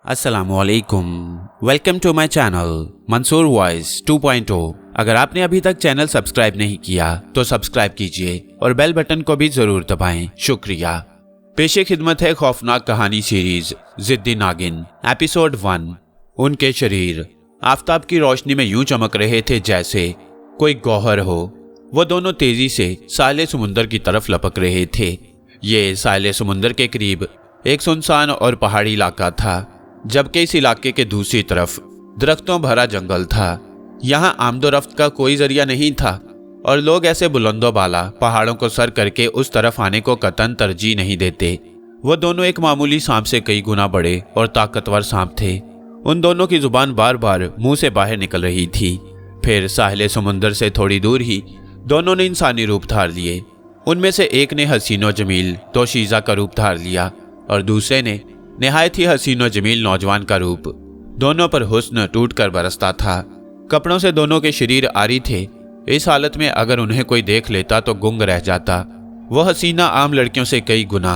अस्सलामुअलैकुम। Welcome to my channel Mansoor voice 2.0। अगर आपने अभी तक चैनल सब्सक्राइब नहीं किया तो सब्सक्राइब कीजिए और बेल बटन को भी जरूर दबाएं। शुक्रिया। पेशे खिदमत है खौफनाक कहानी सीरीज जिद्दी नागिन एपिसोड 1। उनके शरीर आफताब की रोशनी में यूं चमक रहे थे जैसे कोई गौहर हो। वो दोनों तेजी से साहिल समुंदर की तरफ लपक रहे थे। ये साहिल समुंदर के करीब एक सुनसान और पहाड़ी इलाका था, जबकि इस इलाके के दूसरी तरफ दरख्तों भरा जंगल था। यहाँ आमदोरफ्त का कोई जरिया नहीं था और लोग ऐसे बुलंदो बाला पहाड़ों को सर करके उस तरफ आने को कतन तरजीह नहीं देते। वो दोनों एक मामूली सांप से कई गुना बड़े और ताकतवर सांप थे। उन दोनों की जुबान बार बार मुंह से बाहर निकल रही थी। फिर साहिल समुंदर से थोड़ी दूर ही दोनों ने इंसानी रूप धार लिए। उनमें से एक ने हसीनो जमील तोशीज़ा का रूप धार लिया और दूसरे ने निहायत ही हसीनो जमील नौजवान का रूप। दोनों पर हुस्न टूट कर बरसता था। कपड़ों से दोनों के शरीर आरी थे। इस हालत में अगर उन्हें कोई देख लेता तो गुंग रह जाता। वह हसीना आम लड़कियों से कई गुना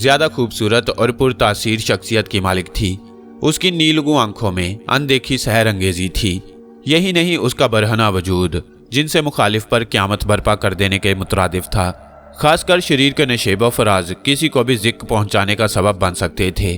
ज्यादा खूबसूरत और पुरतासीर शख्सियत की मालिक थी। उसकी नीलगू आंखों में अनदेखी सहर अंगेजी थी। यही नहीं, उसका बरहना वजूद जिनसे मुखालिफ पर क़यामत बर्पा कर देने के मुतरादिफ था। खासकर शरीर के नशेब व फराज किसी को भी ज़िक्र पहुंचाने का सबब बन सकते थे।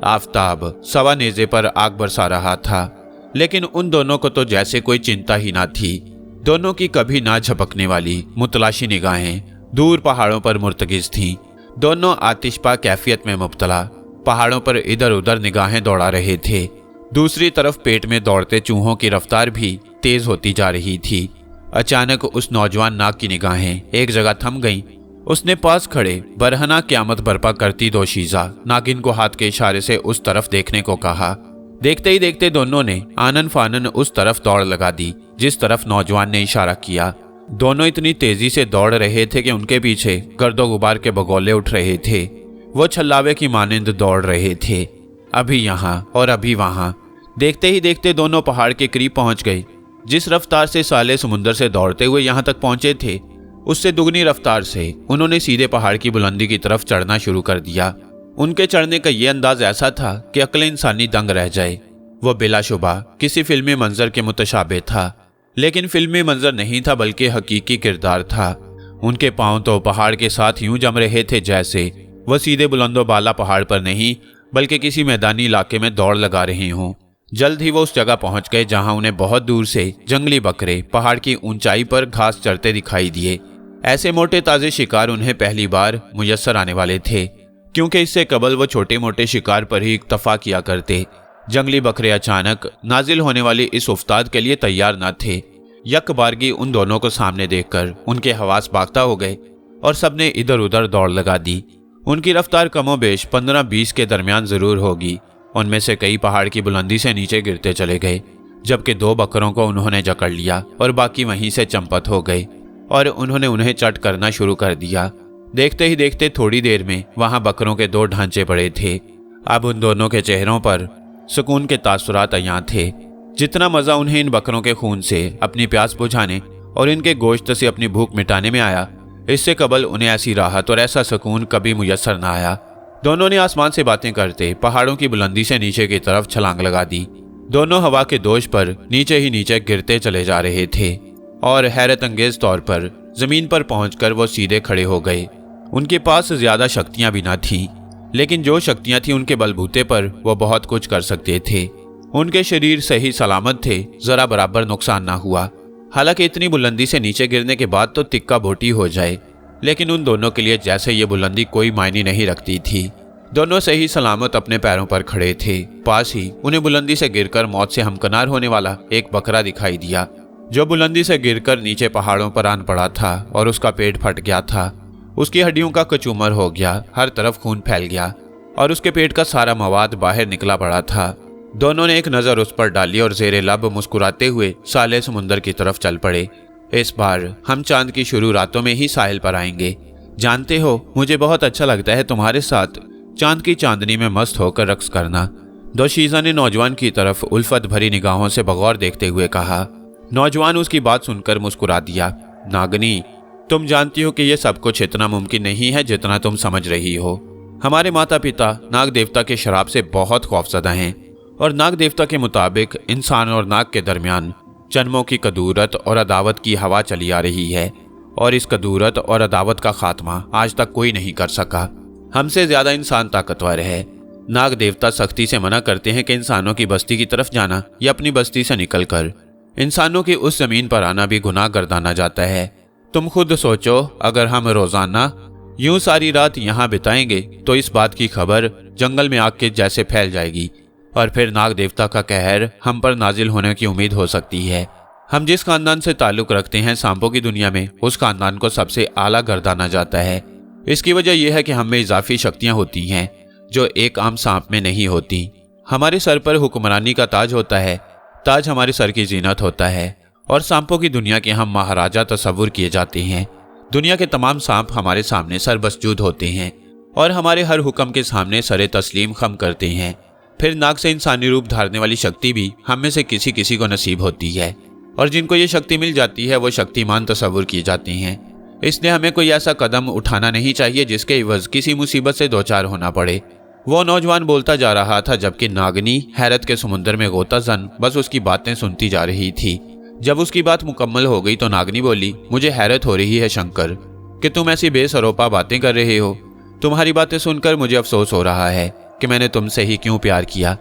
आफताब सवा नेज़े पर आग बरसा रहा था, लेकिन उन दोनों को तो जैसे कोई चिंता ही ना थी। दोनों की कभी ना झपकने वाली मुतलाशी निगाहें दूर पहाड़ों पर मुर्तकिज थीं। दोनों आतिशपा कैफियत में मुब्तला पहाड़ों पर इधर उधर निगाहें दौड़ा रहे थे। दूसरी तरफ पेट में दौड़ते चूहों की रफ्तार भी तेज होती जा रही थी। अचानक उस नौजवान नाग की निगाहें एक जगह थम गईं। उसने पास खड़े बरहना क़यामत बर्पा करती दोशीज़ा नागिन को हाथ के इशारे से उस तरफ देखने को कहा। देखते ही देखते दोनों ने आनन फानन उस तरफ दौड़ लगा दी जिस तरफ नौजवान ने इशारा किया। दोनों इतनी तेजी से दौड़ रहे थे कि उनके पीछे गर्दो गुबार के बगोले उठ रहे थे। वो छल्लावे की मानिंद दौड़ रहे थे, अभी यहाँ और अभी वहाँ। देखते ही देखते दोनों पहाड़ के करीब पहुंच गए। जिस रफ्तार से साले समुंदर से दौड़ते हुए यहाँ तक पहुंचे थे, उससे दुगनी रफ्तार से उन्होंने सीधे पहाड़ की बुलंदी की तरफ चढ़ना शुरू कर दिया। उनके चढ़ने का ये अंदाज ऐसा था कि अक्ल इंसानी दंग रह जाए। वह बिलाशुबा किसी फिल्मी मंजर के मुतशाबे था, लेकिन फिल्मी मंजर नहीं था बल्कि हकीकी किरदार था। उनके पांव तो पहाड़ के साथ यूं जम रहे थे जैसे वह सीधे बुलंदो बाला पहाड़ पर नहीं बल्कि किसी मैदानी इलाके में दौड़ लगा रहे हों। जल्द ही वो उस जगह पहुंच गए जहां उन्हें बहुत दूर से जंगली बकरे पहाड़ की ऊंचाई पर घास चरते दिखाई दिए। ऐसे मोटे ताजे शिकार उन्हें पहली बार मुयस्सर आने वाले थे, क्योंकि इससे कबल वो छोटे मोटे शिकार पर ही इक्तफा किया करते। जंगली बकरे अचानक नाजिल होने वाली इस उफ्ताद के लिए तैयार न थे। यक बारगी उन दोनों को सामने देखकर उनके हवास बाख्ता हो गए और सबने इधर उधर दौड़ लगा दी। उनकी रफ्तार कमोबेश 15-20 के दरमियान जरूर होगी। उनमें से कई पहाड़ की बुलंदी से नीचे गिरते चले गए, जबकि 2 बकरों को उन्होंने जकड़ लिया और बाकी वहीं से चंपत हो गए और उन्होंने उन्हें चट करना शुरू कर दिया। देखते ही देखते थोड़ी देर में वहां बकरों के 2 ढांचे पड़े थे। अब उन दोनों के चेहरों पर सुकून के तासुरात अयां थे। जितना मजा उन्हें इन बकरों के खून से अपनी प्यास बुझाने और इनके गोश्त से अपनी भूख मिटाने में आया, इससे कबल उन्हें ऐसी राहत और ऐसा सुकून कभी मुयस्सर न आया। दोनों ने आसमान से बातें करते पहाड़ों की बुलंदी से नीचे की तरफ छलांग लगा दी। दोनों हवा के दोष पर नीचे ही नीचे गिरते चले जा रहे थे और हैरत अंगेज तौर पर जमीन पर पहुंचकर वो सीधे खड़े हो गए। उनके पास ज्यादा शक्तियां भी न थीं, लेकिन जो शक्तियां थीं उनके बलबूते पर वो बहुत कुछ कर सकते थे। उनके शरीर सही सलामत थे, जरा बराबर नुकसान ना हुआ। हालांकि इतनी बुलंदी से नीचे गिरने के बाद तो तिक्का बोटी हो जाए, लेकिन उन दोनों के लिए जैसे ये बुलंदी कोई मायने नहीं रखती थी। दोनों सही सलामत अपने पैरों पर खड़े थे। पास ही उन्हें बुलंदी से गिरकर मौत से हमकनार होने वाला एक बकरा दिखाई दिया, जो बुलंदी से गिरकर नीचे पहाड़ों पर आन पड़ा था और उसका पेट फट गया था। उसकी हड्डियों का कचूमर हो गया, हर तरफ खून फैल गया और उसके पेट का सारा मवाद बाहर निकला पड़ा था। दोनों ने एक नज़र उस पर डाली और जेरे लब मुस्कुराते हुए साले समुंदर की तरफ चल पड़े। इस बार हम चांद की शुरू रातों में ही साहिल पर आएंगे। जानते हो, मुझे बहुत अच्छा लगता है तुम्हारे साथ चांद की चांदनी में मस्त होकर रक्स करना। दोशीज़ा ने नौजवान की तरफ उल्फत भरी निगाहों से बगौर देखते हुए कहा। नौजवान उसकी बात सुनकर मुस्कुरा दिया। नागनी, तुम जानती हो कि यह सब कुछ इतना मुमकिन नहीं है जितना तुम समझ रही हो। हमारे माता पिता नाग देवता के शराब से बहुत खौफजदा हैं और नाग देवता के मुताबिक इंसान और नाग के दरमियान जन्मों की कदूरत और अदावत की हवा चली आ रही है और इस कदूरत और अदावत का खात्मा आज तक कोई नहीं कर सका। हमसे ज्यादा इंसान ताकतवर है। नाग देवता सख्ती से मना करते हैं कि इंसानों की बस्ती की तरफ जाना या अपनी बस्ती से निकलकर इंसानों की उस जमीन पर आना भी गुनाह गर्दाना जाता है। तुम खुद सोचो, अगर हम रोजाना यूं सारी रात यहाँ बिताएंगे तो इस बात की खबर जंगल में आग के जैसे फैल जाएगी और फिर नाग देवता का कहर हम पर नाजिल होने की उम्मीद हो सकती है। हम जिस खानदान से ताल्लुक रखते हैं सांपों की दुनिया में, उस खानदान को सबसे आला गर्दाना जाता है। इसकी वजह यह है कि हम में इजाफी शक्तियां होती हैं जो एक आम सांप में नहीं होती। हमारे सर पर हुक्मरानी का ताज होता है, ताज हमारे सर की जीनत होता है और सांपों की दुनिया के हम महाराजा तस्वुर किए जाते हैं। दुनिया के तमाम सांप हमारे सामने सरबसजूद होते हैं और हमारे हर हुक्म के सामने सरे तस्लीम खम करते हैं। फिर नाग से इंसानी रूप धारने वाली शक्ति भी हम में से किसी किसी को नसीब होती है और जिनको ये शक्ति मिल जाती है वो शक्तिमान तस्वुर किए जाते हैं। इसलिए हमें कोई ऐसा कदम उठाना नहीं चाहिए जिसके इवज किसी मुसीबत से दो चार होना पड़े। वो नौजवान बोलता जा रहा था जबकि नागनी हैरत के समुद्र में गोताजन बस उसकी बातें सुनती जा रही थी। जब उसकी बात मुकम्मल हो गई तो नागनी बोली, मुझे हैरत हो रही है शंकर कि तुम ऐसी बेसरोपा बातें कर रहे हो। तुम्हारी बातें सुनकर मुझे अफसोस हो रहा है कि मैंने तुमसे ही क्यों प्यार किया।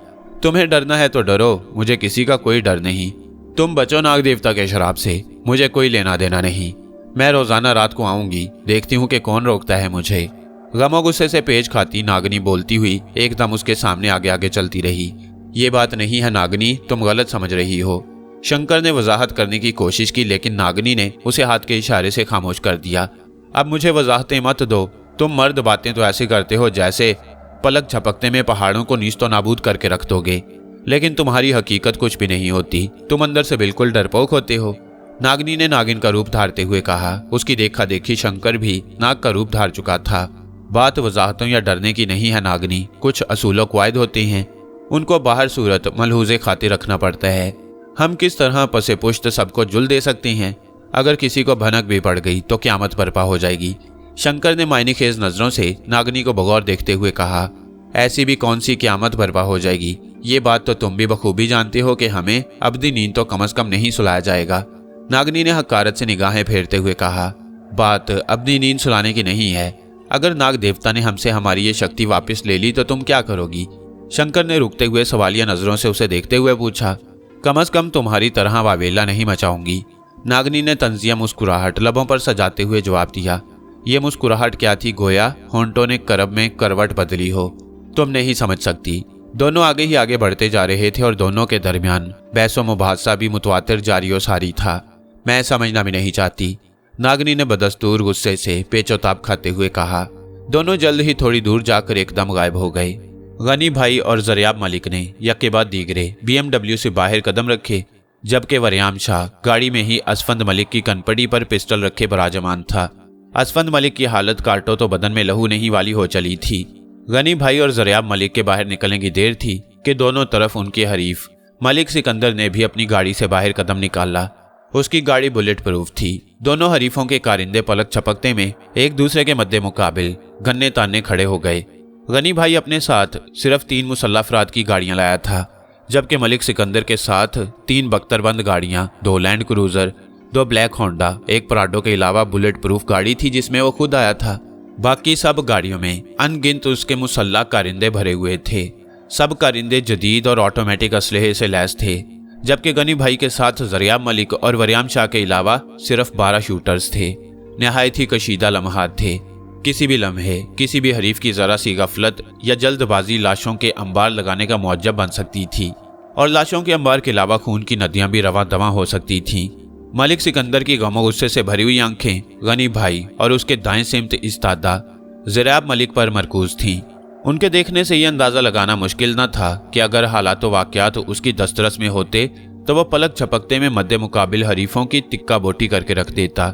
तुम्हें डरना है तो डरो, मुझे किसी का कोई डर नहीं। तुम बचो नाग देवता के शराब से, मुझे कोई लेना देना नहीं। मैं रोजाना रात को आऊंगी, देखती हूँ कि कौन रोकता है मुझे। गमो गुस्से से पेच खाती नागनी बोलती हुई एकदम उसके सामने आगे आगे चलती रही। ये बात नहीं है नागनी, तुम गलत समझ रही हो। शंकर ने वजाहत करने की कोशिश की लेकिन नागनी ने उसे हाथ के इशारे से खामोश कर दिया। अब मुझे वजाहतें मत दो। तुम मर्द बातें तो ऐसे करते हो जैसे पलक झपकते में पहाड़ों को नीस्तो नाबूद करके रख दोगे, लेकिन तुम्हारी हकीकत कुछ भी नहीं होती। तुम अंदर से बिल्कुल डरपोक होते हो। नागनी ने नागिन का रूप धारते हुए कहा। उसकी देखा देखी शंकर भी नाग का रूप धार चुका था। बात वजाहतों या डरने की नहीं है नागनी, कुछ असूल कायद होते हैं, उनको बाहर सूरत मलहूजे खातिर रखना पड़ता है। हम किस तरह पसे पुश्त सबको जुल दे सकते हैं। अगर किसी को भनक भी पड़ गई तो क़यामत बर्पा हो जाएगी। शंकर ने मायने खेज नजरों से नागनी को बगौर देखते हुए कहा, ऐसी भी कौन सी क़यामत बर्पा हो जाएगी। ये बात तो तुम भी बखूबी जानते हो कि हमें अबदी नींद तो कम से कम नहीं सुलाया जाएगा। नागनी ने हकारत से निगाहें फेरते हुए कहा, बात अबदी नींद सुलाने की नहीं है। अगर नाग देवता ने हमसे हमारी ये शक्ति वापस ले ली तो तुम क्या करोगी। शंकर ने रुकते हुए सवालिया नजरों से उसे देखते हुए पूछा। कम से कम तुम्हारी तरह वावेला नहीं मचाऊंगी। नागनी ने तंजिया मुस्कुराहट लबों पर सजाते हुए जवाब दिया। ये मुस्कुराहट क्या थी, गोया होंठों ने करब में करवट बदली हो। तुम नहीं समझ सकती। दोनों आगे ही आगे बढ़ते जा रहे थे और दोनों के दरमियान बहसो मुबाहसा भी मुतवातिर जारी सारी था। मैं समझना भी नहीं चाहती, नागनी ने बदस्तूर गुस्से से पेचोताप खाते हुए कहा। दोनों जल्द ही थोड़ी दूर जाकर एकदम गायब हो गए। गनी भाई और जरियाब मलिक ने यके बाद दीगरे BMW से बाहर कदम रखे, जबकि वरियाम शाह गाड़ी में ही असफंद मलिक की कनपटी पर पिस्टल रखे बराजमान था। असफंद मलिक की हालत काटो तो बदन में लहू नहीं वाली हो चली थी। गनी भाई और जरियाब मलिक के बाहर निकलने की देर थी कि दोनों तरफ उनके हरीफ मलिक सिकंदर ने भी अपनी गाड़ी से बाहर कदम निकाला। उसकी गाड़ी बुलेट प्रूफ थी। दोनों हरीफों के कारिंदे पलक छपकते में एक दूसरे के मद्दे मुकाबिल गन्ने तानने खड़े हो गए। गनी भाई अपने साथ सिर्फ 3 मुसल्लह अफराद की गाड़ियां लाया था, जबकि मलिक सिकंदर के साथ 3 बख्तरबंद गाड़ियां, 2 लैंड क्रूजर, 2 ब्लैक होंडा, एक पराडो के अलावा बुलेट प्रूफ गाड़ी थी जिसमें वो खुद आया था। बाकी सब गाड़ियों में अनगिनत उसके मुसल्लह कारिंदे भरे हुए थे। सब कारिंदे जदीद और ऑटोमेटिक असलहे से लैस थे, जबकि गनी भाई के साथ जरियाब मलिक और वरियाम शाह के अलावा सिर्फ 12 शूटर्स थे। नहायत ही कशीदा लम्हात थे। किसी भी लम्हे, किसी भी हरीफ की जरा सी गफलत या जल्दबाजी लाशों के अंबार लगाने का मुअज्जब बन सकती थी, और लाशों के अंबार के अलावा खून की नदियां भी रवां दवां हो सकती थीं। मलिक सिकंदर की गमो गुस्से से भरी हुई आंखें गनी भाई और उसके दाएं सिमत इस्तादा जरियाब मलिक पर मरकूज थीं। उनके देखने से यह अंदाजा लगाना मुश्किल न था कि अगर हालात वाक़यात उसकी दस्तरस में होते तो वह पलक झपकते में मद्दे मुकाबिल हरीफों की तिक्का बोटी करके रख देता।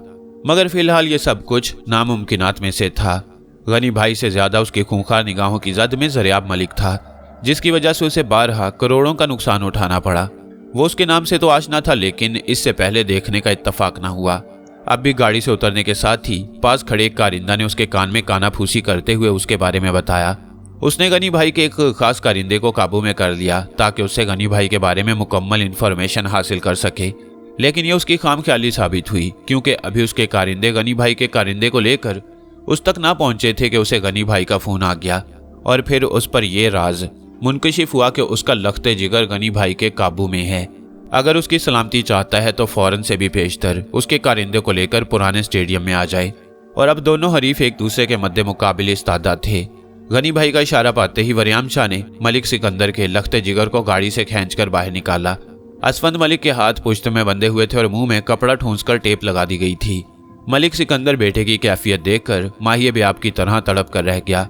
मगर फिलहाल ये सब कुछ नामुमकिनात में से था। गनी भाई से ज्यादा उसके खूंखार निगाहों की जद में जरियाब मलिक था, जिसकी वजह से उसे 12 करोड़ों का नुकसान उठाना पड़ा। वो उसके नाम से तो आशना था, लेकिन इससे पहले देखने का इत्तफाक न हुआ। अब भी गाड़ी से उतरने के साथ ही पास खड़े एक कारिंदा ने उसके कान में काना फूसी करते हुए उसके बारे में बताया। उसने गनी भाई के एक खास कारिंदे को काबू में कर लिया ताकि उससे गनी भाई के बारे में मुकम्मल इन्फॉर्मेशन हासिल कर सके। लेकिन ये उसकी खामख्याली साबित हुई, क्योंकि अभी उसके कारिंदे गनी भाई के कारिंदे को लेकर उस तक ना पहुंचे थे कि उसे गनी भाई का फोन आ गया। और फिर उस पर यह राज मुनकशिफ हुआ कि उसका लख्ते जिगर गनी भाई के काबू में है। अगर उसकी सलामती चाहता है तो फौरन से भी पेशतर उसके कारिंदे को लेकर पुराने स्टेडियम में आ जाए। और अब दोनों हरीफ एक दूसरे के मद्दे मुकाबिले इस्तादा थे। गनी भाई का इशारा पाते ही वरियाम शाह ने मलिक सिकंदर के लख्ते जिगर को गाड़ी से खींचकर बाहर निकाला। असफंद मलिक के हाथ पुश्त में बंधे हुए थे और मुंह में कपड़ा ठूंसकर टेप लगा दी गई थी। मलिक सिकंदर बेटे की कैफियत देखकर माहिए बेआब की तरह तड़प कर रह गया।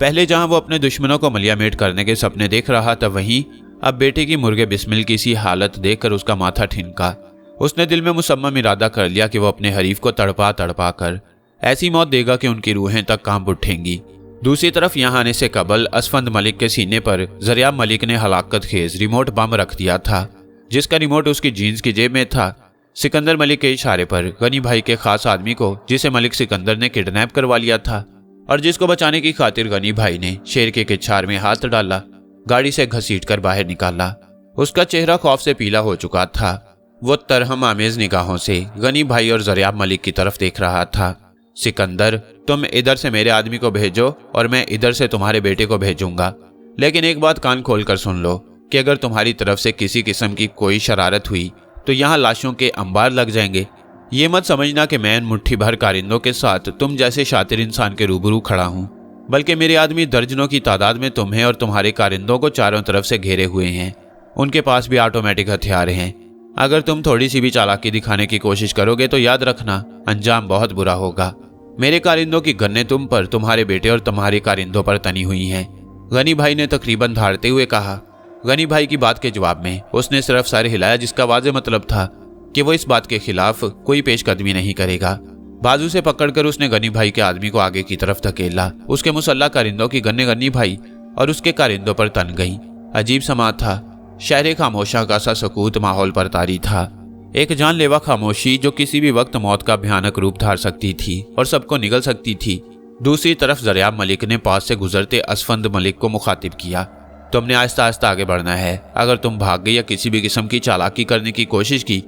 पहले जहां वो अपने दुश्मनों को मलियामेट करने के सपने देख रहा था, वहीं अब बेटे की मुर्गे बिस्मिल की सी हालत देखकर उसका माथा ठिनका। उसने दिल में मुसम्मम इरादा कर लिया कि वो अपने हरीफ को तड़पा तड़पा कर ऐसी मौत देगा कि उनकी रूहें तक कांप उठेंगी। दूसरी तरफ यहाँ आने से कबल असफंद मलिक के सीने पर ज़रियाब मलिक ने हलाकत खेज रिमोट बम रख दिया था, जिसका रिमोट उसकी जीन्स की जेब में था। सिकंदर मलिक के इशारे पर गनी भाई के खास आदमी को, जिसे मलिक सिकंदर ने किडनैप करवा लिया था और जिसको बचाने की खातिर गनी भाई ने शेर के किच्छार में हाथ डाला, गाड़ी से घसीटकर बाहर निकाला। उसका चेहरा खौफ से पीला हो चुका था। वो तरहम आमेज निगाहों से गनी भाई और ज़रियाब मलिक की तरफ देख रहा था। सिकंदर, तुम इधर से मेरे आदमी को भेजो और मैं इधर से तुम्हारे बेटे को भेजूंगा। लेकिन एक बात कान खोल कर सुन लो कि अगर तुम्हारी तरफ से किसी किस्म की कोई शरारत हुई तो यहाँ लाशों के अंबार लग जाएंगे। ये मत समझना कि मैं मुट्ठी भर कारिंदों के साथ तुम जैसे शातिर इंसान के रूबरू खड़ा हूँ, बल्कि मेरे आदमी दर्जनों की तादाद में तुम्हें और तुम्हारे कारिंदों को चारों तरफ से घेरे हुए हैं। उनके पास भी ऑटोमेटिक हथियार हैं। अगर तुम थोड़ी सी भी चालाकी दिखाने की कोशिश करोगे तो याद रखना, अंजाम बहुत बुरा होगा। मेरे कारिंदों की गन्ने तुम पर, तुम्हारे बेटे और तुम्हारे कारिंदों पर तनी हुई हैं, गनी भाई ने तकरीबन धारते हुए कहा। गनी भाई की बात के जवाब में उसने सिर्फ सर हिलाया, जिसका वाज़ेह मतलब था कि वो इस बात के खिलाफ कोई पेशकदमी नहीं करेगा। बाजू से पकड़कर उसने गनी भाई के आदमी को आगे की तरफ धकेला। उसके मुसल्ला कारिंदों की गन्ने गनी भाई और उसके कारिंदों पर तन गई। अजीब समा था। शहर खामोशा का सा सकूत माहौल पर तारी था। एक जानलेवा खामोशी जो किसी भी वक्त मौत का भयानक रूप धार सकती थी और सबको निगल सकती थी। दूसरी तरफ ज़रियाब मलिक ने पास से गुजरते असफंद मलिक को मुखातिब किया। तुमने आहिस्ता आहिस्ता आगे बढ़ना है। अगर तुम भाग गए या किसी भी किस्म की चालाकी करने की कोशिश की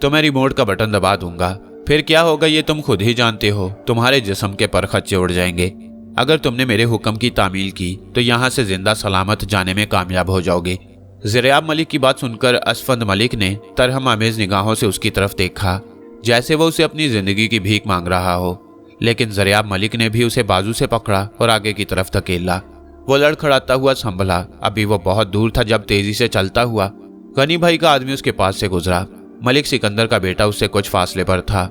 तो मैं रिमोट का बटन दबा दूंगा। फिर क्या होगा ये तुम खुद ही जानते हो। तुम्हारे जिस्म के पर खच्चे उड़ जाएंगे। अगर तुमने मेरे हुक्म की तामील की तो यहाँ से जिंदा सलामत जाने में कामयाब हो जाओगे। ज़रियाब मलिक की बात सुनकर असफंद मलिक ने तरहम आमेज निगाहों से उसकी तरफ देखा, जैसे वो उसे अपनी जिंदगी की भीख मांग रहा हो। लेकिन ज़रियाब मलिक ने भी उसे बाजू से पकड़ा और आगे की तरफ धकेला। वो लड़खड़ाता हुआ संभला। अभी वो बहुत दूर था जब तेजी से चलता हुआ गनी भाई का आदमी उसके पास से गुजरा। मलिक सिकंदर का बेटा उससे कुछ फासले पर था।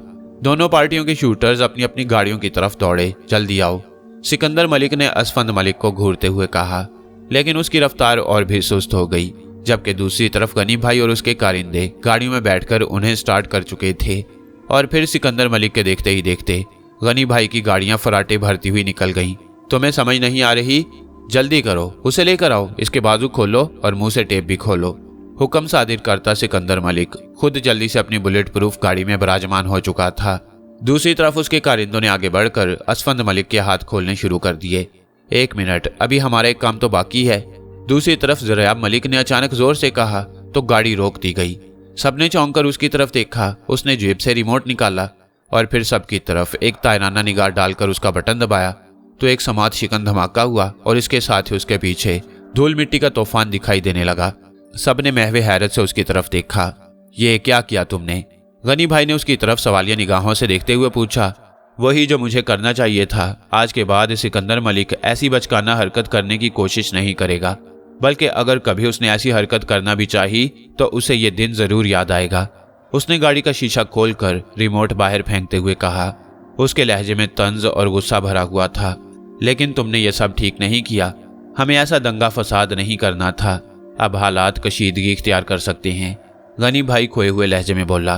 दोनों पार्टियों के शूटर्स अपनी अपनी गाड़ियों की तरफ दौड़े। जल्दी आओ, सिकंदर मलिक ने असफंद मलिक को घूरते हुए कहा। लेकिन उसकी रफ्तार और भी सुस्त हो गई, जबकि दूसरी तरफ गनी भाई और उसके कारिंदे गाड़ियों में बैठकर उन्हें स्टार्ट कर चुके थे। और फिर सिकंदर मलिक के देखते ही देखते गनी भाई की गाड़ियां फराटे भरती हुई निकल गईं। तुम्हें समझ नहीं आ रही? जल्दी करो, उसे लेकर आओ, इसके बाजू खोलो और मुंह से टेप भी खोलो। हुक्म सादिर करता सिकंदर मलिक खुद जल्दी से अपनी बुलेट प्रूफ गाड़ी में विराजमान हो चुका था। दूसरी तरफ उसके कारिंदों ने आगे बढ़कर असफंद मलिक के हाथ खोलने शुरू कर दिए। 1 मिनट, अभी हमारा एक काम तो बाकी है। दूसरी तरफ ज़रियाब मलिक ने अचानक जोर से कहा तो गाड़ी रोक दी गई। सबने चौंक कर उसकी तरफ देखा। उसने जेब से रिमोट निकाला और फिर सबकी तरफ एक तायराना निगाह डालकर उसका बटन दबाया तो एक समात शिकन धमाका हुआ और इसके साथ ही उसके पीछे धूल मिट्टी का तूफान दिखाई देने लगा। सबने महवे हैरत से उसकी तरफ देखा। ये क्या किया तुमने? गनी भाई ने उसकी तरफ सवालिया निगाहों से देखते हुए पूछा। वही जो मुझे करना चाहिए था। आज के बाद सिकंदर मलिक ऐसी बचकाना हरकत करने की कोशिश नहीं करेगा, बल्कि अगर कभी उसने ऐसी हरकत करना भी चाही तो उसे ये दिन जरूर याद आएगा। उसने गाड़ी का शीशा खोलकर रिमोट बाहर फेंकते हुए कहा। उसके लहजे में तंज और गुस्सा भरा हुआ था। लेकिन तुमने ये सब ठीक नहीं किया। हमें ऐसा दंगा फसाद नहीं करना था। अब हालात कशीदगी इख्तियार कर सकते हैं, गनी भाई खोए हुए लहजे में बोला।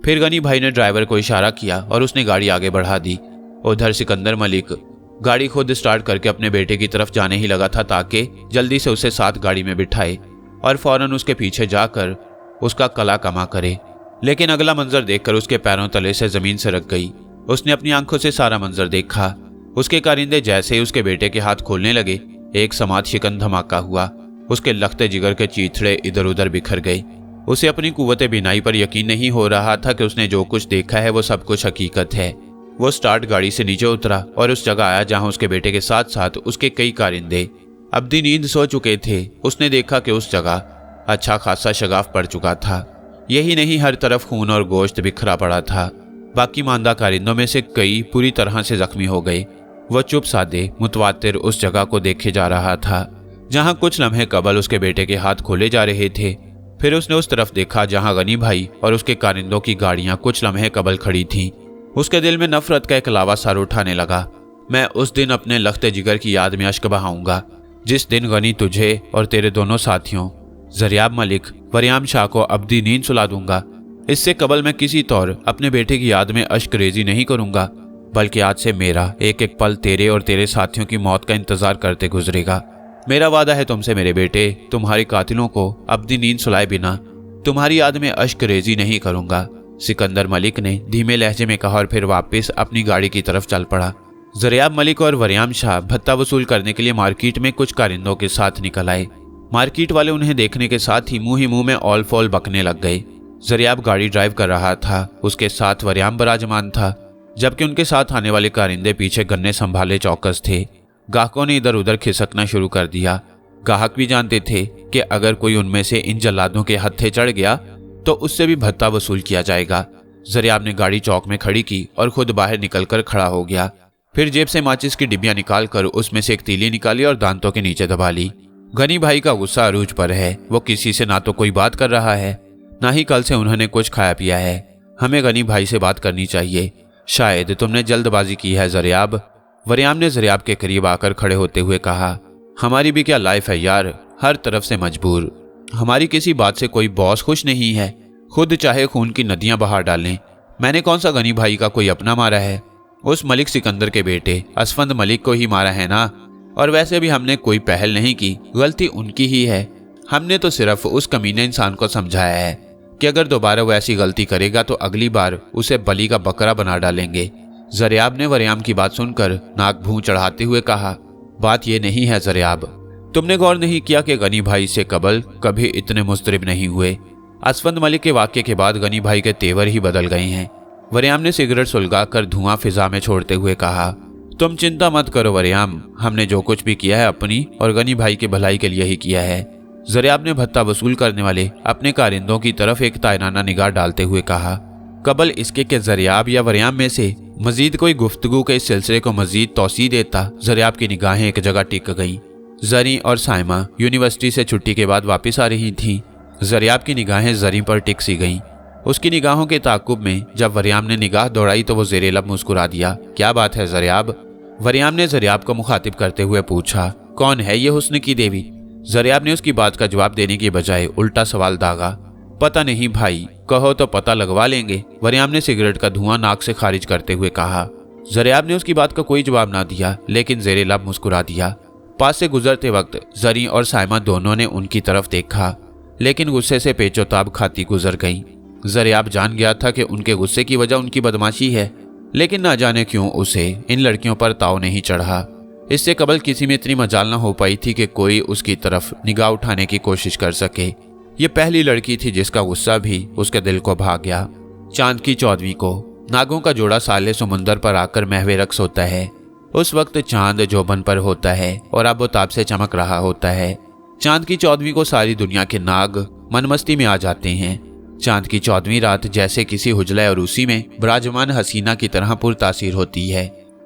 फिर गनी भाई ने ड्राइवर को इशारा किया और उसने गाड़ी आगे बढ़ा दी। उधर सिकंदर मलिक गाड़ी खुद स्टार्ट करके अपने बेटे की तरफ जाने ही लगा था ताकि जल्दी से उसे साथ गाड़ी में बिठाए और फौरन उसके पीछे जाकर उसका कला कमा करे। लेकिन अगला मंजर देखकर उसके पैरों तले से जमीन सरक गई। उसने अपनी आंखों से सारा मंजर देखा। उसके कारिंदे जैसे ही उसके बेटे के हाथ खोलने लगे, एक समात शिकन धमाका हुआ। उसके लखते जिगर के चीथड़े इधर उधर बिखर गए। उसे अपनी कुव्वते बिनाई पर यकीन नहीं हो रहा था कि उसने जो कुछ देखा है वो सब कुछ हकीकत है। वो स्टार्ट गाड़ी से नीचे उतरा और उस जगह आया जहां उसके बेटे के साथ साथ उसके कई कारिंदे अब्दी नींद सो चुके थे। उसने देखा कि उस जगह अच्छा खासा शगाफ पड़ चुका था। यही नहीं, हर तरफ खून और गोश्त बिखरा पड़ा था। बाकी मांदा कारिंदों में से कई पूरी तरह से जख्मी हो गए। वह चुप सादे मुतवातिर उस जगह को देखे जा रहा था जहां कुछ लम्हे कबल उसके बेटे के हाथ खोले जा रहे थे। फिर उसने उस तरफ देखा जहां गनी भाई और उसके कारिंदों की गाड़ियां कुछ लम्हे कबल खड़ी थीं। उसके दिल में नफरत का एक लावा सार उठाने लगा। मैं उस दिन अपने लखते जिगर की याद में अश्क बहाऊंगा जिस दिन गनी तुझे और तेरे दोनों साथियों ज़रियाब मलिक, वरियाम शाह को अब्दी नींद सुला दूंगा। इससे कबल मैं किसी तौर अपने बेटे की याद में अश्क रेजी नहीं करूंगा, बल्कि आज से मेरा एक एक पल तेरे और तेरे साथियों की मौत का इंतजार करते गुजरेगा। मेरा वादा है तुमसे मेरे बेटे, तुम्हारे कातिलों को अब्दी नींद सुलाए बिना तुम्हारी याद में अश्क रेजी नहीं करूंगा। सिकंदर मलिक ने धीमे लहजे में कहा और फिर वापस अपनी गाड़ी की तरफ चल पड़ा। ज़रियाब मलिक और वरियाम शाह भत्ता वसूल करने के लिए मार्केट में कुछ कारिंदों के साथ निकल आए। मार्केट वाले उन्हें देखने के साथ ही मुंह में ऑल फॉल बकने लग गए। ज़रियाब गाड़ी ड्राइव कर रहा था, उसके साथ वरियाम बराजमान था, जबकि उनके साथ आने वाले कारिंदे पीछे गन्ने संभाले चौकस थे। गाहकों ने इधर उधर खिसकना शुरू कर दिया। गाहक भी जानते थे कि अगर कोई उनमें से इन जल्लादों के हत्थे चढ़ गया तो उससे भी भत्ता वसूल किया जाएगा। ज़रियाब ने गाड़ी चौक में खड़ी की और खुद बाहर निकलकर खड़ा हो गया। फिर जेब से माचिस की डिब्बियां निकालकर उसमें से एक तीली निकाली और दांतों के नीचे दबा ली। गनी भाई का गुस्सा अरूज पर है। वो किसी से ना तो कोई बात कर रहा है, ना ही कल से उन्होंने कुछ खाया पिया है। हमें गनी भाई से बात करनी चाहिए। शायद तुमने जल्दबाजी की है ज़रियाब। वरियाम ने ज़रियाब के करीब आकर खड़े होते हुए कहा, हमारी भी क्या लाइफ है यार, हर तरफ से मजबूर। हमारी किसी बात से कोई बॉस खुश नहीं है, खुद चाहे खून की नदियां बहा डालें। मैंने कौन सा गनी भाई का कोई अपना मारा है? उस मलिक सिकंदर के बेटे असफंद मलिक को ही मारा है ना। और वैसे भी हमने कोई पहल नहीं की, गलती उनकी ही है। हमने तो सिर्फ उस कमीने इंसान को समझाया है कि अगर दोबारा वो ऐसी गलती करेगा तो अगली बार उसे बलि का बकरा बना डालेंगे। ज़रियाब ने वरियाम की बात सुनकर नाक भूं चढ़ाते हुए कहा, बात यह नहीं है ज़रियाब, तुमने गौर नहीं किया कि गनी भाई से कबल कभी इतने मुस्तरिब नहीं हुए। असफंद मलिक के वाक्य के बाद गनी भाई के तेवर ही बदल गए हैं। वरियाम ने सिगरेट सुलगाकर धुआं फिजा में छोड़ते हुए कहा, तुम चिंता मत करो वरियाम, हमने जो कुछ भी किया है अपनी और गनी भाई के भलाई के लिए ही किया है। ज़रियाब ने भत्ता वसूल करने वाले अपने कारिंदों की तरफ एक तायनाना निगाह डालते हुए कहा, कबल इसके कि ज़रियाब या वरियाम में से मजीद कोई गुफ्तगू के इस सिलसिले को मजीद तौसी देता। ज़रियाब की निगाहें एक जगह टिक गईं। ज़री और साइमा यूनिवर्सिटी से छुट्टी के बाद वापस आ रही थीं। ज़रियाब की निगाहें ज़री पर टिक सी गईं। उसकी निगाहों के ताकुब में जब वरियाम ने निगाह दौड़ाई तो वो ज़ेरे लब मुस्कुरा दिया। क्या बात है ज़रियाब? वरियाम ने ज़रियाब को मुखातिब करते हुए पूछा, कौन है ये हुस्न की देवी? ज़रियाब ने उसकी बात का जवाब देने की बजाय उल्टा सवाल दागा, पता नहीं भाई, कहो तो पता लगवा लेंगे। वरियाम ने सिगरेट का धुआं नाक से खारिज करते हुए कहा। ज़रियाब ने उसकी बात का कोई जवाब ना दिया, लेकिन ज़ेरे लब मुस्कुरा दिया। पास से गुजरते वक्त ज़री और साइमा दोनों ने उनकी तरफ देखा, लेकिन गुस्से से पेचोताब खाती गुजर गईं। ज़रियाब जान गया था कि उनके गुस्से की वजह उनकी बदमाशी है, लेकिन ना जाने क्यों उसे इन लड़कियों पर ताव नहीं चढ़ा। इससे कबल किसी में इतनी मजाल ना हो पाई थी कि कोई उसकी तरफ निगाह उठाने की कोशिश कर सके। ये पहली लड़की थी जिसका गुस्सा भी उसके दिल को भा गया। चांद की 14वीं को नागों का जोड़ा साले समुंदर पर आकर महवे रक्स होता है। उस वक्त चांद जोबन पर होता है और आबोताब से चमक रहा होता है। चांद की 14वीं को सारी दुनिया के नाग मनमस्ती में आ जाते हैं। चांद की 14वीं रात जैसे किसी हुजला और उसी में विराजमान हसीना की तरह पुरतासीर होती है,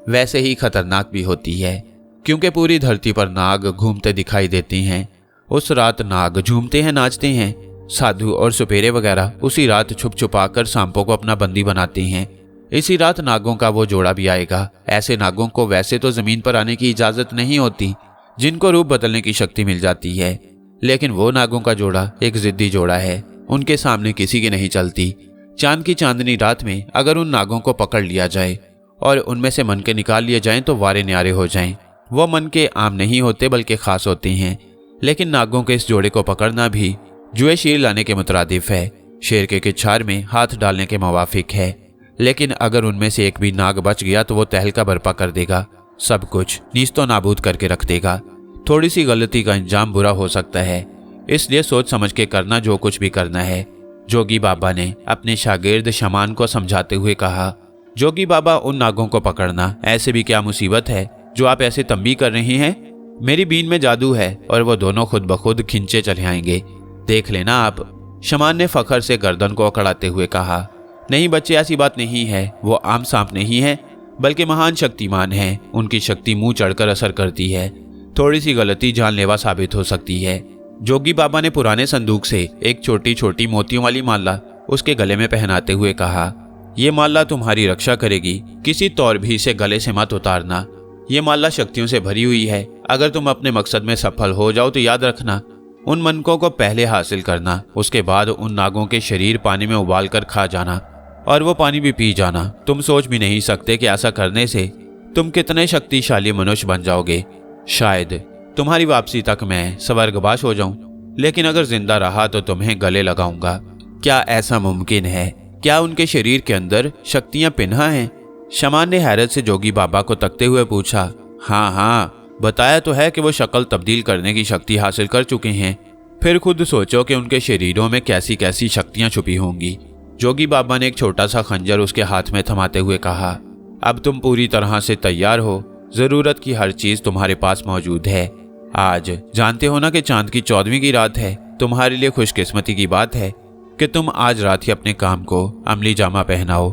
वैसे ही खतरनाक भी होती है, क्योंकि पूरी धरती पर नाग घूमते दिखाई देते हैं। उस रात नाग झूमते हैं, नाचते हैं। साधु और सुपेरे वगैरह उसी रात छुप छुपा कर सांपों को अपना बंदी बनाते हैं। इसी रात नागों का वो जोड़ा भी आएगा। ऐसे नागों को वैसे तो जमीन पर आने की इजाजत नहीं होती, जिनको रूप बदलने की शक्ति मिल जाती है, लेकिन वो नागों का जोड़ा एक जिद्दी जोड़ा है, उनके सामने किसी की नहीं चलती। चांद की चांदनी रात में अगर उन नागों को पकड़ लिया जाए और उनमें से मन के निकाल लिए जाएं तो वारे न्यारे हो जाएं। वो मन के आम नहीं होते बल्कि खास होते हैं। लेकिन नागों के इस जोड़े को पकड़ना भी जुए शेर लाने के मुतरादिफ है, शेर के किच्छार में हाथ डालने के मुवाफिक है। लेकिन अगर उनमें से एक भी नाग बच गया तो वो तहलका बर्पा कर देगा, सब कुछ नीस्तो नाबूद करके रख देगा। थोड़ी सी गलती का अंजाम बुरा हो सकता है, इसलिए सोच समझ के करना जो कुछ भी करना है, जोगी बाबा ने अपने शागिर्द शमान को समझाते हुए कहा। जोगी बाबा, उन नागों को पकड़ना ऐसे भी क्या मुसीबत है जो आप ऐसे तंबी कर रही हैं? मेरी बीन में जादू है और वो दोनों खुद ब खुद खिंचे चले आएंगे, देख लेना आप। शमान ने फखर से गर्दन को अकड़ाते हुए कहा। नहीं बच्चे, ऐसी बात नहीं है। वो आम सांप नहीं है, बल्कि महान शक्तिमान है। उनकी शक्ति मुंह चढ़कर असर करती है। थोड़ी सी गलती जानलेवा साबित हो सकती है। जोगी बाबा ने पुराने संदूक से एक छोटी छोटी मोतियों वाली माला उसके गले में पहनाते हुए कहा, ये माला तुम्हारी रक्षा करेगी, किसी तौर भी इसे गले से मत उतारना। ये माला शक्तियों से भरी हुई है। अगर तुम अपने मकसद में सफल हो जाओ तो याद रखना, उन मनकों को पहले हासिल करना, उसके बाद उन नागों के शरीर पानी में उबाल कर खा जाना और वो पानी भी पी जाना। तुम सोच भी नहीं सकते कि ऐसा करने से तुम कितने शक्तिशाली मनुष्य बन जाओगे। शायद तुम्हारी वापसी तक मैं स्वर्गवास हो जाऊं, लेकिन अगर जिंदा रहा तो तुम्हें गले लगाऊंगा। क्या ऐसा मुमकिन है? क्या उनके शरीर के अंदर शक्तियां पिन्हा हैं? शमान ने हैरत से जोगी बाबा को तकते हुए पूछा। हाँ हाँ, बताया तो है कि वो शक्ल तब्दील करने की शक्ति हासिल कर चुके हैं। फिर खुद सोचो कि उनके शरीरों में कैसी कैसी शक्तियां छुपी होंगी। जोगी बाबा ने एक छोटा सा खंजर उसके हाथ में थमाते हुए कहा, अब तुम पूरी तरह से तैयार हो। जरूरत की हर चीज तुम्हारे पास मौजूद है। आज जानते हो ना कि चांद की 14वीं की रात है। तुम्हारे लिए खुशकिस्मती की बात है कि तुम आज रात ही अपने काम को अमली जामा पहनाओ।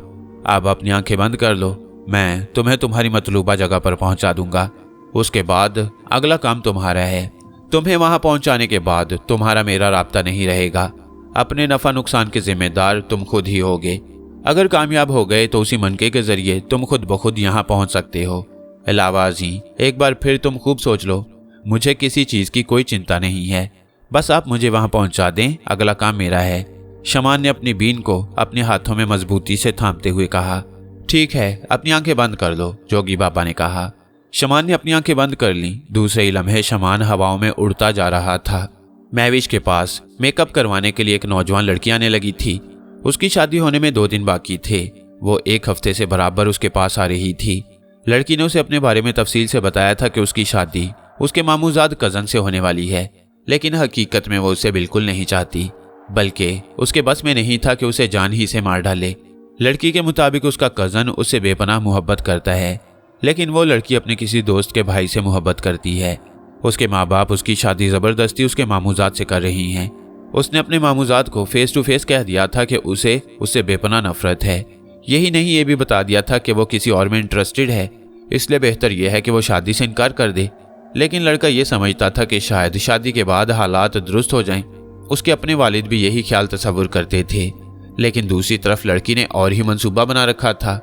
अब अपनी आंखें बंद कर लो, मैं तुम्हें तुम्हारी मतलूबा जगह पर पहुंचा दूंगा। उसके बाद अगला काम तुम्हारा है। तुम्हें वहां पहुंचाने के बाद तुम्हारा मेरा राब्ता नहीं रहेगा। अपने नफा नुकसान के जिम्मेदार तुम खुद ही होगे। अगर कामयाब हो गए तो उसी मनके के जरिए तुम खुद ब खुद यहाँ पहुंच सकते हो। इलावाजी, एक बार फिर तुम खूब सोच लो। मुझे किसी चीज की कोई चिंता नहीं है, बस आप मुझे वहां पहुंचा दें, अगला काम मेरा है। शमान ने अपनी बीन को अपने हाथों में मजबूती से थामते हुए कहा। ठीक है, अपनी आंखें बंद कर लो, जोगी बाबा ने कहा। शमान ने अपनी आंखें बंद कर ली। दूसरे ही लम्हे शमान हवाओं में उड़ता जा रहा था। महविश के पास मेकअप करवाने के लिए एक नौजवान लड़की आने लगी थी। उसकी शादी होने में 2 दिन बाकी थे। वो 1 हफ्ते से बराबर उसके पास आ रही थी। लड़की ने उसे अपने बारे में तफसील से बताया था कि उसकी शादी उसके मामूजाद कजन से होने वाली है, लेकिन हकीकत में वो उसे बिल्कुल नहीं चाहती, बल्कि उसके बस में नहीं था कि उसे जान ही से मार डाले। लड़की के मुताबिक उसका कजन उससे बेपनाह मोहब्बत करता है, लेकिन वो लड़की अपने किसी दोस्त के भाई से मोहब्बत करती है। उसके माँ बाप उसकी शादी जबरदस्ती उसके मामूजाद से कर रही हैं। उसने अपने मामूजाद को फेस टू फेस कह दिया था कि उसे उससे बेपनाह नफरत है। यही नहीं, ये भी बता दिया था कि वो किसी और में इंटरेस्टेड है, इसलिए बेहतर यह है कि वो शादी से इनकार कर दे। लेकिन लड़का ये समझता था कि शायद शादी के बाद हालात दुरुस्त हो जाएं। उसके अपने वालिद भी यही ख्याल तस्वुर करते थे। लेकिन दूसरी तरफ लड़की ने और ही मंसूबा बना रखा था।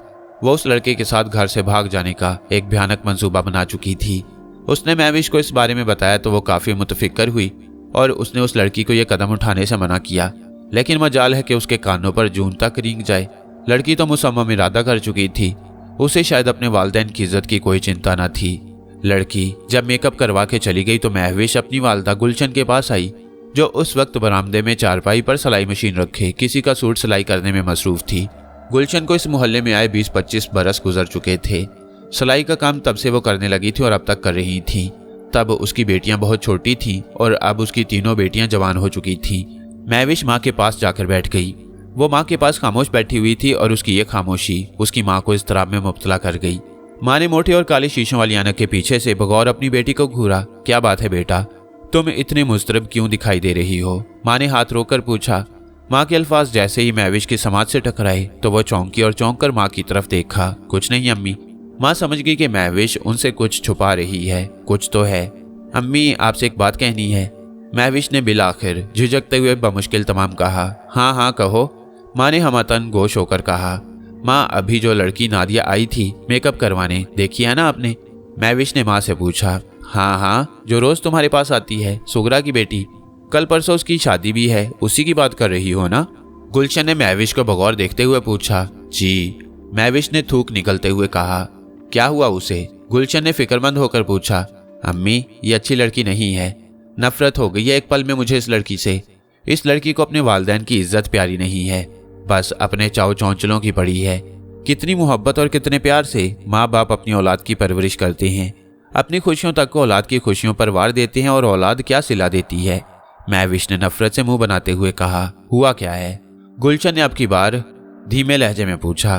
वो उस लड़के के साथ घर से भाग जाने का एक भयानक मंसूबा बना चुकी थी। उसने महविश को इस बारे में बताया तो वो काफी मुतफिक्र हुई और उसने उस लड़की को यह कदम उठाने से मना किया। लेकिन मजाल है कि उसके कानों पर जून तक रेंग जाए। लड़की तो मुसम्मम इरादा कर चुकी थी। उसे शायद अपने वालिदैन की इज्जत की कोई चिंता न थी। लड़की जब मेकअप करवा के चली गई तो महविश अपनी वालदा गुलशन के पास आई, जो उस वक्त बरामदे में चारपाई पर सिलाई मशीन रखे किसी का सूट सिलाई करने में मसरूफ थी। गुलशन को इस मोहल्ले में आए 20-25 बरस गुजर चुके थे। सिलाई का काम तब से वो करने लगी थी और अब तक कर रही थी। तब उसकी बेटियां बहुत छोटी थीं और अब उसकी तीनों बेटियां जवान हो चुकी थीं। महविश माँ के पास जाकर बैठ गई। वो माँ के पास खामोश बैठी हुई थी और उसकी ये खामोशी उसकी माँ को इज़्तिराब में मुब्तला कर गई। माँ ने मोटे और काले शीशों वाली ऐनक के पीछे से बगौर अपनी बेटी को घूरा। क्या बात है बेटा, तुम इतने मुस्तरब क्यों दिखाई दे रही हो? माँ ने हाथ रोककर पूछा। माँ के अल्फाज जैसे ही महविश की समाज से टकराए तो वह चौंकी और चौंक कर माँ की तरफ देखा। कुछ नहीं अम्मी। माँ समझ गई कि महविश उनसे कुछ छुपा रही है। कुछ तो है अम्मी, आपसे एक बात कहनी है। महविश ने बिलाखिर झिझकते हुए बमुश्किल तमाम कहा। हाँ हाँ कहो। माँ ने हमतन गोश होकर कहा। माँ, अभी जो लड़की नादिया आई थी मेकअप करवाने, देखी है ना आपने? महविश ने माँ से पूछा। हाँ हाँ, जो रोज तुम्हारे पास आती है, सुगरा की बेटी। कल परसों उसकी शादी भी है, उसी की बात कर रही हो ना? गुलशन ने महविश को बगौर देखते हुए पूछा। जी। महविश ने थूक निकलते हुए कहा। क्या हुआ उसे? गुलशन ने फिक्रमंद होकर पूछा। अम्मी, ये अच्छी लड़की नहीं है। नफरत हो गई है एक पल में मुझे इस लड़की से। इस लड़की को अपने वालिदैन की इज्जत प्यारी नहीं है, बस अपने चाव चौंचलों की पड़ी है। कितनी मोहब्बत और कितने प्यार से माँ बाप अपनी औलाद की परवरिश करते हैं। अपनी खुशियों तक को औलाद की खुशियों पर वार देते हैं और औलाद क्या सिला देती है। महविश ने नफरत से मुंह बनाते हुए कहा, हुआ क्या है? गुलशन ने अब की बार धीमे लहजे में पूछा।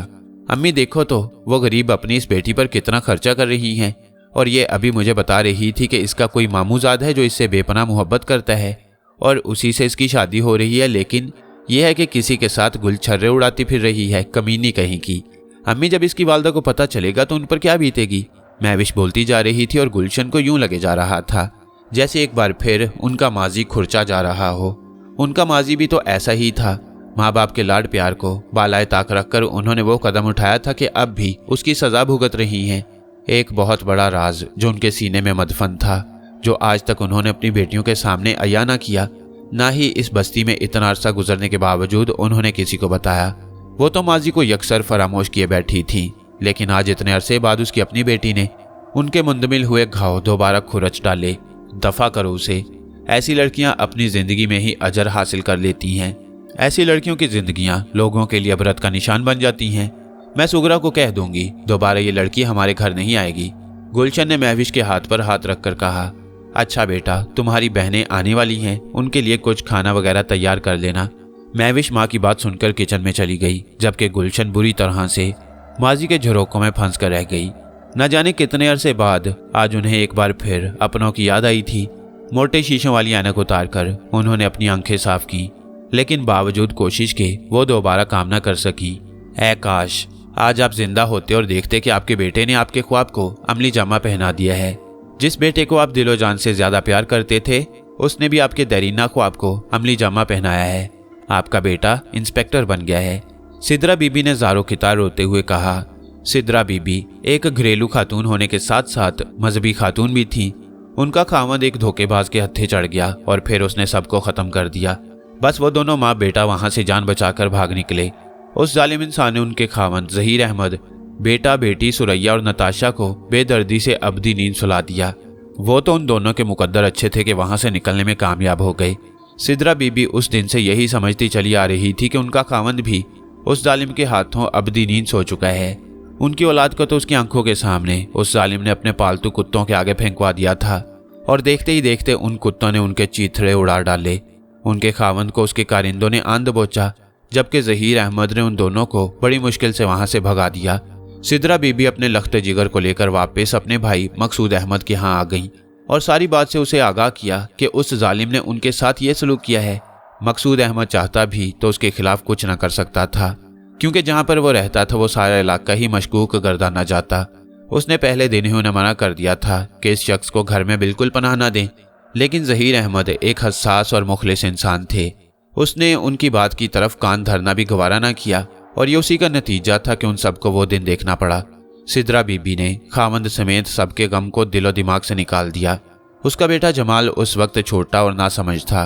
अम्मी देखो तो, वो गरीब अपनी इस बेटी पर कितना खर्चा कर रही हैं, और ये अभी मुझे बता रही थी कि इसका कोई मामूजाद है जो इससे बेपनाह मोहब्बत करता है और उसी से इसकी शादी हो रही है, लेकिन यह है कि किसी के साथ गुलछर्रे उड़ाती फिर रही है, कमीनी कहीं की। अम्मी जब इसकी वालदा को पता चलेगा तो उन पर क्या बीतेगी? महविश बोलती जा रही थी और गुलशन को यूं लगे जा रहा था जैसे एक बार फिर उनका माजी खुरचा जा रहा हो। उनका माजी भी तो ऐसा ही था। माँ बाप के लाड प्यार को बालाए ताक रखकर उन्होंने वो कदम उठाया था कि अब भी उसकी सजा भुगत रही हैं। एक बहुत बड़ा राज जो उनके सीने में मदफन था, जो आज तक उन्होंने अपनी बेटियों के सामने अया ना किया, ना ही इस बस्ती में इतना अरसा गुजरने के बावजूद उन्होंने किसी को बताया। वो तो माजी को यकसर फरामोश किए बैठी थी, लेकिन आज इतने अरसे बाद उसकी अपनी बेटी ने उनके मुंदमिल हुए घाव दोबारा खुरच डाले। दफा करो उसे। ऐसी लड़कियां अपनी जिंदगी में ही अजर हासिल कर लेती हैं। ऐसी लड़कियों की जिंदगियां लोगों के लिए इबरत का निशान बन जाती हैं। मैं सुगरा को कह दूंगी दोबारा ये लड़की हमारे घर नहीं आएगी। गुलशन ने महविश के हाथ पर हाथ रखकर कहा, अच्छा बेटा, तुम्हारी बहनें आने वाली हैं, उनके लिए कुछ खाना वगैरह तैयार कर लेना। महविश माँ की बात सुनकर किचन में चली गई, जबकि गुलशन बुरी तरह से माजी के झरोकों में फंस कर रह गई। न जाने कितने अरसे बाद आज उन्हें एक बार फिर अपनों की याद आई थी। मोटे शीशों वाली ऐनक उतारकर उन्होंने अपनी आंखें साफ की, लेकिन बावजूद कोशिश के वो दोबारा काम न कर सकी। ऐ काश आज आप जिंदा होते और देखते कि आपके बेटे ने आपके ख्वाब को अमली जामा पहना दिया है। जिस बेटे को आप दिलो जान से ज्यादा प्यार करते थे, उसने भी आपके दरीना ख्वाब को अमली जामा पहनाया है। आपका बेटा इंस्पेक्टर बन गया है। सिद्रा बीबी ने ज़ारो खितार रोते हुए कहा। सिद्रा बीबी एक घरेलू खातून होने के साथ साथ मजहबी खातून भी थी। उनका खामद एक धोखेबाज के हत्थे चढ़ गया और फिर उसने सबको खत्म कर दिया। बस वो दोनों माँ बेटा वहां से जान बचाकर भाग निकले। उस जालिम इंसान ने उनके खामद जहीर अहमद, बेटा बेटी सुरैया और नताशा को बेदर्दी से अबदी नींद सुला दिया। वो तो उन दोनों के मुकद्दर अच्छे थे कि वहां से निकलने में कामयाब हो गए। सिद्रा बीबी उस दिन से यही समझती चली आ रही थी कि उनका खामद भी उस जालिम के हाथों अबदी नींद सो चुका है। उनकी औलाद को तो उसकी आंखों के सामने उस जालिम ने अपने पालतू कुत्तों के आगे फेंकवा दिया था, और देखते ही देखते उन कुत्तों ने उनके चीथड़े उड़ा डाले। उनके खावंद को उसके कारिंदों ने आंध बोचा, जबकि जहीर अहमद ने उन दोनों को बड़ी मुश्किल से वहां से भगा दिया। सिद्रा बीबी अपने लख्त जिगर को लेकर वापस अपने भाई मकसूद अहमद के यहाँ आ गई और सारी बात से उसे आगाह किया कि उस जालिम ने उनके साथ ये सलूक किया है। मकसूद अहमद चाहता भी तो उसके खिलाफ कुछ न कर सकता था, क्योंकि जहां पर वो रहता था वो सारा इलाका ही मशकूक गर्दाना जाता। उसने पहले दिन ही उन्हें मना कर दिया था कि इस शख्स को घर में बिल्कुल पनाह न दें, लेकिन जहीर अहमद एक हसास और मुखलिस इंसान थे। उसने उनकी बात की तरफ कान धरना भी गवारा न किया, और ये उसी का नतीजा था कि उन सबको वो दिन देखना पड़ा। सिद्रा बीबी ने खामंद समेत सबके गम को दिलो दिमाग से निकाल दिया। उसका बेटा जमाल उस वक्त छोटा और नासमझ था।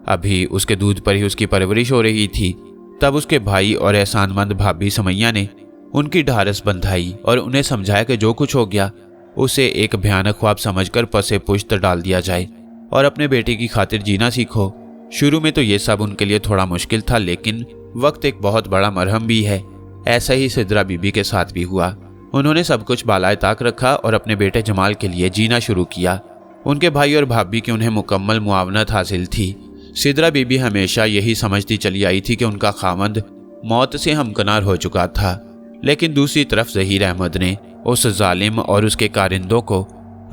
अभी उसके दूध पर ही उसकी परवरिश हो रही थी। तब उसके भाई और एहसानमंद भाभी समैया ने उनकी ढारस बंधाई और उन्हें समझाया कि जो कुछ हो गया उसे एक भयानक ख्वाब समझकर पसे पुश्त डाल दिया जाए और अपने बेटे की खातिर जीना सीखो। शुरू में तो ये सब उनके लिए थोड़ा मुश्किल था, लेकिन वक्त एक बहुत बड़ा मरहम भी है। ऐसा ही सिद्रा बीबी के साथ भी हुआ। उन्होंने सब कुछ बालाए ताक रखा और अपने बेटे जमाल के लिए जीना शुरू किया। उनके भाई और भाभी की उन्हें मुकम्मल मुआवनत हासिल थी। सिद्रा बीबी हमेशा यही समझती चली आई थी कि उनका खामद मौत से हमकनार हो चुका था, लेकिन दूसरी तरफ जहीर अहमद ने उस जालिम और उसके कारिंदों को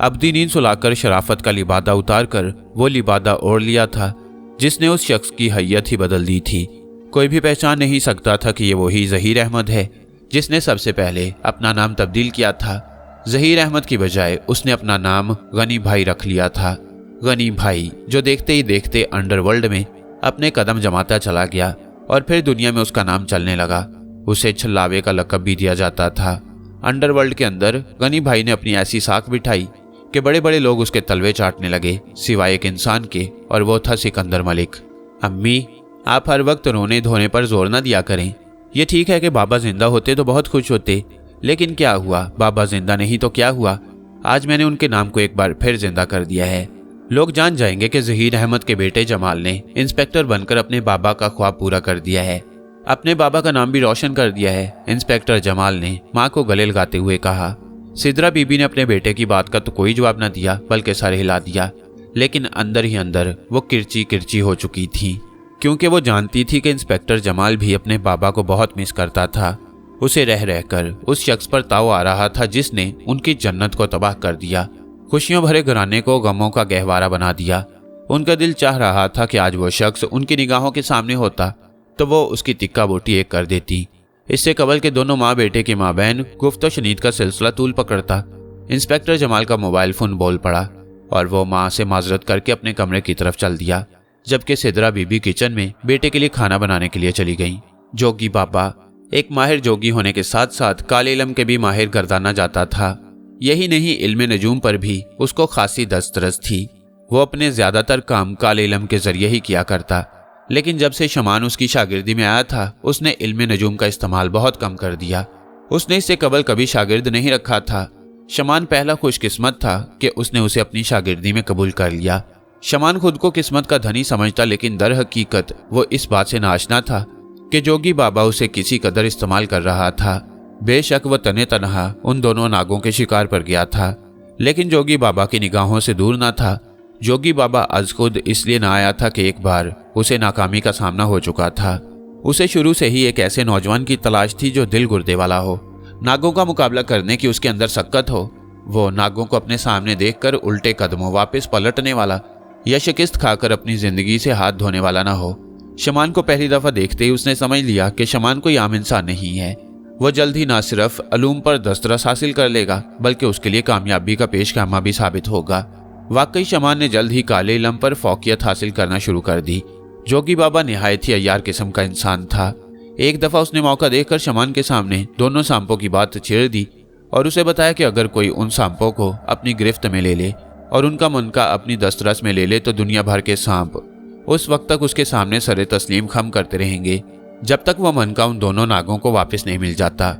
अबदी नींद सुलाकर शराफत का लिबादा उतार कर वो लिबादा ओढ़ लिया था जिसने उस शख्स की हैयत ही बदल दी थी। कोई भी पहचान नहीं सकता था कि ये वही जहीर अहमद है जिसने सबसे पहले अपना नाम तब्दील किया था। जहीर अहमद की बजाय उसने अपना नाम गनी भाई रख लिया था। गनी भाई जो देखते ही देखते अंडरवर्ल्ड में अपने कदम जमाता चला गया और फिर दुनिया में उसका नाम चलने लगा। उसे छल्लावे का लक़ब भी दिया जाता था। अंडरवर्ल्ड के अंदर गनी भाई ने अपनी ऐसी साख बिठाई कि बड़े बड़े लोग उसके तलवे चाटने लगे, सिवाय एक इंसान के, और वो था सिकंदर मलिक। अम्मी, आप हर वक्त रोने धोने पर जोर न दिया करें। ये ठीक है कि बाबा जिंदा होते तो बहुत खुश होते, लेकिन क्या हुआ, बाबा जिंदा नहीं तो क्या हुआ। आज मैंने उनके नाम को एक बार फिर जिंदा कर दिया है। लोग जान जाएंगे कि जहीर अहमद के बेटे जमाल ने इंस्पेक्टर बनकर अपने बाबा का ख्वाब पूरा कर दिया है, अपने बाबा का नाम भी रोशन कर दिया है। इंस्पेक्टर जमाल ने माँ को गले लगाते हुए कहा। सिद्रा बीबी ने अपने बेटे की बात का तो कोई जवाब न दिया, बल्कि सर हिला दिया, लेकिन अंदर ही अंदर वो किरची किरची हो चुकी थी, क्योंकि वो जानती थी कि इंस्पेक्टर जमाल भी अपने बाबा को बहुत मिस करता था। उसे रह रहकर उस शख्स पर ताव आ रहा था जिसने उनकी जन्नत को तबाह कर दिया, खुशियों भरे घराने को गमों का गहवारा बना दिया। उनका दिल चाह रहा था कि आज वो शख्स उनकी निगाहों के सामने होता तो वो उसकी तिक्का बोटी एक कर देती। इससे कबल के दोनों माँ बेटे के माँ बहन गुफ्त शनीद का सिलसिला तूल पकड़ता। इंस्पेक्टर जमाल का मोबाइल फोन बोल पड़ा और वो माँ से माजरत करके अपने कमरे की तरफ चल दिया, जबकि सिद्रा बीबी किचन में बेटे के लिए खाना बनाने के लिए चली गई। जोगी बाबा एक माहिर जोगी होने के साथ साथ काले इल्म के भी माहिर गर्दाना जाता था। यही नहीं, इल्म नजूम पर भी उसको खासी दस्तरस थी। वो अपने ज्यादातर काम काले इल्म के जरिए ही किया करता, लेकिन जब से शमान उसकी शागिर्दी में आया था उसने इल्म नजूम का इस्तेमाल बहुत कम कर दिया। उसने इससे कबल कभी शागिर्द नहीं रखा था। शमान पहला खुशकिस्मत था कि उसने उसे अपनी शागिर्दी में कबूल कर लिया। शमान खुद को किस्मत का धनी समझता, लेकिन दर हकीकत वो इस बात से नाआशना था कि जोगी बाबा उसे किसी कदर इस्तेमाल कर रहा था। बेशक वह तने तनहा उन दोनों नागों के शिकार पर गया था, लेकिन जोगी बाबा की निगाहों से दूर ना था। जोगी बाबा आज खुद इसलिए ना आया था कि एक बार उसे नाकामी का सामना हो चुका था। उसे शुरू से ही एक ऐसे नौजवान की तलाश थी जो दिल गुर्दे वाला हो, नागों का मुकाबला करने की उसके अंदर सक्कत हो, वो नागों को अपने सामने देखकर उल्टे कदमों वापस पलटने वाला या शिकस्त खाकर अपनी जिंदगी से हाथ धोने वाला ना हो। शमान को पहली दफा देखते ही उसने समझ लिया कि शमान कोई आम इंसान नहीं है। वो जल्द ही ना सिर्फ अलूम पर दस्तरस हासिल कर लेगा, बल्कि उसके लिए कामयाबी का पेशगामा भी साबित होगा। वाकई शमान ने जल्द ही काले इल्म पर फौकियत हासिल करना शुरू कर दी। जोगी बाबा निहायत ही अय्यार किस्म का इंसान था। एक दफा उसने मौका देखकर शमान के सामने दोनों सांपों की बात छेड़ दी और उसे बताया कि अगर कोई उन सांपों को अपनी गिरफ्त में ले ले और उनका मुनका अपनी दस्तरस में ले ले तो दुनिया भर के सांप उस वक्त तक उसके सामने सरे तस्लीम खम करते रहेंगे जब तक वह मनका उन दोनों नागों को वापस नहीं मिल जाता।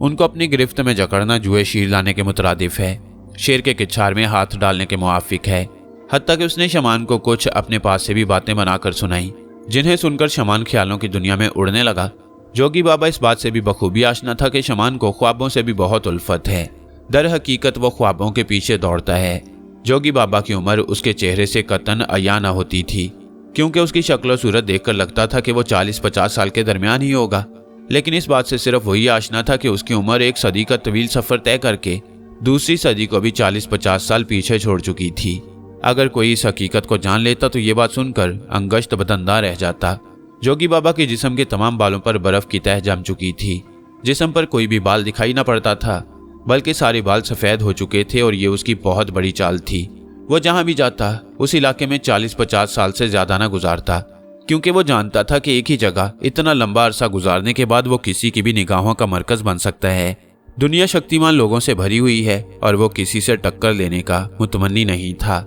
उनको अपनी गिरफ्त में जकड़ना जुए शीर लाने के मुतरादिफ है, शेर के किच्छार में हाथ डालने के मुआफिक है। हत्ता कि उसने शमान को कुछ अपने पास से भी बातें बनाकर सुनाई, जिन्हें सुनकर शमान ख्यालों की दुनिया में उड़ने लगा। जोगी बाबा इस बात से भी बखूबी आशना था कि शमान को ख्वाबों से भी बहुत उल्फत है। दर हकीकत वो ख्वाबों के पीछे दौड़ता है। जोगी बाबा की उम्र उसके चेहरे से कतन अया न होती थी, क्योंकि उसकी शक्ल और सूरत देखकर लगता था कि वो 40-50 साल के दरमियान ही होगा, लेकिन इस बात से सिर्फ वही आशना था कि उसकी उम्र एक सदी का तवील सफर तय करके दूसरी सदी को भी 40-50 साल पीछे छोड़ चुकी थी। अगर कोई इस हकीकत को जान लेता तो ये बात सुनकर अंगश्त बदंदा रह जाता। जोगी बाबा के जिस्म के तमाम बालों पर बर्फ की तह जम चुकी थी। जिस्म पर कोई भी बाल दिखाई न पड़ता था, बल्कि सारे बाल सफ़ेद हो चुके थे और ये उसकी बहुत बड़ी चाल थी। वो जहां भी जाता उस इलाके में 40-50 साल से ज्यादा न गुजारता, क्योंकि वो जानता था कि एक ही जगह इतना लंबा अरसा गुजारने के बाद वो किसी की भी निगाहों का मरकज बन सकता है। दुनिया शक्तिमान लोगों से भरी हुई है और वो किसी से टक्कर लेने का मुतमन्नी नहीं था।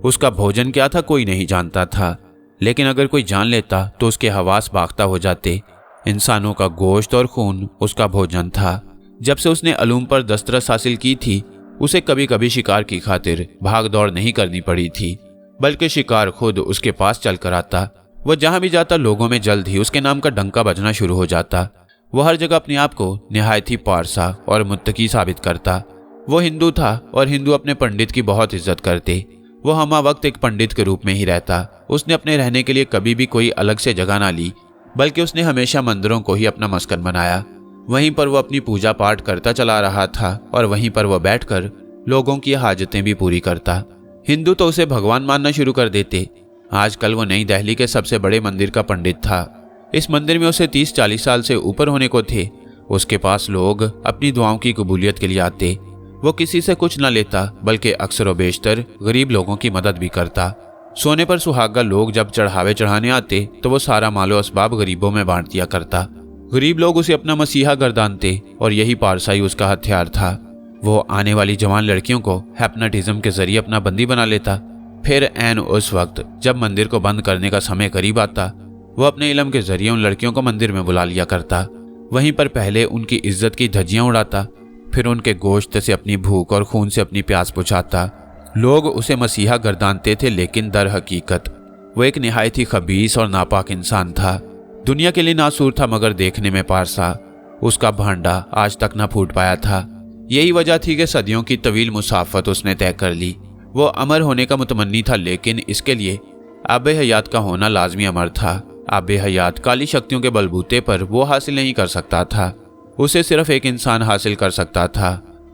उसका भोजन क्या था कोई नहीं जानता था, लेकिन अगर कोई जान लेता तो उसके हवास बाख्ता हो जाते। इंसानों का गोश्त और खून उसका भोजन था। जब से उसने अलूम पर दस्तरस हासिल की थी, उसे कभी कभी शिकार की खातिर भाग दौड़ नहीं करनी पड़ी थी, बल्कि शिकार खुद उसके पास चल कर आता। वह जहां भी जाता लोगों में जल्द ही उसके नाम का डंका बजना शुरू हो जाता। वह हर जगह अपने आप को निहायत ही पारसा और मुत्तकी साबित करता। वो हिंदू था और हिंदू अपने पंडित की बहुत इज्जत करते। वो हमा वक्त एक पंडित के रूप में ही रहता। उसने अपने रहने के लिए कभी भी कोई अलग से जगह ना ली, बल्कि उसने हमेशा मंदिरों को ही अपना मस्कन बनाया। वहीं पर वो अपनी पूजा पाठ करता चला रहा था और वहीं पर वह बैठकर लोगों की हाजतें भी पूरी करता। हिंदू तो उसे भगवान मानना शुरू कर देते। आजकल वो नई दिल्ली के सबसे बड़े मंदिर का पंडित था। इस मंदिर में उसे 30-40 साल से ऊपर होने को थे। उसके पास लोग अपनी दुआओं की कबूलियत के लिए आते। वो किसी से कुछ न लेता, बल्कि अक्सर व बेशतर गरीब लोगों की मदद भी करता। सोने पर सुहागा लोग जब चढ़ावे चढ़ाने आते तो वो सारा मालो असबाब गरीबों में बांट दिया करता। गरीब लोग उसे अपना मसीहा गर्दानते और यही पारसाई उसका हथियार था। वो आने वाली जवान लड़कियों को हिप्नोटिज्म के जरिए अपना बंदी बना लेता। फिर ऐन उस वक्त जब मंदिर को बंद करने का समय करीब आता, वो अपने इल्म के जरिए उन लड़कियों को मंदिर में बुला लिया करता। वहीं पर पहले उनकी इज्जत की धज्जियां उड़ाता, फिर उनके गोश्त से अपनी भूख और खून से अपनी प्यास बुझाता। लोग उसे मसीहा गर्दानते थे, लेकिन दर हकीकत वो एक निहायत ही खबीस और नापाक इंसान था। दुनिया के लिए नासूर था, मगर देखने में पारसा। उसका भांडा आज तक न फूट पाया था। यही वजह थी कि सदियों की तवील मुसाफत उसने तय कर ली। वो अमर होने का मुतमन्नी था, लेकिन इसके लिए आबे हयात का होना लाजमी अमर था। आबे हयात काली शक्तियों के बलबूते पर वो हासिल नहीं कर सकता था, उसे सिर्फ एक इंसान हासिल कर सकता था,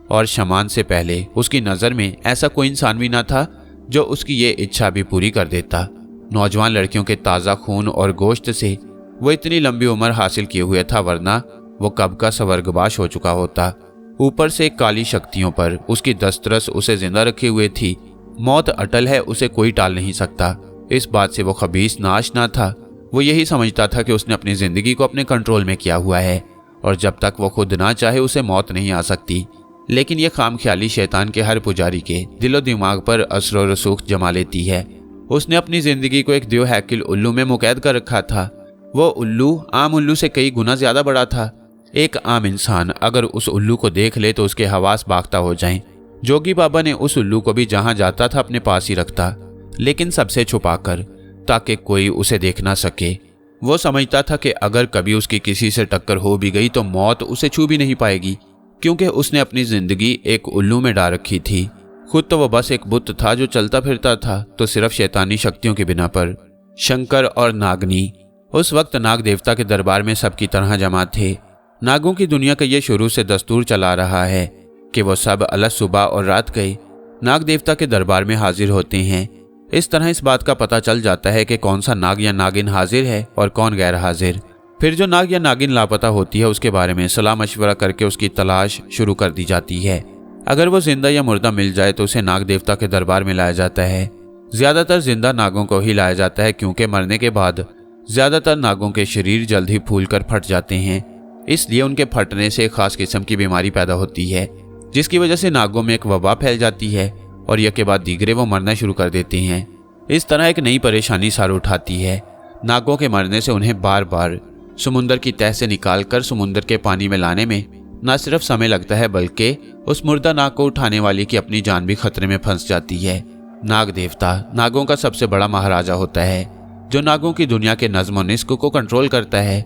और शमान से पहले उसकी नज़र में ऐसा कोई इंसान भी ना था जो उसकी ये इच्छा भी पूरी कर देता। नौजवान लड़कियों के ताज़ा खून और गोश्त से वो इतनी लंबी उम्र हासिल किए हुए था, वरना वो कब का स्वर्गवास हो चुका होता। ऊपर से काली शक्तियों पर उसकी दस्तरस उसे जिंदा रखे हुए थी। मौत अटल है, उसे कोई टाल नहीं सकता। इस बात से वो खबीस नाशना था। वो यही समझता था कि उसने अपनी ज़िंदगी को अपने कंट्रोल में किया हुआ है और जब तक वो खुद ना चाहे उसे मौत नहीं आ सकती। लेकिन ये खामख्याली शैतान के हर पुजारी के दिलो दिमाग पर असर और रसूख जमा लेती है। उसने अपनी ज़िंदगी को एक दियो हैकिल उल्लू में मुकैद कर रखा था। वो उल्लू आम उल्लू से कई गुना ज़्यादा बड़ा था। एक आम इंसान अगर उस उल्लू को देख ले तो उसके हवास बाख्ता हो जाएं। जोगी बाबा ने उस उल्लू को भी जहाँ जाता था अपने पास ही रखता, लेकिन सबसे छुपाकर, ताकि कोई उसे देख ना सके। वो समझता था कि अगर कभी उसकी किसी से टक्कर हो भी गई तो मौत उसे छू भी नहीं पाएगी, क्योंकि उसने अपनी ज़िंदगी एक उल्लू में डाल रखी थी। खुद तो वह बस एक बुत था जो चलता फिरता था, तो सिर्फ शैतानी शक्तियों की बिना पर। शंकर और नागनी उस वक्त नाग देवता के दरबार में सबकी तरह जमा थे। नागों की दुनिया का ये शुरू से दस्तूर चला रहा है कि वो सब अलग सुबह और रात गए नाग देवता के दरबार में हाजिर होते हैं। इस तरह इस बात का पता चल जाता है कि कौन सा नाग या नागिन हाजिर है और कौन गैर हाजिर। फिर जो नाग या नागिन लापता होती है उसके बारे में सलाह मशवरा करके उसकी तलाश शुरू कर दी जाती है। अगर वो जिंदा या मुर्दा मिल जाए तो उसे नाग देवता के दरबार में लाया जाता है। ज्यादातर जिंदा नागों को ही लाया जाता है, क्योंकि मरने के बाद ज्यादातर नागों के शरीर जल्द ही फूल कर फट जाते हैं। इसलिए उनके फटने से एक खास किस्म की बीमारी पैदा होती है, जिसकी वजह से नागों में एक वबा फैल जाती है और यह के बाद दीगरे वो मरना शुरू कर देते हैं। इस तरह एक नई परेशानी सार उठाती है। नागों के मरने से उन्हें बार बार समुंदर की तह से निकालकर समुंदर के पानी में लाने में न सिर्फ समय लगता है, बल्कि उस मुर्दा नाग को उठाने वाले की अपनी जान भी खतरे में फंस जाती है। नाग देवता नागों का सबसे बड़ा महाराजा होता है, जो नागों की दुनिया के नज्म और निस्क को कंट्रोल करता है।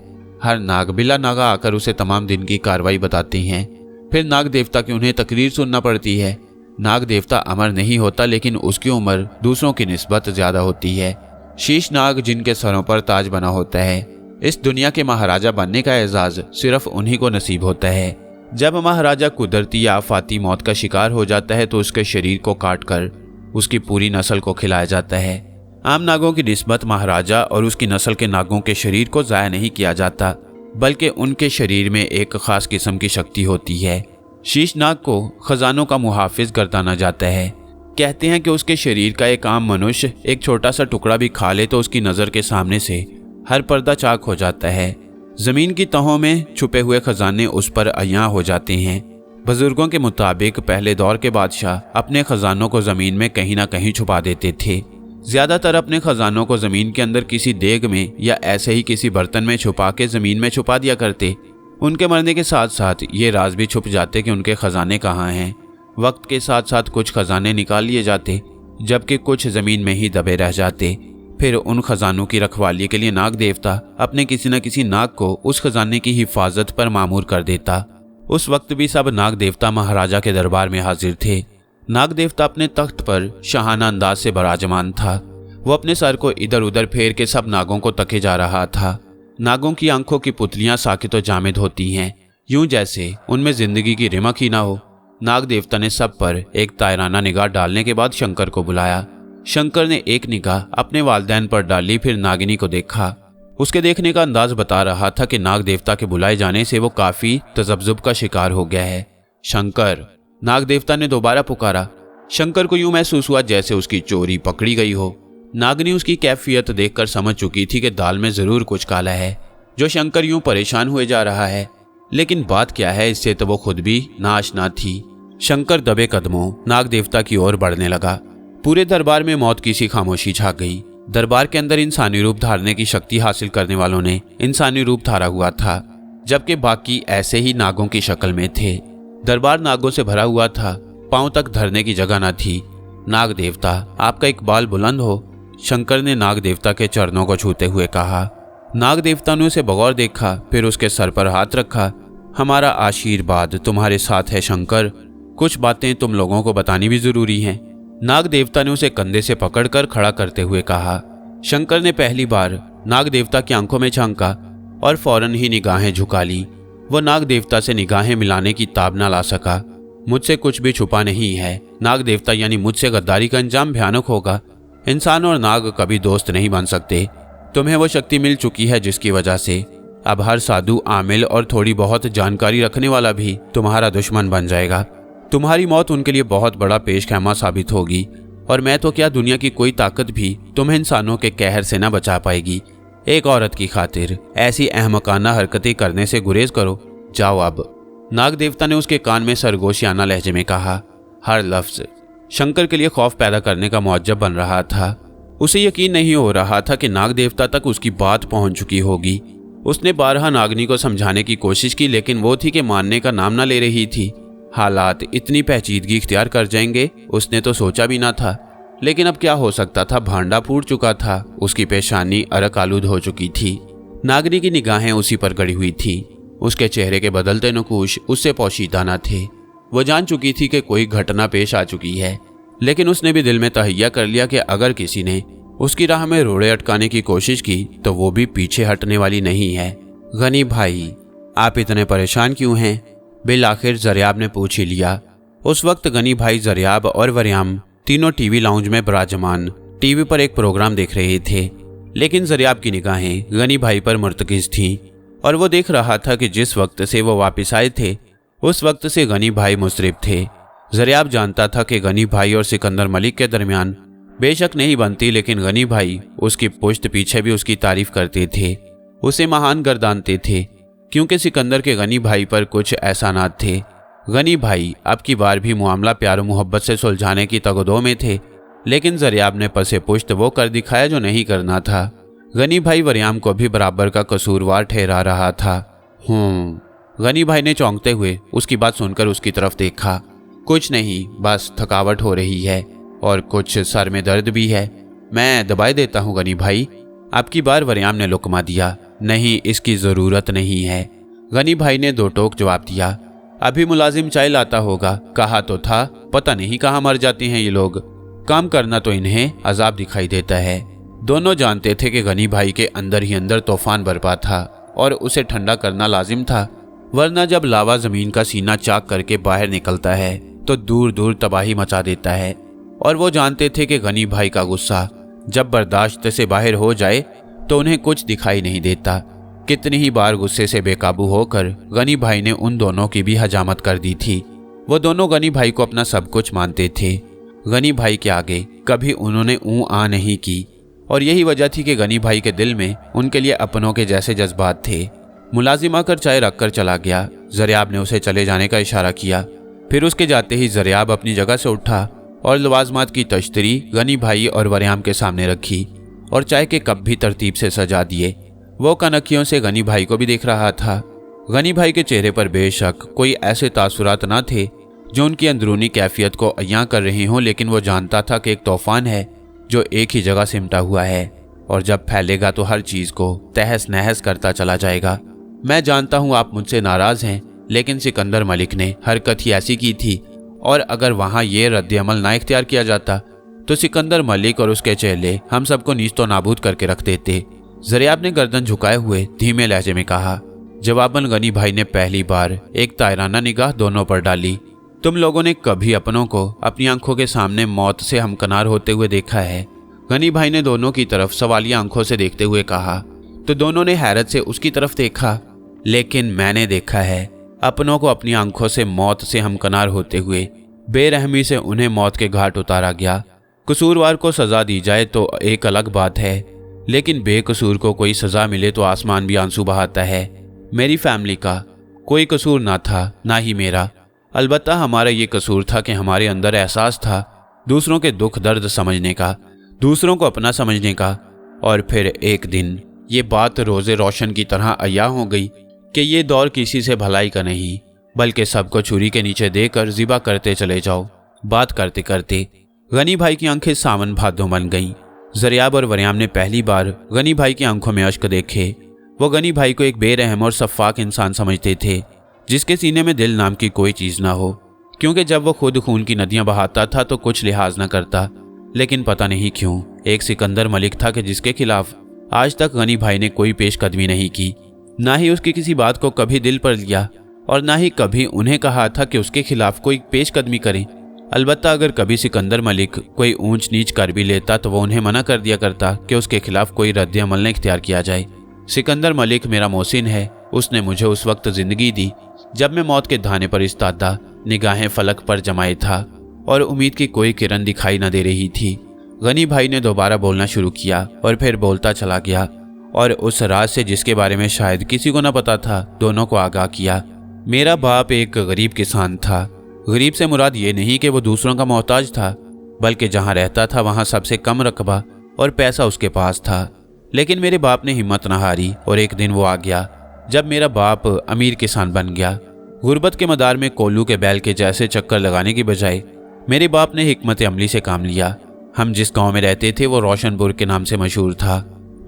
हर नाग बिला नागा आकर उसे तमाम दिन की कार्रवाई बताते हैं। फिर नाग देवता की उन्हें तकरीर सुनना पड़ती है। नाग देवता अमर नहीं होता, लेकिन उसकी उम्र दूसरों की निस्बत ज्यादा होती है। शीश नाग जिनके सरों पर ताज बना होता है। इस दुनिया के महाराजा बनने का एजाज सिर्फ उन्हीं को नसीब होता है। जब महाराजा कुदरती या आफाती मौत का शिकार हो जाता है तो उसके शरीर को काट कर उसकी पूरी नस्ल को खिलाया जाता है। आम नागों की निस्बत महाराजा और उसकी नस्ल के नागों के शरीर को ज़ाया नहीं किया जाता, बल्कि उनके शरीर में एक खास किस्म की शक्ति होती है। शीश नाग को खजानों का मुहाफिज गर्दाना जाता है। कहते हैं कि उसके शरीर का एक आम मनुष्य एक छोटा सा टुकड़ा भी खा ले तो उसकी नज़र के सामने से हर पर्दा चाक हो जाता है। ज़मीन की तहों में छुपे हुए खजाने उस पर अयां हो जाते हैं। बुजुर्गों के मुताबिक पहले दौर के बादशाह अपने खजानों को ज़मीन में कहीं ना कहीं छुपा देते थे। ज़्यादातर अपने खजानों को ज़मीन के अंदर किसी देग में या ऐसे ही किसी बर्तन में छुपा के ज़मीन में छुपा दिया करते। उनके मरने के साथ साथ ये राज भी छुप जाते कि उनके खजाने कहाँ हैं। वक्त के साथ साथ कुछ खजाने निकाल लिए जाते, जबकि कुछ ज़मीन में ही दबे रह जाते। फिर उन खजानों की रखवाली के लिए नाग देवता अपने किसी न किसी नाग को उस खजाने की हिफाजत पर मामूर कर देता। उस वक्त भी सब नाग देवता महाराजा के दरबार में हाजिर थे। नाग देवता अपने तख्त पर शाहाना अंदाज से बराजमान था। वो अपने सर को इधर उधर फेर के सब नागों को तके जा रहा था। नागों की आंखों की पुतलियां साकित और जामिद होती हैं, यूं जैसे उनमें जिंदगी की रिमक ही ना हो। नाग देवता ने सब पर एक तायराना निगाह डालने के बाद शंकर को बुलाया। शंकर ने एक निगाह अपने वालिदैन पर डाली, फिर नागिनी को देखा। उसके देखने का अंदाज बता रहा था कि नाग देवता के बुलाए जाने से वो काफी तजब्जुब का शिकार हो गया है। शंकर, नाग देवता ने दोबारा पुकारा। शंकर को यूं महसूस हुआ जैसे उसकी चोरी पकड़ी गई हो। नागिनी उसकी कैफियत देखकर समझ चुकी थी कि दाल में जरूर कुछ काला है, जो शंकर यूं परेशान हुए जा रहा है। लेकिन बात क्या है, इससे तो वो खुद भी नाआशना थी। शंकर दबे कदमों नाग देवता की ओर बढ़ने लगा। पूरे दरबार में मौत की सी खामोशी छा गई। दरबार के अंदर इंसानी रूप धारने की शक्ति हासिल करने वालों ने इंसानी रूप धारा हुआ था, जबकि बाकी ऐसे ही नागों की शक्ल में थे। दरबार नागों से भरा हुआ था, पांव तक धरने की जगह न थी। नाग देवता, आपका इकबाल बुलंद हो, शंकर ने नाग देवता के चरणों को छूते हुए कहा। नाग देवता ने उसे बगौर देखा, फिर उसके सर पर हाथ रखा। हमारा आशीर्वाद तुम्हारे साथ है शंकर। कुछ बातें तुम लोगों को बतानी भी जरूरी हैं। नाग देवता ने उसे कंधे से पकड़कर खड़ा करते हुए कहा। शंकर ने पहली बार नाग देवता की आंखों में झांका और फौरन ही निगाहें झुका ली। वो नाग देवता से निगाहें मिलाने की ताब न ला सका। मुझसे कुछ भी छुपा नहीं है। नाग देवता यानी मुझसे गद्दारी का अंजाम भयानक होगा। इंसान और नाग कभी दोस्त नहीं बन सकते। तुम्हें वो शक्ति मिल चुकी है जिसकी वजह से अब हर साधु, आमिल और थोड़ी बहुत जानकारी रखने वाला भी तुम्हारा दुश्मन बन जाएगा। तुम्हारी मौत उनके लिए बहुत बड़ा पेशखैमा साबित होगी और मैं तो क्या, दुनिया की कोई ताकत भी तुम्हें इंसानों के कहर से न बचा पाएगी। एक औरत की खातिर ऐसी अहमकाना हरकतें करने से गुरेज करो। जाओ अब। नाग देवता ने उसके कान में सरगोशियाना लहजे में कहा। हर लफ्ज शंकर के लिए खौफ पैदा करने का मुअज्जब बन रहा था। उसे यकीन नहीं हो रहा था कि नाग देवता तक उसकी बात पहुंच चुकी होगी। उसने बारहा नागनी को समझाने की कोशिश की, लेकिन वो थी कि मानने का नाम न ले रही थी। हालात इतनी पेचीदगी इख्तियार कर जाएंगे उसने तो सोचा भी ना था, लेकिन अब क्या हो सकता था। भांडा फूट चुका था। उसकी पेशानी अरक आलूद हो चुकी थी। नागनी की निगाहें उसी पर गड़ी हुई थी। उसके चेहरे के बदलते नकूश उससे पोशीदा न थे। वो जान चुकी थी कि कोई घटना पेश आ चुकी है, लेकिन उसने भी दिल में तहैया कर लिया कि अगर किसी ने उसकी राह में रोड़े अटकाने की कोशिश की तो वो भी पीछे हटने वाली नहीं है। गनी भाई, आप इतने परेशान क्यों हैं? बिल आखिर जरियाब ने पूछ ही लिया। उस वक्त गनी भाई, जरियाब और वरियाम तीनों टीवी लाउंज में विराजमान टीवी पर एक प्रोग्राम देख रहे थे, लेकिन जरियाब की निगाहें गनी भाई पर मुर्तकिज थीं और वो देख रहा था कि जिस वक्त से वो वापस आए थे उस वक्त से गनी भाई मुस्तरिब थे। जरियाब जानता था कि गनी भाई और सिकंदर मलिक के दरमियान बेशक नहीं बनती, लेकिन गनी भाई उसकी पुश्त पीछे भी उसकी तारीफ करते थे, उसे महान गर्दानते थे, क्योंकि सिकंदर के गनी भाई पर कुछ एहसानात थे। गनी भाई अब की बार भी मामला प्यार मोहब्बत से सुलझाने की तगदो में थे, लेकिन जरियाब ने पसे पुश्त वो कर दिखाया जो नहीं करना था। गनी भाई वरियाम को भी बराबर का कसूरवार ठहरा रहा था। गनी भाई ने चौंकते हुए उसकी बात सुनकर उसकी तरफ देखा। कुछ नहीं, बस थकावट हो रही है और कुछ सर में दर्द भी है। मैं दवाई देता हूँ गनी भाई। आपकी बार वरियाम ने लुकमा दिया। नहीं, इसकी ज़रूरत नहीं है। गनी भाई ने दो टोक जवाब दिया। अभी मुलाजिम चाय लाता होगा। कहा तो था, पता नहीं कहाँ मर जाते हैं ये लोग। काम करना तो इन्हें अजाब दिखाई देता है। दोनों जानते थे कि गनी भाई के अंदर ही अंदर तूफान बरपा था और उसे ठंडा करना लाजिम था, वरना जब लावा जमीन का सीना चाक करके बाहर निकलता है तो दूर दूर तबाही मचा देता है। और वो जानते थे कि गनी भाई का गुस्सा जब बर्दाश्त से बाहर हो जाए तो उन्हें कुछ दिखाई नहीं देता। कितनी ही बार गुस्से से बेकाबू होकर गनी भाई ने उन दोनों की भी हजामत कर दी थी। वो दोनों गनी भाई को अपना सब कुछ मानते थे। गनी भाई के आगे कभी उन्होंने ऊँ आ नहीं की और यही वजह थी कि गनी भाई के दिल में उनके लिए अपनों के जैसे जज्बात थे। मुलाजिम आकर चाय रखकर चला गया। जरियाब ने उसे चले जाने का इशारा किया। फिर उसके जाते ही जरियाब अपनी जगह से उठा और लवाजमात की तश्तरी गनी भाई और वरियाम के सामने रखी और चाय के कप भी तरतीब से सजा दिए। वो कनखियों से गनी भाई को भी देख रहा था। गनी भाई के चेहरे पर बेशक कोई ऐसे तासुरात न थे जो उनकी अंदरूनी कैफियत को अयां कर रहे हों, लेकिन वो जानता था कि एक तूफान है जो एक ही जगह सिमटा हुआ है और जब फैलेगा तो हर चीज को तहस नहस करता चला जाएगा। मैं जानता हूं आप मुझसे नाराज हैं, लेकिन सिकंदर मलिक ने हरकत ही ऐसी की थी और अगर वहां ये रद्द-ए-अमल ना इख्तियार किया जाता तो सिकंदर मलिक और उसके चेले हम सबको नीस्तो नाबूद करके रख देते। जरियाब ने गर्दन झुकाए हुए धीमे लहजे में कहा। जवाबन गनी भाई ने पहली बार एक तायराना निगाह दोनों पर डाली। तुम लोगों ने कभी अपनों को अपनी आंखों के सामने मौत से हमकनार होते हुए देखा है? गनी भाई ने दोनों की तरफ सवालिया आंखों से देखते हुए कहा। तो दोनों ने हैरत से उसकी तरफ देखा। लेकिन मैंने देखा है अपनों को अपनी आंखों से मौत से हमकनार होते हुए। बेरहमी से उन्हें मौत के घाट उतारा गया। कसूरवार को सजा दी जाए तो एक अलग बात है, लेकिन बेकसूर को कोई सजा मिले तो आसमान भी आंसू बहाता है। मेरी फैमिली का कोई कसूर ना था, ना ही मेरा। अलबत्ता हमारा ये कसूर था कि हमारे अंदर एहसास था दूसरों के दुख दर्द समझने का, दूसरों को अपना समझने का। और फिर एक दिन ये बात रोज़े रोशन की तरह अया हो गई कि ये दौर किसी से भलाई का नहीं, बल्कि सबको छुरी के नीचे देकर ज़िबा करते चले जाओ। बात करते करते गनी भाई की आंखें सावन भादों बन गईं। जरियाब और वरियाम ने पहली बार गनी भाई की आंखों में अश्क देखे। वो गनी भाई को एक बेरहम और सफ़ाक इंसान समझते थे, जिसके सीने में दिल नाम की कोई चीज ना हो, क्योंकि जब वो खुद खून की नदियां बहाता था तो कुछ लिहाज ना करता। लेकिन पता नहीं क्यों एक सिकंदर मलिक था कि जिसके खिलाफ आज तक गनी भाई ने कोई पेशकदमी नहीं की, ना ही उसकी किसी बात को कभी दिल पर लिया और ना ही कभी उन्हें कहा था कि उसके खिलाफ कोई पेशकदमी करें। अलबत्ता अगर कभी सिकंदर मलिक कोई ऊंच नीच कर भी लेता तो वो उन्हें मना कर दिया करता कि उसके खिलाफ कोई रद्द अमल न इख्तियार किया जाए। सिकंदर मलिक मेरा मोहसिन है। उसने मुझे उस वक्त जिंदगी दी जब मैं मौत के धाने पर इस्तादा निगाहें फलक पर जमाए था और उम्मीद की कोई किरण दिखाई न दे रही थी। गनी भाई ने दोबारा बोलना शुरू किया और फिर बोलता चला गया और उस राज से जिसके बारे में शायद किसी को न पता था दोनों को आगाह किया। मेरा बाप एक गरीब किसान था। गरीब से मुराद ये नहीं कि वो दूसरों का मोहताज था, बल्कि जहाँ रहता था वहाँ सबसे कम रकबा और पैसा उसके पास था। लेकिन मेरे बाप ने हिम्मत न हारी और एक दिन वो आ गया जब मेरा बाप अमीर किसान बन गया। गुर्बत के मदार में कोल्लू के बैल के जैसे चक्कर लगाने की बजाय मेरे बाप ने हिकमत अमली से काम लिया। हम जिस गांव में रहते थे वो रोशनपुर के नाम से मशहूर था।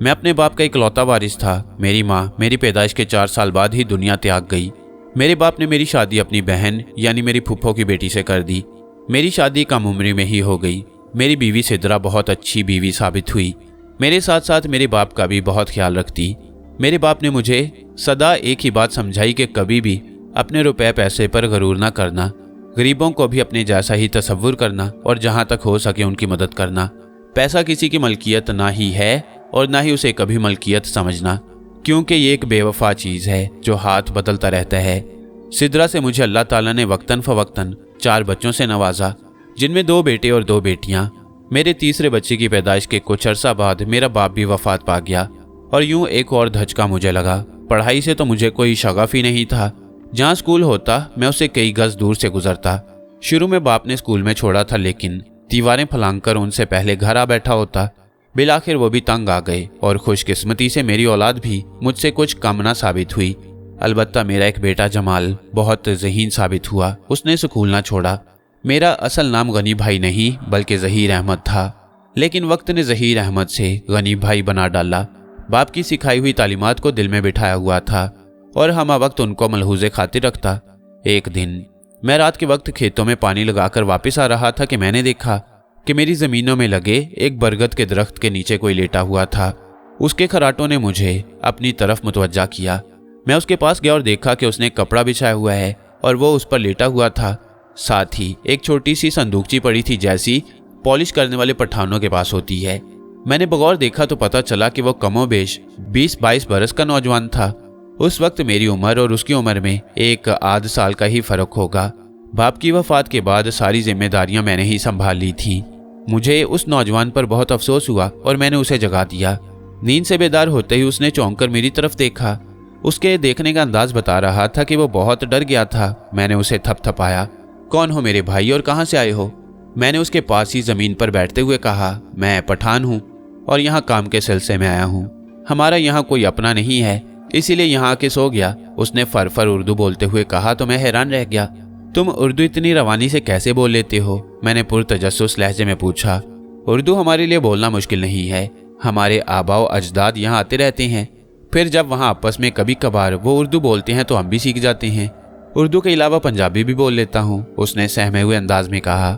मैं अपने बाप का इकलौता वारिस था। मेरी माँ मेरी पैदाइश के 4 साल बाद ही दुनिया त्याग गई। मेरे बाप ने मेरी शादी अपनी बहन यानी मेरी फूफो की बेटी से कर दी। मेरी शादी कम उम्र में ही हो गई। मेरी बीवी सिद्रा बहुत अच्छी बीवी साबित हुई। मेरे साथ साथ मेरे बाप का भी बहुत ख्याल रखती। मेरे बाप ने मुझे सदा एक ही बात समझाई कि कभी भी अपने रुपए पैसे पर गरूर ना करना, गरीबों को भी अपने जैसा ही तसव्वुर करना और जहाँ तक हो सके उनकी मदद करना। पैसा किसी की मलकियत ना ही है और ना ही उसे कभी मलकियत समझना, क्योंकि ये एक बेवफा चीज़ है जो हाथ बदलता रहता है। सिद्रा से मुझे अल्लाह ताला ने वक्तन फ़वक्तन 4 बच्चों से नवाजा, जिनमें 2 बेटे और 2 बेटियां। मेरे तीसरे बच्चे की पैदाइश के कुछ अरसा बाद मेरा बाप भी वफात पा गया और यूं एक और धचका मुझे लगा। पढ़ाई से तो मुझे कोई शगफ ही नहीं था। जहाँ स्कूल होता मैं उससे कई गज दूर से गुजरता। शुरू में बाप ने स्कूल में छोड़ा था, लेकिन दीवारें फलांग कर उनसे पहले घर आ बैठा होता। बिलाखिर वो भी तंग आ गए और खुशकिस्मती से मेरी औलाद भी मुझसे कुछ कम ना साबित हुई। अलबत्ता मेरा एक बेटा जमाल बहुत ज़हीन साबित हुआ। उसने स्कूल ना छोड़ा। मेरा असल नाम गनी भाई नहीं बल्कि ज़हीर अहमद था, लेकिन वक्त ने ज़हीर अहमद से गनी भाई बना डाला। बाप की सिखाई हुई तालीमात को दिल में बिठाया हुआ था और हम वक्त उनको मलहूज़े खातिर रखता। एक दिन मैं रात के वक्त खेतों में पानी लगाकर वापस आ रहा था कि मैंने देखा कि मेरी ज़मीनों में लगे एक बरगद के दरख्त के नीचे कोई लेटा हुआ था। उसके खराटों ने मुझे अपनी तरफ मुतवज्जा किया। मैं उसके पास गया और देखा कि उसने कपड़ा बिछाया हुआ है और वो उस पर लेटा हुआ था। साथ ही एक छोटी सी संदूकची पड़ी थी, जैसी पॉलिश करने वाले पठानों के पास होती है। मैंने बगौर देखा तो पता चला कि वो कमोबेश 20-22 बरस का नौजवान था। उस वक्त मेरी उम्र और उसकी उम्र में 1 आध साल का ही फर्क होगा। बाप की वफात के बाद सारी जिम्मेदारियां मैंने ही संभाल ली थी। मुझे उस नौजवान पर बहुत अफसोस हुआ और मैंने उसे जगा दिया। नींद से बेदार होते ही उसने चौंक कर मेरी तरफ देखा। उसके देखने का अंदाज बता रहा था कि वो बहुत डर गया था। मैंने उसे थपथपाया। कौन हो मेरे भाई और कहाँ से आए हो? मैंने उसके पास ही जमीन पर बैठते हुए कहा, मैं पठान हूँ और यहाँ काम के सिलसिले में आया हूँ। हमारा यहाँ कोई अपना नहीं है, इसीलिए यहाँ आके सो गया। उसने फरफर उर्दू बोलते हुए कहा तो मैं हैरान रह गया। तुम उर्दू इतनी रवानी से कैसे बोल लेते हो? मैंने पुरतजस्सुस लहजे में पूछा। उर्दू हमारे लिए बोलना मुश्किल नहीं है। हमारे आबाओ अजदाद यहाँ आते रहते हैं, फिर जब वहाँ आपस में कभी कभार वो उर्दू बोलते हैं तो हम भी सीख जाते हैं। उर्दू के अलावा पंजाबी भी बोल लेता हूँ, उसने सहमे हुए अंदाज में कहा।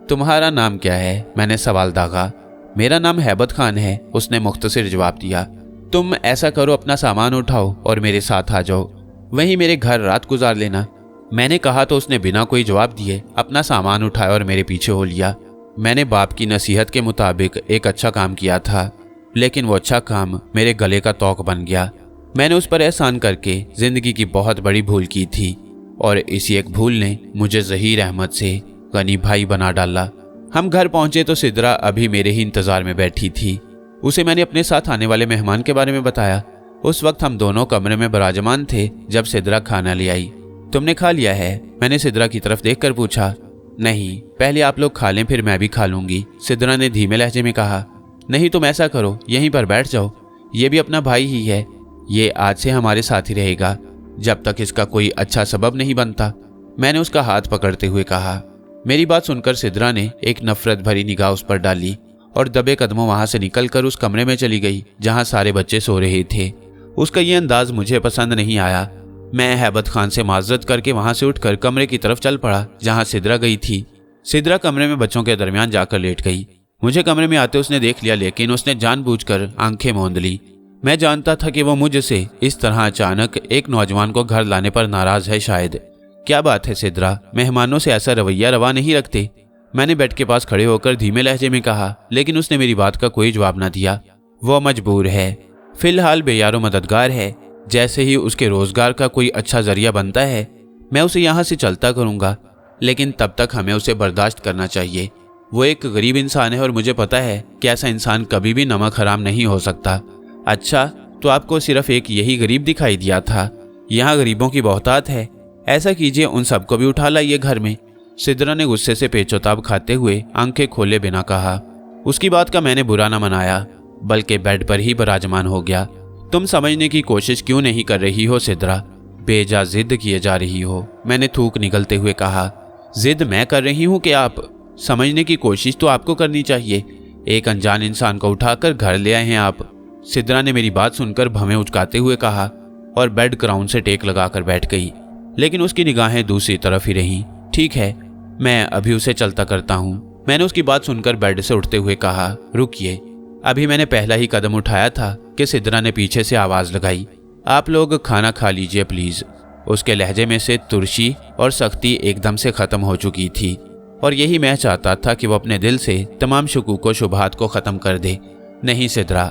तुम्हारा नाम क्या है? मैंने सवाल दागा। मेरा नाम हैबत खान है, उसने मुख्तसर जवाब दिया। तुम ऐसा करो, अपना सामान उठाओ और मेरे साथ आ जाओ, वहीं मेरे घर रात गुजार लेना। मैंने कहा तो उसने बिना कोई जवाब दिए अपना सामान उठाया और मेरे पीछे हो लिया। मैंने बाप की नसीहत के मुताबिक एक अच्छा काम किया था, लेकिन वो अच्छा काम मेरे गले का तौक बन गया। मैंने उस पर एहसान करके जिंदगी की बहुत बड़ी भूल की थी और इसी एक भूल ने मुझे ज़हीर अहमद से गनी भाई बना डाला। हम घर पहुंचे तो सिद्रा अभी मेरे ही इंतजार में बैठी थी। उसे मैंने अपने साथ आने वाले मेहमान के बारे में बताया। उस वक्त हम दोनों कमरे में बराजमान थे जब सिद्रा खाना ले आई। तुमने खा लिया है? मैंने सिद्रा की तरफ देखकर पूछा। नहीं, पहले आप लोग खा लें फिर मैं भी खा लूंगी, सिद्रा ने धीमे लहजे में कहा। नहीं, तुम ऐसा करो, यहीं पर बैठ जाओ, ये भी अपना भाई ही है, ये आज से हमारे साथ ही रहेगा जब तक इसका कोई अच्छा सबब नहीं बनता, मैंने उसका हाथ पकड़ते हुए कहा। मेरी बात सुनकर सिद्रा ने एक नफरत भरी निगाह उस पर डाली और दबे कदमों वहां से निकलकर उस कमरे में चली गई जहां सारे बच्चे सो रहे थे। उसका ये अंदाज मुझे पसंद नहीं आया। मैं हैबत खान से माजरत करके वहां से उठकर कमरे की तरफ चल पड़ा जहां सिद्रा गई थी। सिद्रा कमरे में बच्चों के दरमियान जाकर लेट गई। मुझे कमरे में आते उसने देख लिया, लेकिन उसने जानबूझकर आंखें मूंद ली। मैं जानता था कि वो मुझसे इस तरह अचानक एक नौजवान को घर लाने पर नाराज है शायद। क्या बात है सिद्रा, मेहमानों से ऐसा रवैया रवा नहीं रखते? मैंने बेड के पास खड़े होकर धीमे लहजे में कहा, लेकिन उसने मेरी बात का कोई जवाब न दिया। वो मजबूर है, फिलहाल बेयारो मददगार है। जैसे ही उसके रोजगार का कोई अच्छा जरिया बनता है मैं उसे यहाँ से चलता करूँगा, लेकिन तब तक हमें उसे बर्दाश्त करना चाहिए। वो एक गरीब इंसान है और मुझे पता है कि ऐसा इंसान कभी भी नमक हराम नहीं हो सकता। अच्छा, तो आपको सिर्फ एक यही गरीब दिखाई दिया था? यहाँ गरीबों की बहुतात है। ऐसा कीजिए, उन सबको भी उठा लाइए घर में। सिद्रा ने गुस्से से पेचोताब खाते हुए आंखें खोले बिना कहा। उसकी बात का मैंने बुरा न मनाया, बल्कि बेड पर ही विराजमान हो गया। तुम समझने की कोशिश क्यों नहीं कर रही हो सिद्रा? बेजा जिद किए जा रही हो, मैंने थूक निकलते हुए कहा। जिद मैं कर रही हूँ कि आप? समझने की कोशिश तो आपको करनी चाहिए। एक अनजान इंसान को उठाकर घर ले आए हैं आप। सिद्रा ने मेरी बात सुनकर भवें उचकाते हुए कहा और बेड क्राउन से टेक लगाकर बैठ गई, लेकिन उसकी निगाहें दूसरी तरफ ही रहीं। ठीक है, मैं अभी उसे चलता करता हूँ, मैंने उसकी बात सुनकर बेड से उठते हुए कहा। रुकिए, अभी मैंने पहला ही कदम उठाया था कि सिद्रा ने पीछे से आवाज लगाई, आप लोग खाना खा लीजिए प्लीज। उसके लहजे में से तुरशी और सख्ती एकदम से खत्म हो चुकी थी, और यही मैं चाहता था कि वो अपने दिल से तमाम शकूक व शुबहात को ख़त्म कर दे। नहीं सिद्रा,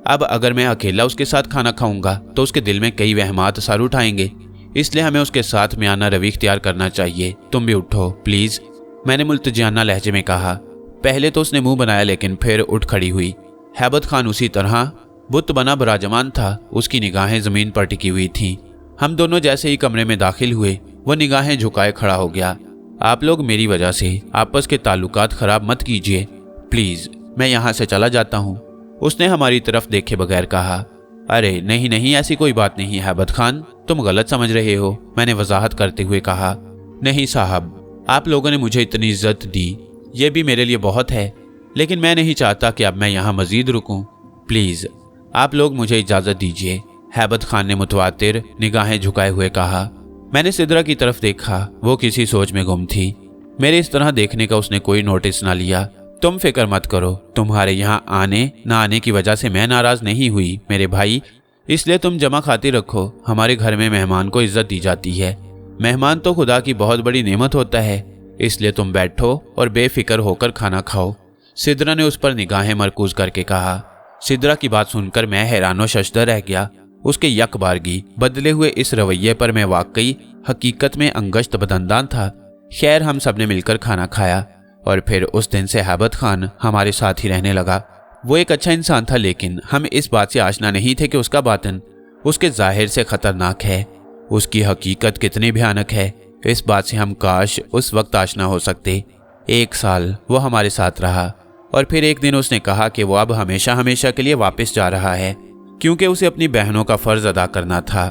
अब अगर मैं अकेला उसके साथ खाना खाऊंगा तो उसके दिल में कई वहमात सर उठाएंगे, इसलिए हमें उसके साथ मियाना रवि इख्तियार करना चाहिए। तुम भी उठो प्लीज़, मैंने मुल्तजियाना लहजे में कहा। पहले तो उसने मुंह बनाया, लेकिन फिर उठ खड़ी हुई। हैबत खान उसी तरह बुत बना विराजमान था, उसकी निगाहें ज़मीन पर टिकी हुई थीं। हम दोनों जैसे ही कमरे में दाखिल हुए वो निगाहें झुकाए खड़ा हो गया। आप लोग मेरी वजह से आपस के ताल्लुकात खराब मत कीजिए प्लीज़, मैं यहाँ से चला जाता हूँ, उसने हमारी तरफ देखे बगैर कहा। अरे नहीं नहीं, ऐसी कोई बात नहीं हैबत खान, तुम गलत समझ रहे हो, मैंने वजाहत करते हुए कहा। नहीं साहब, आप लोगों ने मुझे इतनी इज्जत दी, ये भी मेरे लिए बहुत है, लेकिन मैं नहीं चाहता कि अब मैं यहाँ मजीद रुकूं। प्लीज़ आप लोग मुझे इजाज़त दीजिए, हैबत खान ने मुतवातिर निगाहें झुकाए हुए कहा। मैंने सिद्रा की तरफ देखा, वो किसी सोच में गुम थी। मेरे इस तरह देखने का उसने कोई नोटिस ना लिया। तुम फिक्र मत करो, तुम्हारे यहाँ आने ना आने की वजह से मैं नाराज़ नहीं हुई मेरे भाई, इसलिए तुम जमा खाती रखो। हमारे घर में मेहमान को इज्जत दी जाती है, मेहमान तो खुदा की बहुत बड़ी नेमत होता है, इसलिए तुम बैठो और बेफिक्र होकर खाना खाओ, सिद्रा ने उस पर निगाहें मरकूज करके कहा। सिद्रा की बात सुनकर मैं हैरान शशदर रह गया। उसके यकबारगी बदले हुए इस रवैये पर मैं वाकई हकीकत में अंगश्त बदंदान था। खैर, हम सब ने मिलकर खाना खाया और फिर उस दिन से हैबत खान हमारे साथ ही रहने लगा। वो एक अच्छा इंसान था, लेकिन हम इस बात से आशना नहीं थे कि उसका बातिन उसके जाहिर से खतरनाक है। उसकी हकीकत कितनी भयानक है, इस बात से हम काश उस वक्त आशना हो सकते। 1 साल वो हमारे साथ रहा और फिर एक दिन उसने कहा कि वो अब हमेशा हमेशा के लिए वापस जा रहा है, क्योंकि उसे अपनी बहनों का फ़र्ज़ अदा करना था।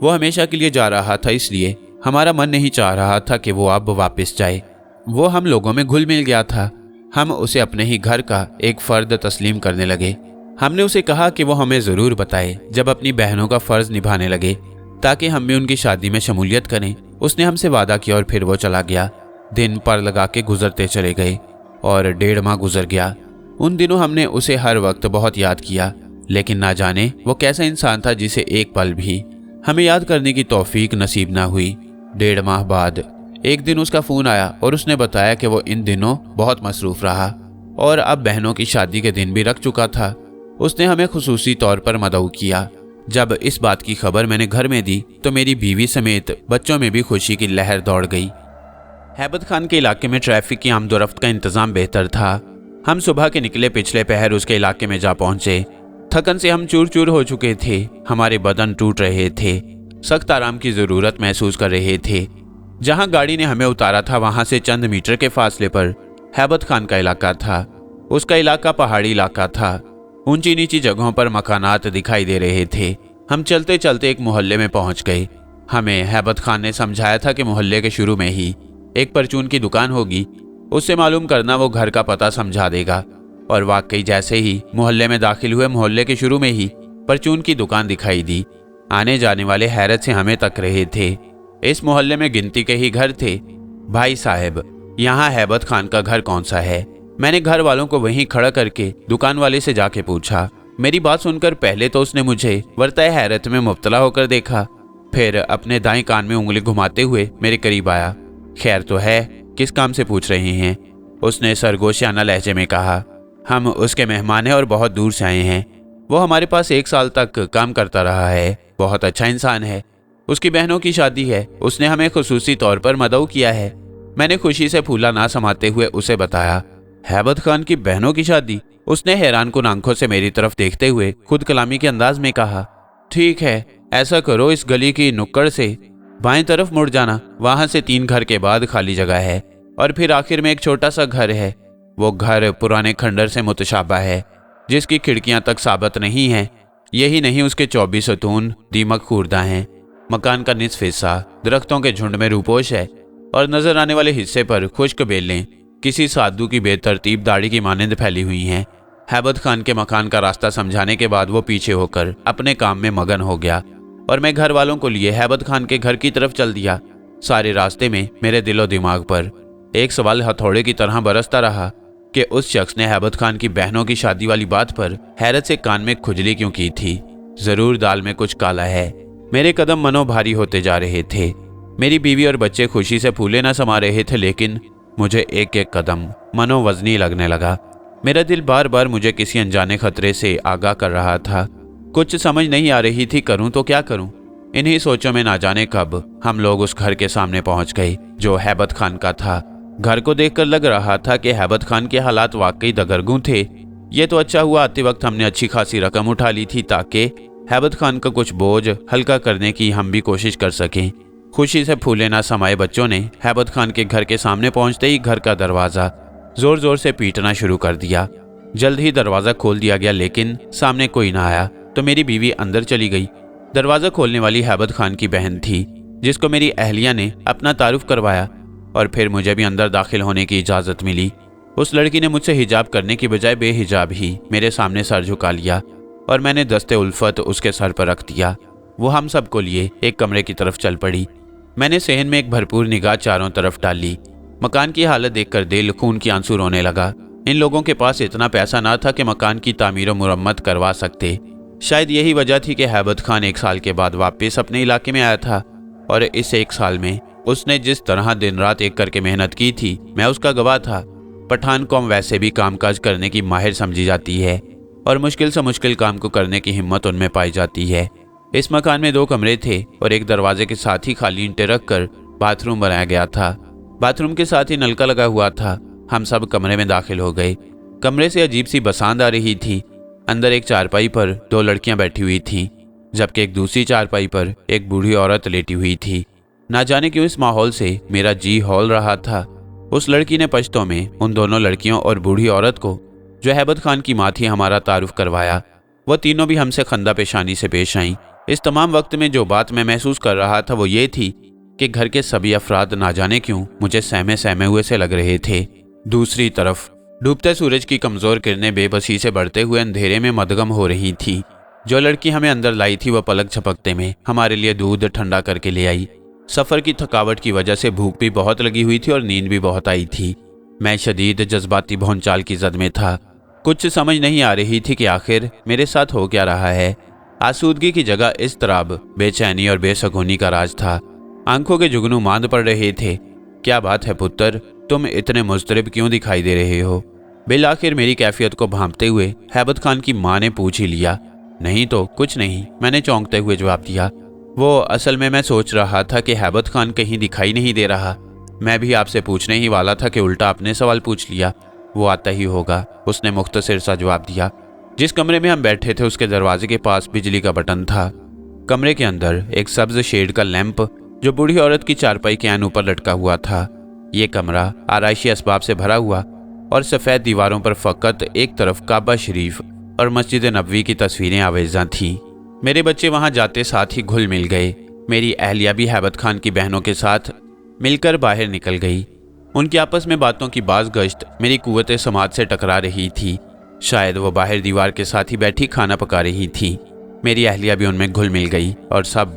वो हमेशा के लिए जा रहा था, इसलिए हमारा मन नहीं चाह रहा था कि वो अब वापस जाए। वो हम लोगों में घुल मिल गया था। हम उसे अपने ही घर का एक फ़र्द तस्लीम करने लगे। हमने उसे कहा कि वो हमें ज़रूर बताए जब अपनी बहनों का फ़र्ज़ निभाने लगे, ताकि हम भी उनकी शादी में शमूलियत करें। उसने हमसे वादा किया और फिर वो चला गया। दिन पर लगा के गुजरते चले गए और 1.5 माह गुजर गया। उन दिनों हमने उसे हर वक्त बहुत याद किया, लेकिन ना जाने वो कैसा इंसान था जिसे एक पल भी हमें याद करने की तौफीक नसीब ना हुई। 1.5 माह बाद एक दिन उसका फ़ोन आया और उसने बताया कि वो इन दिनों बहुत मसरूफ़ रहा और अब बहनों की शादी के दिन भी रख चुका था। उसने हमें खुसूसी तौर पर मदऊ किया। जब इस बात की खबर मैंने घर में दी तो मेरी बीवी समेत बच्चों में भी खुशी की लहर दौड़ गई। हैबत खान के इलाके में ट्रैफिक की आमदोरफ्त का इंतज़ाम बेहतर था। हम सुबह के निकले पिछले पहर उसके इलाके में जा पहुंचे। थकन से हम चूर चूर हो चुके थे, हमारे बदन टूट रहे थे, सख्त आराम की ज़रूरत महसूस कर रहे थे। जहां गाड़ी ने हमें उतारा था वहां से चंद मीटर के फासले पर हैबत खान का इलाका था। उसका इलाका पहाड़ी इलाका था। ऊंची नीची जगहों पर मकानात दिखाई दे रहे थे। हम चलते चलते एक मोहल्ले में पहुंच गए। हमें हैबत खान ने समझाया था कि मोहल्ले के शुरू में ही एक परचून की दुकान होगी, उससे मालूम करना, वो घर का पता समझा देगा। और वाकई जैसे ही मोहल्ले में दाखिल हुए, मोहल्ले के शुरू में ही परचून की दुकान दिखाई दी। आने जाने वाले हैरत से हमें तक रहे थे। इस मोहल्ले में गिनती के ही घर थे। भाई साहब, यहाँ हैबत खान का घर कौन सा है? मैंने घर वालों को वहीं खड़ा करके दुकान वाले से जाके पूछा। मेरी बात सुनकर पहले तो उसने मुझे वर्ताए हैरत में मुब्तला होकर देखा, फिर अपने दाएं कान में उंगली घुमाते हुए मेरे करीब आया। खैर तो है, किस काम से पूछ रहे हैं? उसने सरगोशियाना लहजे में कहा। हम उसके मेहमान हैं और बहुत दूर से आए हैं। वो हमारे पास 1 साल तक काम करता रहा है। बहुत अच्छा इंसान है। उसकी बहनों की शादी है, उसने हमें खुसूसी तौर पर मदऊ किया है। मैंने खुशी से फूला ना समाते हुए उसे बताया। हैबत खान की बहनों की शादी? उसने हैरान कुन आंखों से मेरी तरफ देखते हुए खुद कलामी के अंदाज में कहा। ठीक है, ऐसा करो, इस गली की नुक्कड़ से बाएं तरफ मुड़ जाना, वहां से 3 घर के बाद खाली जगह है और फिर आखिर में एक छोटा सा घर है। वो घर पुराने खंडर से मुतशाबा है, जिसकी खिड़कियां तक साबित नहीं है। यही नहीं, उसके 24 सतून दीमक खूरदा हैं। मकान का निसफ हिस्सा दरख्तों के झुंड में रूपोश है और नजर आने वाले हिस्से पर खुश्क बेलें किसी साधु की बेतरतीब दाढ़ी की मानंद फैली हुई हैं। हैबत खान के मकान का रास्ता समझाने के बाद वो पीछे होकर अपने काम में मगन हो गया और मैं घर वालों को लिए हैबत खान के घर की तरफ चल दिया। सारे रास्ते में मेरे दिलो दिमाग पर एक सवाल हथौड़े की तरह बरसता रहा कि उस शख्स ने हैबत खान की बहनों की शादी वाली बात पर हैरत से कान में खुजली क्यों की थी। जरूर दाल में कुछ काला है। मेरे कदम मनो भारी होते जा रहे थे। मेरी बीवी और बच्चे खुशी से फूले न समा रहे थे, लेकिन मुझे एक एक कदम मनो वजनी लगने लगा। मेरा दिल बार बार मुझे किसी अनजाने खतरे से आगाह कर रहा था। कुछ समझ नहीं आ रही थी, करूं तो क्या करूं। इन्हीं सोचों में ना जाने कब हम लोग उस घर के सामने पहुंच गए जो हैबत खान का था। घर को देखकर लग रहा था कि हैबत खान के हालात वाकई दगरगू थे। ये तो अच्छा हुआ आते वक्त हमने अच्छी खासी रकम उठा ली थी ताकि हैबत खान का कुछ बोझ हल्का करने की हम भी कोशिश कर सकें। खुशी से फूले ना समाये बच्चों ने हैबत खान के घर के सामने पहुंचते ही घर का दरवाज़ा जोर जोर से पीटना शुरू कर दिया। जल्द ही दरवाज़ा खोल दिया गया, लेकिन सामने कोई ना आया तो मेरी बीवी अंदर चली गई। दरवाज़ा खोलने वाली हैबत खान की बहन थी, जिसको मेरी अहलिया ने अपना तारुफ करवाया और फिर मुझे भी अंदर दाखिल होने की इजाज़त मिली। उस लड़की ने मुझसे हिजाब करने की बजाय बेहिजाब ही मेरे सामने सर झुका लिया और मैंने दस्ते उल्फत उसके सर पर रख दिया। वो हम सबको लिए एक कमरे की तरफ चल पड़ी। मैंने सहन में एक भरपूर निगाह चारों तरफ डाली। मकान की हालत देखकर दिल खून की आंसू रोने लगा। इन लोगों के पास इतना पैसा ना था कि मकान की तामीर और मुरम्मत करवा सकते। शायद यही वजह थी कि हैबत खान 1 साल के बाद वापस अपने इलाके में आया था और इस 1 साल में उसने जिस तरह दिन रात एक करके मेहनत की थी, मैं उसका गवाह था। पठान कौम वैसे भी कामकाज करने की माहिर समझी जाती है और मुश्किल से मुश्किल काम को करने की हिम्मत उनमें पाई जाती है। इस मकान में 2 कमरे थे और एक दरवाजे के साथ ही खाली ईंटें रखकर बाथरूम बनाया गया था। बाथरूम के साथ ही नलका लगा हुआ था। हम सब कमरे में दाखिल हो गए। कमरे से अजीब सी बसांद आ रही थी। अंदर एक चारपाई पर 2 लड़कियां बैठी हुई थीं, जबकि एक दूसरी चारपाई पर एक बूढ़ी औरत लेटी हुई थी। ना जाने क्यों इस माहौल से मेरा जी हौल रहा था। उस लड़की ने पश्तो में उन दोनों लड़कियों और बूढ़ी औरत को, जो हैबत खान की माँ थी, हमारा तारुफ करवाया। वह तीनों भी हमसे खंदा पेशानी से पेश आईं। इस तमाम वक्त में जो बात मैं महसूस कर रहा था वो ये थी कि घर के सभी अफराद ना जाने क्यों मुझे सहमे सहमे हुए से लग रहे थे। दूसरी तरफ डूबते सूरज की कमजोर किरणें बेबसी से बढ़ते हुए अंधेरे में मदगम हो रही थी। जो लड़की हमें अंदर लाई थी वह पलक झपकते में हमारे लिए दूध ठंडा करके ले आई। सफर की थकावट की वजह से भूख भी बहुत लगी हुई थी और नींद भी बहुत आई थी। मैं शदीद जज्बाती भौंचाल की जद में था। कुछ समझ नहीं आ रही थी कि आखिर मेरे साथ हो क्या रहा है। आसूदगी की जगह इज़्तिराब, बेचैनी और बेसकूनी का राज था। आंखों के जुगनू मांद पड़ रहे थे। क्या बात है पुत्र, तुम इतने मुज़तरब क्यों दिखाई दे रहे हो? बिल आखिर मेरी कैफियत को भांपते हुए हैबत खान की माँ ने पूछ ही लिया। नहीं तो कुछ नहीं, मैंने चौंकते हुए जवाब दिया। वो असल में मैं सोच रहा था कि हैबत खान कहीं दिखाई नहीं दे रहा। मैं भी आपसे पूछने ही वाला था कि उल्टा आपने सवाल पूछ लिया। वो आता ही होगा, उसने मुख्तसर सा जवाब दिया। जिस कमरे में हम बैठे थे उसके दरवाजे के पास बिजली का बटन था। कमरे के अंदर एक सब्ज शेड का लैंप जो बूढ़ी औरत की चारपाई के ऐन ऊपर लटका हुआ था। ये कमरा आराइशी असबाब से भरा हुआ और सफ़ेद दीवारों पर फ़कत एक तरफ काबा शरीफ और मस्जिद नबवी की तस्वीरें आवेज़ा थीं। मेरे बच्चे वहां जाते साथ ही घुल मिल गए। मेरी अहलिया भी हैबत खान की बहनों के साथ मिलकर बाहर निकल गई। उनकी आपस में बातों की बाज गश्त मेरी कुव्वत समात से टकरा रही थी। शायद वो बाहर दीवार के साथ ही बैठी खाना पका रही थी। मेरी अहलिया भी उनमें घुल मिल गई और सब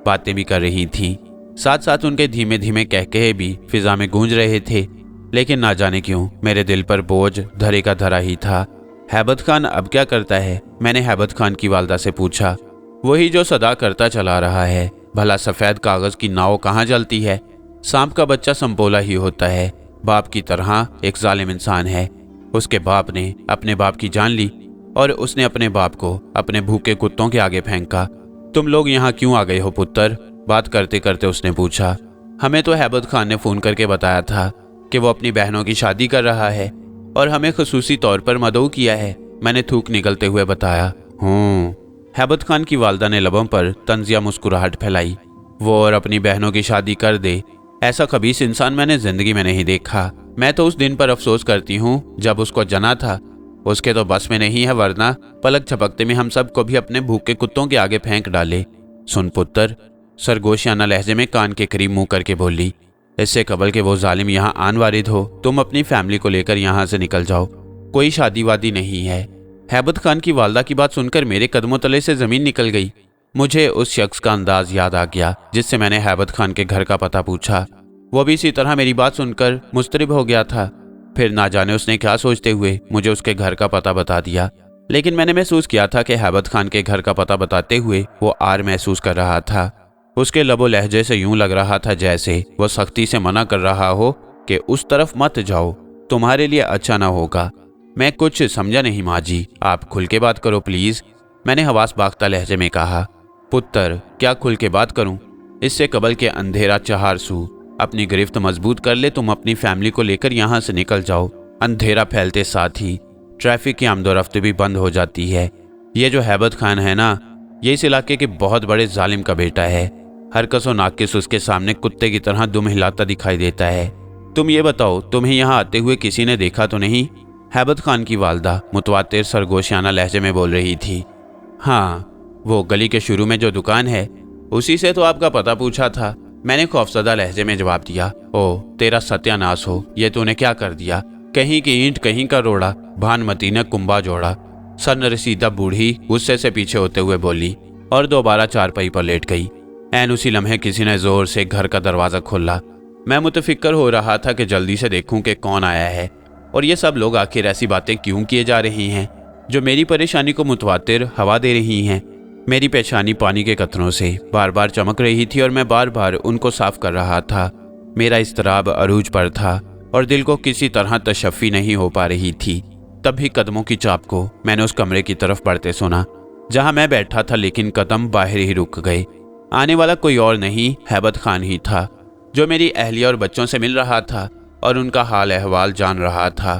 बातें भी कर रही थीं। साथ साथ उनके धीमे धीमे कहकहे भी फिजा में गूंज रहे थे। लेकिन ना जाने क्यों मेरे दिल पर बोझ धरे का धरा ही था। हैबत खान अब क्या करता है? मैंने हैबत खान की वालदा से पूछा। वही जो सदा करता चला रहा है। भला सफ़ेद कागज़ की नाव कहाँ जलती है? सांप का बच्चा संपोला ही होता है। बाप की तरह एक जालिम इंसान है। उसके बाप ने अपने बाप की जान ली और उसने अपने बाप को अपने भूखे कुत्तों के आगे फेंका। तुम लोग यहाँ क्यों आ गए हो पुत्र? बात करते करते उसने पूछा। हमें तो हैबत खान ने फ़ोन करके बताया था कि वो अपनी बहनों की शादी कर रहा है और हमें खुसूसी तौर पर मदऊ किया है, मैंने थूक निकलते हुए बताया। हैबत खान की वालदा ने लबों पर तंजिया मुस्कुराहट फैलाई। वो और अपनी बहनों की शादी कर दे, ऐसा खबीस इंसान मैंने जिंदगी में नहीं देखा। मैं तो उस दिन पर अफसोस करती हूँ जब उसको जना था। उसके तो बस में नहीं है, वरना पलक झपकते में हम सबको भी अपने भूखे कुत्तों के आगे फेंक डाले। सुन पुत्र, सरगोशियाना लहजे में कान के करीब मुंह करके बोली। इससे कबल के वो जालिम यहाँ आन वारिद हो, तुम अपनी फैमिली को लेकर यहाँ से निकल जाओ। कोई शादी वादी नहीं है। हैबत खान की वालदा की बात सुनकर मेरे कदमों तले से जमीन निकल गई। मुझे उस शख्स का अंदाज याद आ गया जिससे मैंने हैबत खान के घर का पता पूछा। वो भी इसी तरह मेरी बात सुनकर मुस्तरिब हो गया था। फिर ना जाने उसने क्या सोचते हुए मुझे उसके घर का पता बता दिया। लेकिन मैंने महसूस किया था कि हैबत खान के घर का पता बताते हुए वो आर महसूस कर रहा था। उसके लबो लहजे से यूं लग रहा था जैसे वो सख्ती से मना कर रहा हो कि उस तरफ मत जाओ, तुम्हारे लिए अच्छा ना होगा। मैं कुछ समझा नहीं माँ जी, आप खुल के बात करो प्लीज, मैंने हवास बाख्ता लहजे में कहा। पुत्र, क्या खुल के बात करूं? इससे कबल के अंधेरा चहारसू अपनी गिरफ्त मजबूत कर ले, तुम अपनी फैमिली को लेकर यहाँ से निकल जाओ। अंधेरा फैलते साथ ही ट्रैफिक की आमदोरफ्त भी बंद हो जाती है। ये जो हैबत खान है ना, ये इस इलाके के बहुत बड़े जालिम का बेटा है। हर कसो नाकिस उसके सामने कुत्ते की तरह दुम हिलाता दिखाई देता है। तुम ये बताओ, तुम्हें यहाँ आते हुए किसी ने देखा तो नहीं? हैबत खान की वालदा मुतवातिर सरगोशियाना लहजे में बोल रही थी। हाँ, वो गली के शुरू में जो दुकान है उसी से तो आपका पता पूछा था, मैंने खौफजदा लहजे में जवाब दिया। ओ तेरा सत्यानाश हो, ये तूने क्या कर दिया? कहीं की ईंट कहीं का रोड़ा, भानमती ने कुंबा जोड़ा। सरनरसीदा बूढ़ी गुस्से से पीछे होते हुए बोली और दोबारा चारपाई पर लेट गई। ऐन उसी लम्हे किसी ने जोर से घर का दरवाजा खोला। मैं मुतफिक्र हो रहा था कि जल्दी से देखूं कि कौन आया है और ये सब लोग आखिर ऐसी बातें क्यों किए जा रही हैं जो मेरी परेशानी को मुतवातिर हवा दे रही हैं। मेरी पेशानी पानी के कतरों से बार बार चमक रही थी और मैं बार बार उनको साफ कर रहा था। मेरा इस्तराब अरूज पर था और दिल को किसी तरह तशफ़ी नहीं हो पा रही थी। तभी कदमों की चाप को मैंने उस कमरे की तरफ बढ़ते सुना जहां मैं बैठा था, लेकिन कदम बाहर ही रुक गए। आने वाला कोई और नहीं, हैबत खान ही था, जो मेरी अहलिया और बच्चों से मिल रहा था और उनका हाल अहवाल जान रहा था।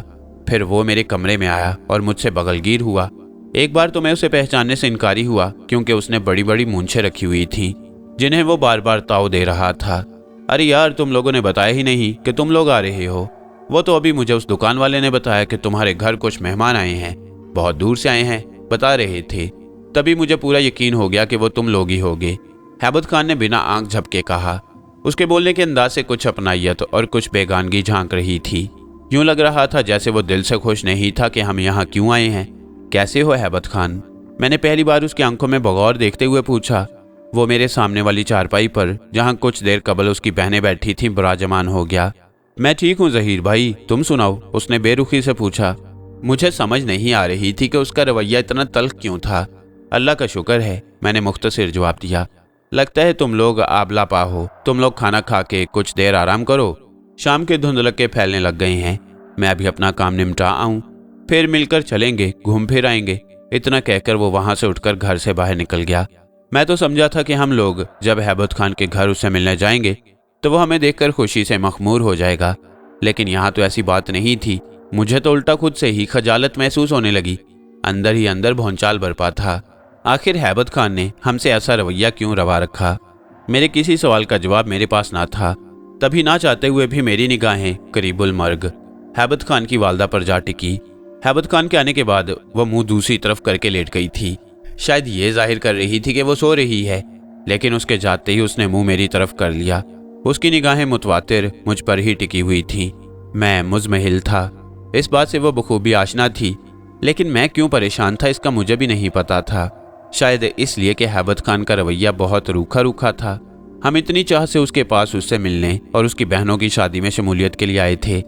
फिर वो मेरे कमरे में आया और मुझसे बगलगीर हुआ। एक बार तो मैं उसे पहचानने से इनकारी हुआ क्योंकि उसने बड़ी बड़ी मूंछें रखी हुई थी जिन्हें वो बार बार ताव दे रहा था। अरे यार, तुम लोगों ने बताया ही नहीं कि तुम लोग आ रहे हो। वो तो अभी मुझे उस दुकान वाले ने बताया कि तुम्हारे घर कुछ मेहमान आए हैं, बहुत दूर से आए हैं, बता रहे थे। तभी मुझे पूरा यकीन हो गया कि वो तुम लोग ही होगे, हैबत खान ने बिना आंख झपके कहा। उसके बोलने के अंदाज से कुछ अपनायत और कुछ बेगानगी झांक रही थी। यूं लग रहा था जैसे वो दिल से खुश नहीं था कि हम यहाँ क्यों आए हैं। कैसे हो हैबत खान? मैंने पहली बार उसकी आंखों में बगौर देखते हुए पूछा। वो मेरे सामने वाली चारपाई पर, जहाँ कुछ देर कबल उसकी बहनें बैठी थीं, विराजमान हो गया। मैं ठीक हूँ ज़हीर भाई, तुम सुनाओ, उसने बेरुखी से पूछा। मुझे समझ नहीं आ रही थी कि उसका रवैया इतना तल्ख क्यों था। अल्लाह का शुक्र है, मैंने मुख्तसर जवाब दिया। लगता है तुम लोग आबला पा हो। तुम लोग खाना खा के कुछ देर आराम करो, शाम के धुंधलके फैलने लग गए हैं। मैं अभी अपना काम निपटा आऊँ, फिर मिलकर चलेंगे, घूम फिर आएंगे। इतना कहकर वो वहां से उठकर घर से बाहर निकल गया। मैं तो समझा था कि हम लोग जब हैबत खान के घर उससे मिलने जाएंगे तो वो हमें देखकर खुशी से मखमूर हो जाएगा, लेकिन यहाँ तो ऐसी बात नहीं थी। मुझे तो उल्टा खुद से ही खजालत महसूस होने लगी। अंदर ही अंदर भौंचाल बरपा था। आखिर हैबत खान ने हमसे ऐसा रवैया क्यों रवा रखा? मेरे किसी सवाल का जवाब मेरे पास ना था। तभी ना चाहते हुए भी मेरी निगाहें करीबुल मर्ग हैबत खान की वालदा पर जा टिकी। हैबत खान के आने के बाद वह मुंह दूसरी तरफ करके लेट गई थी। शायद ये जाहिर कर रही थी कि वो सो रही है, लेकिन उसके जाते ही उसने मुंह मेरी तरफ कर लिया। उसकी निगाहें मुतवातिर मुझ पर ही टिकी हुई थीं। मैं मुज़महिल था, इस बात से वो बखूबी आशना थी, लेकिन मैं क्यों परेशान था इसका मुझे भी नहीं पता था। शायद इसलिए कि हैबत खान का रवैया बहुत रूखा रूखा था। हम इतनी चाह से उसके पास उससे मिलने और उसकी बहनों की शादी में शमूलियत के लिए आए थे,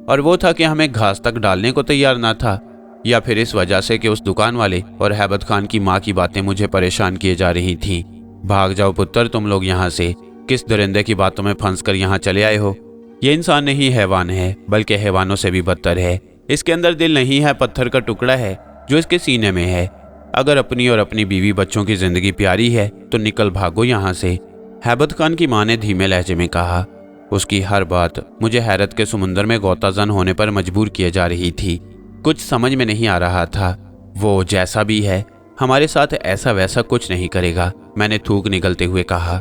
और वो था कि हमें घास तक डालने को तैयार ना था, या फिर इस वजह से कि उस दुकान वाले और हैबत खान की माँ की बातें मुझे परेशान किए जा रही थीं। भाग जाओ पुत्र, तुम लोग यहाँ से, किस दरिंदे की बातों में फंस कर यहाँ चले आए हो? ये इंसान नहीं हैवान है, बल्कि हैवानों से भी बदतर है। इसके अंदर दिल नहीं है, पत्थर का टुकड़ा है जो इसके सीने में है। अगर अपनी और अपनी बीवी बच्चों की जिंदगी प्यारी है तो निकल भागो यहाँ से, हैबत खान की माँ ने धीमे लहजे में कहा। उसकी हर बात मुझे हैरत के समुंदर में गोताजन होने पर मजबूर किए जा रही थी। कुछ समझ में नहीं आ रहा था। वो जैसा भी है हमारे साथ ऐसा वैसा कुछ नहीं करेगा, मैंने थूक निकलते हुए कहा।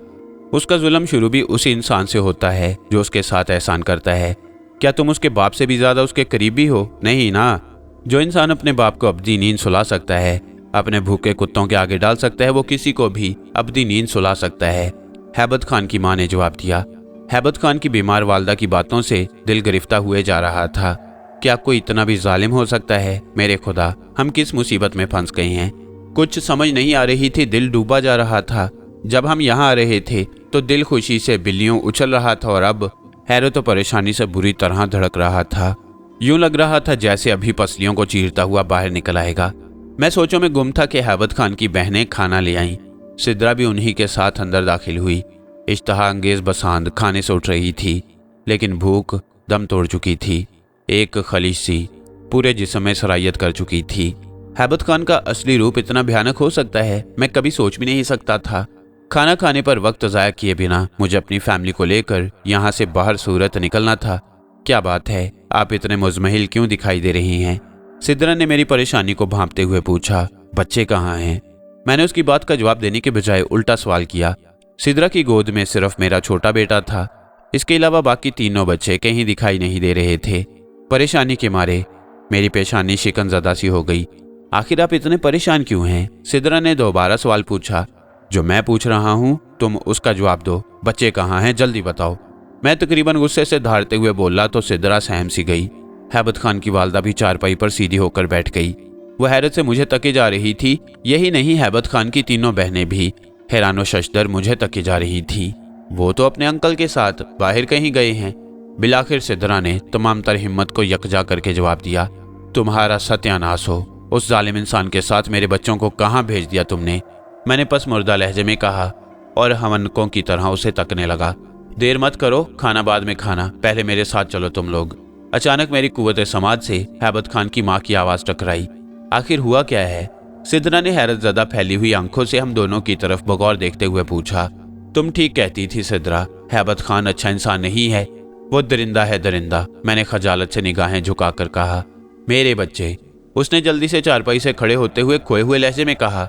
उसका जुल्म शुरू भी उसी इंसान से होता है जो उसके साथ एहसान करता है। क्या तुम उसके बाप से भी ज्यादा उसके करीबी हो? नहीं ना। जो इंसान अपने बाप को अब्दी नींद सुला सकता है, अपने भूखे कुत्तों के आगे डाल सकता है, वो किसी को भी अब्दी नींद सुला सकता है, हैबत खान की माँ ने जवाब दिया। हैबत खान की बीमार वालदा की बातों से दिल गिरफ्ता हुए जा रहा था। क्या कोई इतना भी जालिम हो सकता है? मेरे खुदा, हम किस मुसीबत में फंस गए हैं? कुछ समझ नहीं आ रही थी, दिल डूबा जा रहा था। जब हम यहाँ आ रहे थे तो दिल खुशी से बिल्लियों उछल रहा था, और अब हैरत और परेशानी से बुरी तरह धड़क रहा था। यूं लग रहा था जैसे अभी पसलियों को चीरता हुआ बाहर निकल आएगा। मैं सोचों में गुम था कि हैबत खान की बहनें खाना ले आईं। सिद्रा भी उन्हीं के साथ अंदर दाखिल हुई। इश्तहा अंगेज बसांद खाने से उठ रही थी, लेकिन भूख दम तोड़ चुकी थी। एक खलीज सी पूरे जिस्म में सरायत कर चुकी थी। हैबत खान का असली रूप इतना भयानक हो सकता है, मैं कभी सोच भी नहीं सकता था। खाना खाने पर वक्त ज़ाया किए बिना मुझे अपनी फैमिली को लेकर यहाँ से बाहर सूरत निकलना था। क्या बात है, आप इतने मुज़महिल क्यों दिखाई दे रही हैं? सिद्रा ने मेरी परेशानी को भांपते हुए पूछा। बच्चे कहाँ हैं? मैंने उसकी बात का जवाब देने के बजाय उल्टा सवाल किया। सिद्रा की गोद में सिर्फ मेरा छोटा बेटा था, इसके अलावा बाकी तीनों बच्चे कहीं दिखाई नहीं दे रहे थे। परेशानी के मारे मेरी पेशानी शिकनज़दा सी हो गई। आखिर आप इतने परेशान क्यों हैं? सिद्रा ने दोबारा सवाल पूछा। जो मैं पूछ रहा हूँ तुम उसका जवाब दो। बच्चे कहाँ हैं, जल्दी बताओ। मैं तकरीबन गुस्से से धारते हुए बोला तो सिद्रा सहम सी गई। हैबत खान की वालदा भी चारपाई पर सीधी होकर बैठ गई। वह हैरत से मुझे तके जा रही थी। यही नहीं, हैबत खान की तीनों बहनें भी हैरान व शशदर मुझे तके जा रही थीं। वो तो अपने अंकल के साथ बाहर कहीं गए हैं। बिलाखिर सिद्रा ने तमाम तर हिम्मत को यकजा करके जवाब दिया। तुम्हारा सत्यानाश हो, उस जालिम इंसान के साथ मेरे बच्चों को कहाँ भेज दिया तुमने? मैंने पसमुर्दा लहजे में कहा और हमनकों की तरह उसे तकने लगा। देर मत करो, खाना बाद में खाना, पहले मेरे साथ चलो तुम लोग। अचानक मेरी कुव्वत समाज से हैबत खान की माँ की आवाज़ टकराई। आखिर हुआ क्या है? सिद्रा ने हैरत ज़दा फैली हुई आंखों से हम दोनों की तरफ बगौर देखते हुए पूछा। तुम ठीक कहती थी सिद्रा, हैबत खान अच्छा इंसान नहीं है, वो दरिंदा है, दरिंदा। मैंने खजालत से निगाहें झुकाकर कहा। मेरे बच्चे, उसने जल्दी से चारपाई से खड़े होते हुए खोए हुए लहजे में कहा।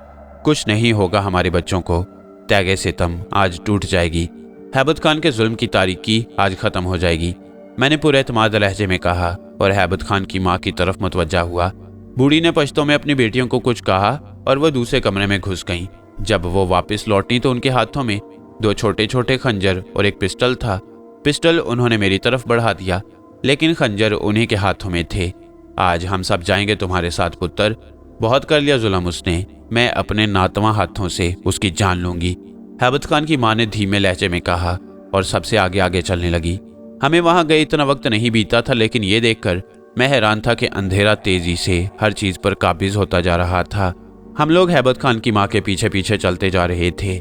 कुछ नहीं होगा हमारे बच्चों को, त्यागे सितम आज टूट जाएगी। हैबत खान के जुल्म की तारीकी आज खत्म हो जाएगी, मैंने पूरे एतमाद लहजे में कहा और हैबत खान की माँ की तरफ मुतवज्जा हुआ। बूढ़ी ने पश्तो में अपनी बेटियों को कुछ कहा और वह दूसरे कमरे में घुस गईं। जब वो वापस लौटी तो उनके हाथों में 2 छोटे छोटे खंजर और एक पिस्टल था। पिस्टल उन्होंने मेरी तरफ बढ़ा दिया, लेकिन खंजर उन्हीं के हाथों में थे। आज हम सब जाएंगे तुम्हारे साथ पुत्र, बहुत कर लिया जुल्म उसने, मैं अपने नातवा हाथों से उसकी जान लूंगी। हैबत खान की माँ ने धीमे लहजे में कहा और सबसे आगे आगे चलने लगी। हमें वहां गए इतना वक्त नहीं बीता था, लेकिन ये देखकर मैं हैरान था कि अंधेरा तेजी से हर चीज पर काबिज होता जा रहा था। हम लोग हैबत खान की माँ के पीछे पीछे चलते जा रहे थे।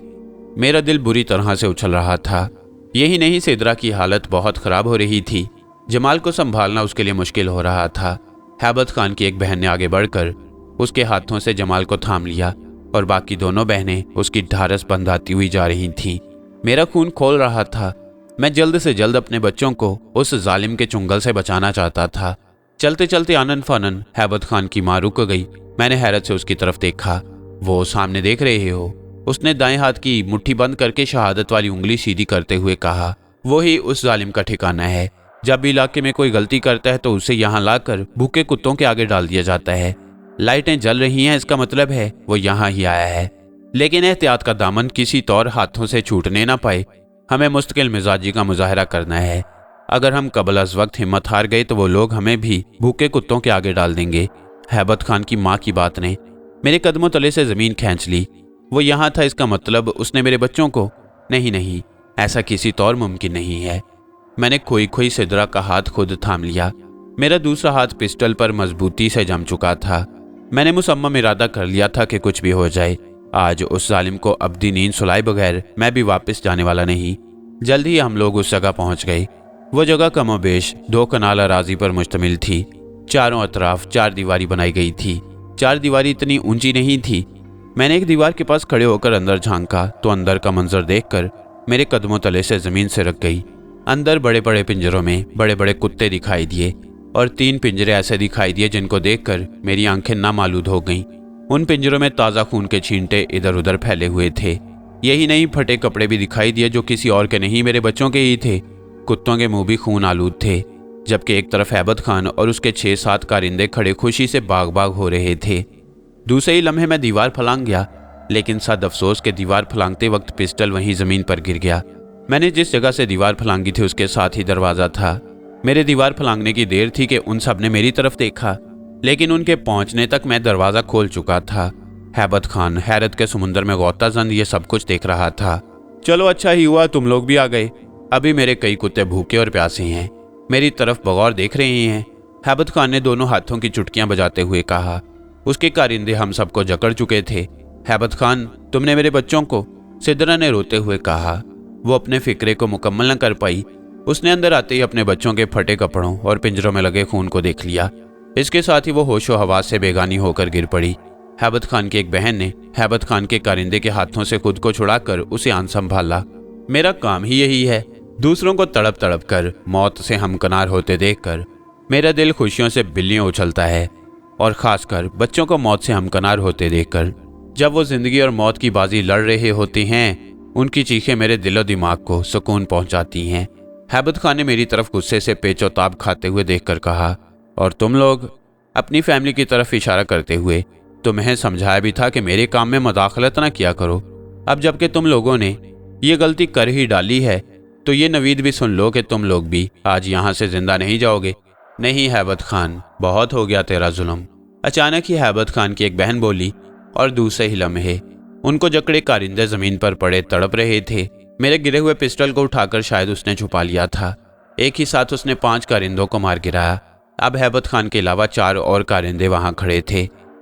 मेरा दिल बुरी तरह से उछल रहा था। यही नहीं, सिद्रा की हालत बहुत खराब हो रही थी। जमाल को संभालना उसके लिए मुश्किल हो रहा था। हैबत खान की एक बहन ने आगे बढ़कर उसके हाथों से जमाल को थाम लिया और बाकी दोनों बहनें उसकी ढारस बंधाती हुई जा रही थीं। मेरा खून खोल रहा था। मैं जल्द से जल्द अपने बच्चों को उस जालिम के चुंगल से बचाना चाहता था। चलते चलते आनन फानन हैबत खान की माँ रुक गई। मैंने हैरत से उसकी तरफ देखा। वो सामने देख रहे हो? उसने दाएं हाथ की मुट्ठी बंद करके शहादत वाली उंगली सीधी करते हुए कहा। वो ही उस जालिम का ठिकाना है। जब भी इलाके में कोई गलती करता है तो उसे यहाँ लाकर भूखे कुत्तों के आगे डाल दिया जाता है। लाइटें जल रही हैं, इसका मतलब है वो यहाँ ही आया है। लेकिन एहतियात का दामन किसी तौर हाथों से छूटने ना पाए। हमें मुस्तकिल मिजाजी का मुजाहरा करना है। अगर हम कबल अज वक्त हिम्मत हार गए तो वो लोग हमें भी भूखे कुत्तों के आगे डाल देंगे। हैबत खान की माँ की बात ने मेरे कदमों तले से जमीन खींच ली। वो यहाँ था, इसका मतलब उसने मेरे बच्चों को? नहीं, ऐसा किसी तौर मुमकिन नहीं है। मैंने खोई खोई सिद्रा का हाथ खुद थाम लिया। मेरा दूसरा हाथ पिस्टल पर मजबूती से जम चुका था। मैंने मुसम्मम इरादा कर लिया था कि कुछ भी हो जाए, आज उस जालिम को अब्दी नींद सुलाए बगैर मैं भी वापस जाने वाला नहीं। जल्द ही हम लोग उस जगह पहुंच गए। वो जगह कमोबेश 2 कनाल अराजी पर मुश्तमिल थी। चारों अतराफ 4 दीवारी बनाई गई थी। 4 दीवारी इतनी ऊंची नहीं थी। मैंने एक दीवार के पास खड़े होकर अंदर झांका तो अंदर का मंजर देखकर मेरे कदमों तले से जमीन से रख गई। अंदर बड़े बड़े पिंजरों में बड़े बड़े कुत्ते दिखाई दिए और 3 पिंजरे ऐसे दिखाई दिए जिनको देखकर मेरी आंखें नामालूद हो गईं। उन पिंजरों में ताज़ा खून के छींटे इधर उधर फैले हुए थे। यही नहीं, फटे कपड़े भी दिखाई दिए जो किसी और के नहीं, मेरे बच्चों के ही थे। कुत्तों के मुंह भी खून आलूद थे, जबकि एक तरफ हैबत खान और उसके 6-7 कारिंदे खड़े खुशी से बाग बाग हो रहे थे। दूसरे ही लम्हे में दीवार फलांग गया, लेकिन सद अफसोस के दीवार फलांगते वक्त पिस्टल वहीं जमीन पर गिर गया। मैंने जिस जगह से दीवार फलांगी थी उसके साथ ही दरवाज़ा था। मेरे दीवार फलांगने की देर थी कि उन सब ने मेरी तरफ देखा, लेकिन उनके पहुंचने तक मैं दरवाज़ा खोल चुका था। हैबत खान हैरत के समुंदर में गौताजंद ये सब कुछ देख रहा था। चलो अच्छा ही हुआ तुम लोग भी आ गए। अभी मेरे कई कुत्ते भूखे और प्यासे हैं, मेरी तरफ बगौर देख रहे हैं। हैबत खान ने दोनों हाथों की चुटकियां बजाते हुए कहा। उसके कारिंदे हम सबको जकड़ चुके थे। हैबत खान, तुमने मेरे बच्चों को, सिद्रा ने रोते हुए कहा। वो अपने फिक्रे को मुकम्मल न कर पाई। उसने अंदर आते ही अपने बच्चों के फटे कपड़ों और पिंजरों में लगे खून को देख लिया। इसके साथ ही वो होशो हवास से बेगानी होकर गिर पड़ी। हैबत खान की एक बहन ने हैबत खान के कारिंदे के हाथों से खुद को छुड़ाकर उसे आन संभाला। मेरा काम ही यही है, दूसरों को तड़प तड़प कर मौत से हमकनार होते देखकर मेरा दिल खुशियों से बिल्लियों उछलता है, और खासकर बच्चों को मौत से हमकनार होते देखकर। जब वो जिंदगी और मौत की बाजी लड़ रहे होते हैं, उनकी चीखें मेरे दिलो दिमाग को सुकून पहुंचाती हैं। हैबत खान ने मेरी तरफ गुस्से से पेचोताब खाते हुए देखकर कहा, और तुम लोग? अपनी फैमिली की तरफ इशारा करते हुए। तुम्हें समझाया भी था कि मेरे काम में मदाखलत ना किया करो। अब जबकि तुम लोगों ने ये गलती कर ही डाली है, तो ये नवीद भी सुन लो कि तुम लोग भी आज यहाँ से जिंदा नहीं जाओगे। नहीं हैबत खान, बहुत हो गया तेरा जुल्म। अचानक ही हैबत खान की एक बहन बोली, और दूसरे ही लम्हे उनको जकड़े कारिंदे जमीन पर पड़े तड़प रहे थे। मेरे गिरे हुए पिस्टल को उठाकर शायद उसने छुपा लिया था। एक ही साथ उसने 5 कारिंदों को मार गिराया। अब हैबत खान के अलावा 4 और कारिंदे वहां खड़े थे।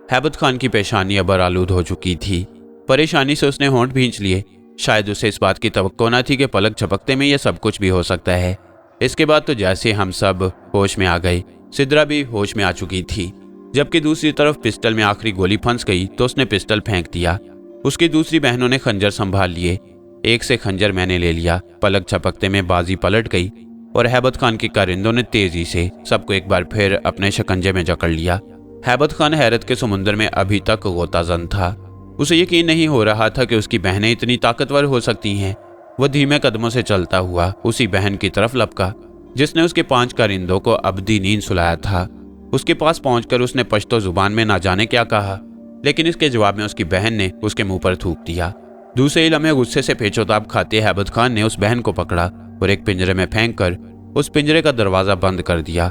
हैबत खान की पेशानी अबर आलूद हो चुकी थी। परेशानी से उसने होंठ भींच लिए। शायद उसे इस बात की तवक्को न थी कि पलक झपकते में यह सब कुछ भी हो सकता है। इसके बाद तो जैसे हम सब होश में आ गए, सिद्रा भी होश में आ चुकी थी। जबकि दूसरी तरफ पिस्टल में आखिरी गोली फंस गई तो उसने पिस्टल फेंक दिया। उसकी दूसरी बहनों ने खंजर संभाल लिए। एक से खंजर मैंने ले लिया। पलक झपकते में बाजी पलट गई और हैबत खान के कारिंदों ने तेजी से सबको एक बार फिर अपने शिकंजे में जकड़ लिया। हैबत खान हैरत के समुंदर में अभी तक गोताजन था। उसे यकीन नहीं हो रहा था कि उसकी बहनें इतनी ताकतवर हो सकती हैं। वह धीमे कदमों से चलता हुआ उसी बहन की तरफ लपका जिसने उसके 5 कारिंदों को अब्दी नींद सुलाया था। उसके पास पहुंचकर उसने पश्तो जुबान में ना जाने क्या कहा, लेकिन इसके जवाब में उसकी बहन ने उसके मुंह पर थूक दिया। दूसरे ही लम्हे गुस्से से पेचोताब खाते हैबत खान ने उस बहन को पकड़ा और एक पिंजरे में फेंक कर उस पिंजरे का दरवाजा बंद कर दिया।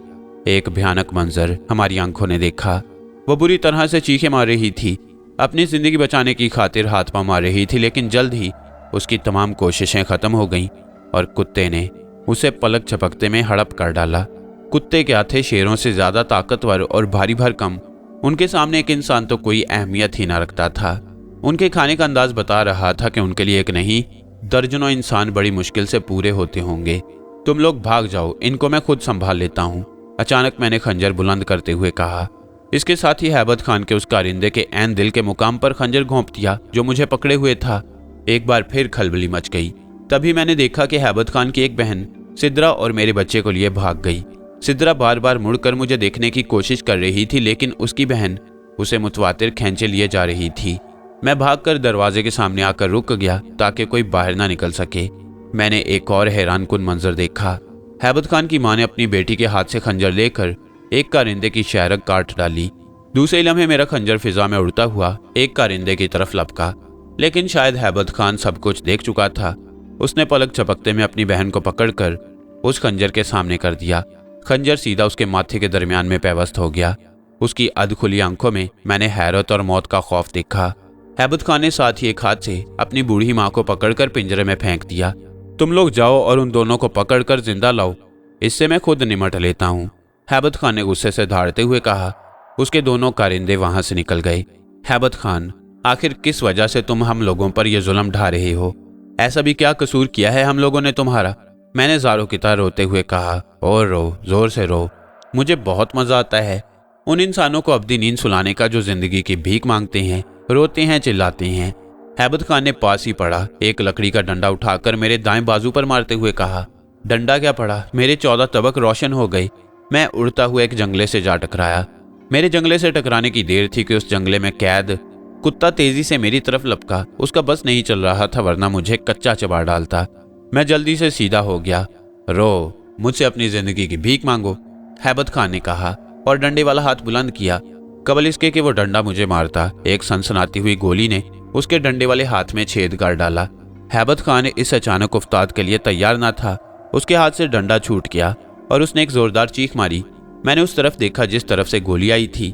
एक भयानक मंजर हमारी आंखों ने देखा। वह बुरी तरह से चीखें मार रही थी, अपनी जिंदगी बचाने की खातिर हाथ पांव मार रही थी, लेकिन जल्द ही उसकी तमाम कोशिशें खत्म हो गईं और कुत्ते ने उसे पलक झपकते में हड़प कर डाला। कुत्ते क्या थे, शेरों से ज्यादा ताकतवर और भारी भरकम। उनके सामने एक इंसान तो कोई अहमियत ही ना रखता था। उनके खाने का अंदाज बता रहा था कि उनके लिए एक नहीं दर्जनों इंसान बड़ी मुश्किल से पूरे होते होंगे। तुम लोग भाग जाओ, इनको मैं खुद संभाल लेता हूँ, अचानक मैंने खंजर बुलंद करते हुए कहा। इसके साथ ही हैबत खान के उस कारिंदे के ऐन दिल के मुकाम पर खंजर घोंप दिया जो मुझे पकड़े हुए था। एक बार फिर खलबली मच गई। तभी मैंने देखा कि हैबत खान की एक बहन सिद्रा और मेरे बच्चे को लिए भाग गई। सिद्रा बार बार मुड़कर मुझे देखने की कोशिश कर रही थी, लेकिन उसकी बहन उसे मुतवातिर खींचे लिए जा रही थी। मैं भागकर दरवाजे के सामने आकर रुक गया ताकि कोई बाहर ना निकल सके। मैंने एक और हैरानकुन मंजर देखा। हैबत खान की मां ने अपनी बेटी के हाथ से खंजर लेकर एक कारिंदे की शहरक काट डाली। दूसरे लम्हे मेरा खंजर फिजा में उड़ता हुआ एक कारिंदे की तरफ लपका, लेकिन शायद हैबत खान सब कुछ देख चुका था। उसने पलक झपकते में अपनी बहन को पकड़कर उस खंजर के सामने कर दिया। खंजर सीधा उसके माथे के दरमियान में पेवस्त हो गया। उसकी अधखुली आंखों में मैंने हैरत और मौत का खौफ देखा। हैबत खान ने साथ ही एक हाथ से अपनी बूढ़ी माँ को पकड़कर पिंजरे में फेंक दिया। तुम लोग जाओ और उन दोनों को पकड़कर जिंदा लाओ, इससे मैं खुद निमट लेता हूँ, हैबत खान ने गुस्से से धाड़ते हुए कहा। उसके दोनों कारिंदे वहां से निकल गए। हैबत खान, आखिर किस वजह से तुम हम लोगों पर यह जुल्म ढा रहे हो? ऐसा भी क्या कसूर किया है हम लोगों ने तुम्हारा? मैंने ज़ारों की तरह रोते हुए कहा। और रो, जोर से रो, मुझे बहुत मजा आता है उन इंसानों को अब्दी नींद सुलाने का जो जिंदगी की भीख मांगते हैं, रोते हैं, चिल्लाते हैं। हैबत खान ने पास ही पड़ा एक लकड़ी का डंडा उठाकर मेरे दाएं बाजू पर मारते हुए कहा। डंडा क्या पड़ा, मेरे 14 तबक रोशन हो गए। मैं उड़ता हुआ एक जंगले से जा टकराया। मेरे जंगले से टकराने की देर थी कि उस जंगले में कैद कुत्ता तेजी से मेरी तरफ लपका। उसका बस नहीं चल रहा था, वरना मुझे कच्चा चबा डालता। मैं जल्दी से सीधा हो गया। रो, मुझसे अपनी जिंदगी की भीख मांगो, हैबत खान ने कहा और डंडे वाला हाथ बुलंद किया, कबल इसके कि वो डंडा मुझे मारता। एक सनसनाती हुई गोली ने उसके डंडे वाले हाथ में छेद कर डाला। हैबत खान इस अचानक उफ्ताद के लिए तैयार न था। उसके हाथ से डंडा छूट गया और उसने एक जोरदार चीख मारी। मैंने उस तरफ देखा जिस तरफ से गोली आई थी।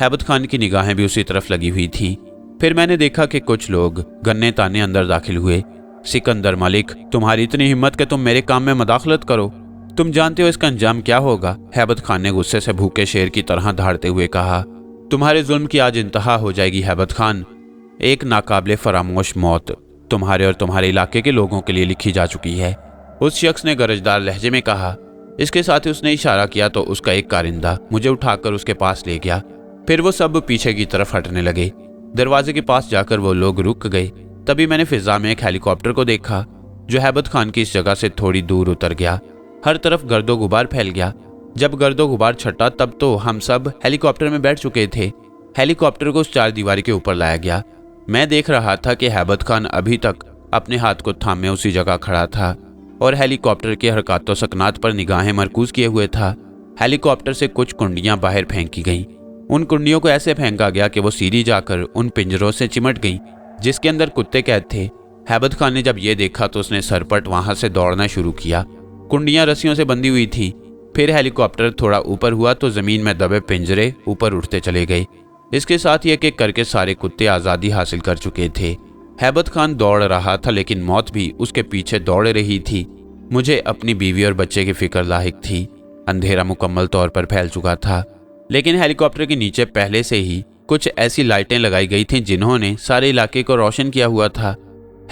हैबत खान की निगाहें भी उसी तरफ लगी हुई थीं। फिर मैंने देखा कि कुछ लोग गन्ने ताने अंदर दाखिल हुए। सिकंदर मलिक, तुम्हारी इतनी हिम्मत कि तुम मेरे काम में मदाखलत करो, तुम जानते हो इसका अंजाम क्या होगा? हैबत खान ने गुस्से से भूखे शेर की तरह धाड़ते हुए कहा। तुम्हारे जुल्म की आज इंतहा हो जाएगी हैबत खान। एक नाकाबिले फरामोश मौत तुम्हारे और तुम्हारे इलाके के लोगों के लिए लिखी जा चुकी है, उस शख्स ने गरजदार लहजे में कहा। इसके साथ ही उसने इशारा किया तो उसका एक कारिंदा मुझे उठाकर उसके पास ले गया। फिर वो सब पीछे की तरफ हटने लगे। दरवाजे के पास जाकर वो लोग रुक गए। तभी मैंने फिजा में एक हेलीकॉप्टर को देखा जो हैबत खान की इस जगह से थोड़ी दूर उतर गया। हर तरफ गर्दो गुबार फैल गया। जब गर्दो गुबार छटा तब तो हम सब हेलीकॉप्टर में बैठ चुके थे। हेलीकॉप्टर को उस चार दीवारी के ऊपर लाया गया। मैं देख रहा था कि हैबत खान अभी तक अपने हाथ को थामे उसी जगह खड़ा था और हेलीकॉप्टर के हरकतों सकनात पर निगाहें मरकूज किए हुए था। हेलीकॉप्टर से कुछ कुंडियां बाहर फेंकी गईं। उन कुंडियों को ऐसे फेंका गया कि वो सीधी जाकर उन पिंजरों से चिमट गईं जिसके अंदर कुत्ते कैद थे। हैबत खान ने जब ये देखा तो उसने सरपट वहां से दौड़ना शुरू किया। कुंडियां रस्सियों से बंधी हुई थी। फिर हेलीकॉप्टर थोड़ा ऊपर हुआ तो जमीन में दबे पिंजरे ऊपर उठते चले गए। इसके साथ ही एक एक करके सारे कुत्ते आज़ादी हासिल कर चुके थे। हैबत खान दौड़ रहा था लेकिन मौत भी उसके पीछे दौड़ रही थी। मुझे अपनी बीवी और बच्चे की फिक्र लाहिक थी। अंधेरा मुकम्मल तौर पर फैल चुका था, लेकिन हेलीकॉप्टर के नीचे पहले से ही कुछ ऐसी लाइटें लगाई गई थीं जिन्होंने सारे इलाके को रोशन किया हुआ था।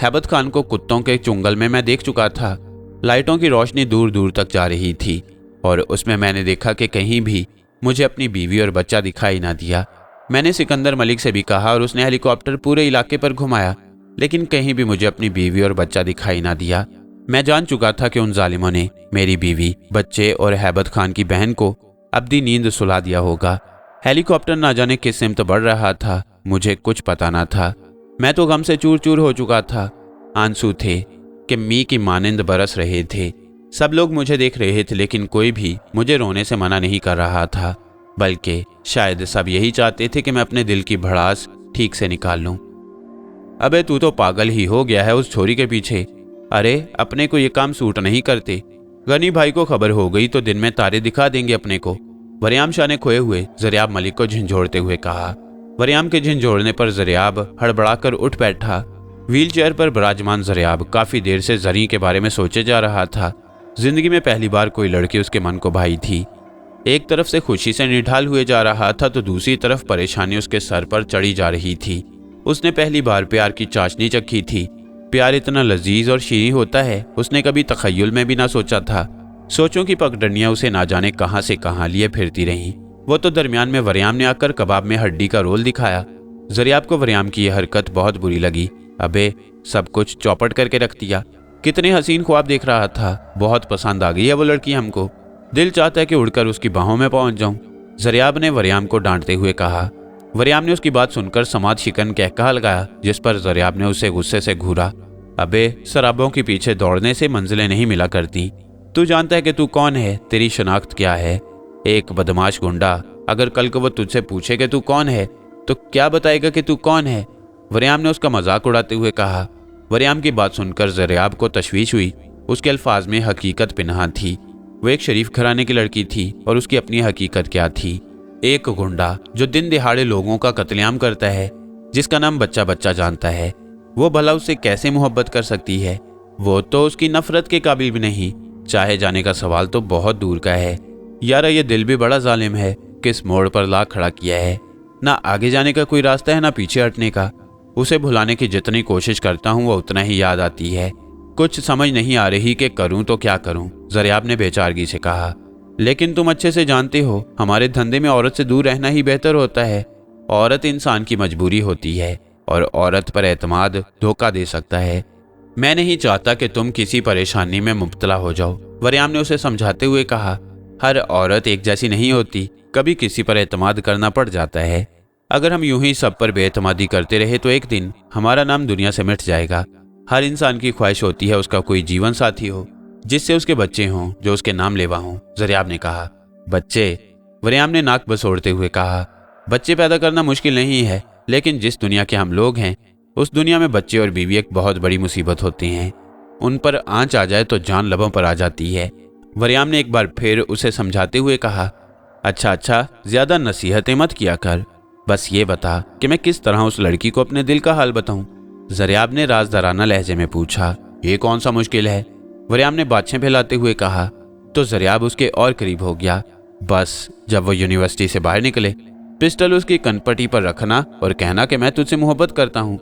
हैबत खान को कुत्तों के चुंगल में मैं देख चुका था। लाइटों की रोशनी दूर दूर तक जा रही थी और उसमें मैंने देखा कि कहीं भी मुझे अपनी बीवी और बच्चा दिखाई ना दिया। मैंने सिकंदर मलिक से भी कहा और उसने हेलीकॉप्टर पूरे इलाके पर घुमाया, लेकिन कहीं भी मुझे अपनी बीवी और बच्चा दिखाई ना दिया। मैं जान चुका था कि उन जालिमों ने मेरी बीवी, बच्चे और हैबत खान की बहन को अब्दी नींद सुला दिया होगा। हेलीकॉप्टर ना जाने किस सिमत बढ़ रहा था, मुझे कुछ पता ना था। मैं तो गम से चूर चूर हो चुका था। आंसू थे कि मी की मानिंद बरस रहे थे। सब लोग मुझे देख रहे थे लेकिन कोई भी मुझे रोने से मना नहीं कर रहा था, बल्कि शायद सब यही चाहते थे कि मैं अपने दिल की भड़ास ठीक से निकाल लूं। अबे तू तो पागल ही हो गया है उस छोरी के पीछे। अरे अपने को ये काम सूट नहीं करते। गनी भाई को खबर हो गई तो दिन में तारे दिखा देंगे अपने को, वरियाम शाह ने खोए हुए ज़रियाब मलिक को झंझोड़ते हुए कहा। वरियाम के झंझोड़ने पर ज़रियाब हड़बड़ाकर उठ बैठा। व्हील चेयर पर विराजमान ज़रियाब काफ़ी देर से ज़री के बारे में सोचे जा रहा था। जिंदगी में पहली बार कोई लड़की उसके मन को भाई थी। एक तरफ से खुशी से निढाल हुए जा रहा था तो दूसरी तरफ परेशानी उसके सर पर चढ़ी जा रही थी। उसने पहली बार प्यार की चाशनी चखी थी। प्यार इतना लजीज और शीरी होता है, उसने कभी तखय्युल में भी ना सोचा था। सोचों की पगडंडियां उसे ना जाने कहां से कहां लिए फिरती रहीं। वो तो दरमियान में वरियाम ने आकर कबाब में हड्डी का रोल दिखाया। ज़रियाब को वरियाम की यह हरकत बहुत बुरी लगी। अबे सब कुछ चौपट करके रख दिया। कितने हसीन ख्वाब देख रहा था। बहुत पसंद आ गई है वो लड़की हमको। दिल चाहता है कि उड़कर उसकी बाहों में पहुंच जाऊं, ज़रियाब ने वरियाम को डांटते हुए कहा। वरियाम ने उसकी बात सुनकर समाज शिकन कहकहा लगाया, जिस पर ज़रियाब ने उसे गुस्से से घूरा। अबे शराबों के पीछे दौड़ने से मंजिलें नहीं मिला करती। तू जानता है कि तू कौन है, तेरी शनाख्त क्या है? एक बदमाश गुंडा। अगर कल को वो तुझसे पूछे कि तू कौन है तो क्या बताएगा कि तू कौन है? वरियाम ने उसका मजाक उड़ाते हुए कहा। वरियाम की बात सुनकर ज़रियाब को तशवीश हुई। उसके अल्फाज में हकीकत पिनहा थी। वो एक शरीफ घराने की लड़की थी और उसकी अपनी हकीकत क्या थी? एक गुंडा जो दिन दिहाड़े लोगों का कत्लेआम करता है, जिसका नाम बच्चा बच्चा जानता है, वो भला उससे कैसे मोहब्बत कर सकती है? वो तो उसकी नफरत के काबिल भी नहीं। चाहे जाने का सवाल तो बहुत दूर का है। यार ये दिल भी बड़ा जालिम है, किस मोड़ पर ला खड़ा किया है। ना आगे जाने का कोई रास्ता है, ना पीछे हटने का। उसे भुलाने की जितनी कोशिश करता हूँ वो उतना ही याद आती है। कुछ समझ नहीं आ रही कि करूँ तो क्या करूँ, ज़रियाब ने बेचारगी से कहा। लेकिन तुम अच्छे से जानते हो, हमारे धंधे में औरत से दूर रहना ही बेहतर होता है। औरत इंसान की मजबूरी होती है और औरत पर एतमाद धोखा दे सकता है। मैं नहीं चाहता कि तुम किसी परेशानी में मुब्तला हो जाओ, वरियाम ने उसे समझाते हुए कहा। हर औरत एक जैसी नहीं होती, कभी किसी पर एतमाद करना पड़ जाता है। अगर हम यूं ही सब पर बेएतमादी करते रहे तो एक दिन हमारा नाम दुनिया से मिट जाएगा। हर इंसान की ख्वाहिश होती है उसका कोई जीवन साथी हो, जिससे उसके बच्चे हों, जो उसके नाम लेवा हों, ज़रियाब ने कहा। बच्चे? वरियाम ने नाक बसोड़ते हुए कहा। बच्चे पैदा करना मुश्किल नहीं है, लेकिन जिस दुनिया के हम लोग हैं उस दुनिया में बच्चे और बीवी एक बहुत बड़ी मुसीबत होते हैं। उन पर आंच आ जाए तो जान लबों पर आ जाती है। वरियाम ने एक बार फिर उसे समझाते हुए कहा। अच्छा, ज्यादा नसीहतें मत किया कर, बस ये बता कि मैं किस तरह उस लड़की को अपने दिल का हाल बताऊं? ज़रियाब ने राजदाराना लहजे में पूछा। ये कौन सा मुश्किल है? वरियाम ने बाछें फैलाते हुए कहा। तो ज़रियाब उसके और करीब हो गया। बस जब वो यूनिवर्सिटी से बाहर निकले, पिस्टल उसकी कनपटी पर रखना और कहना कि मैं तुझसे मोहब्बत करता हूँ,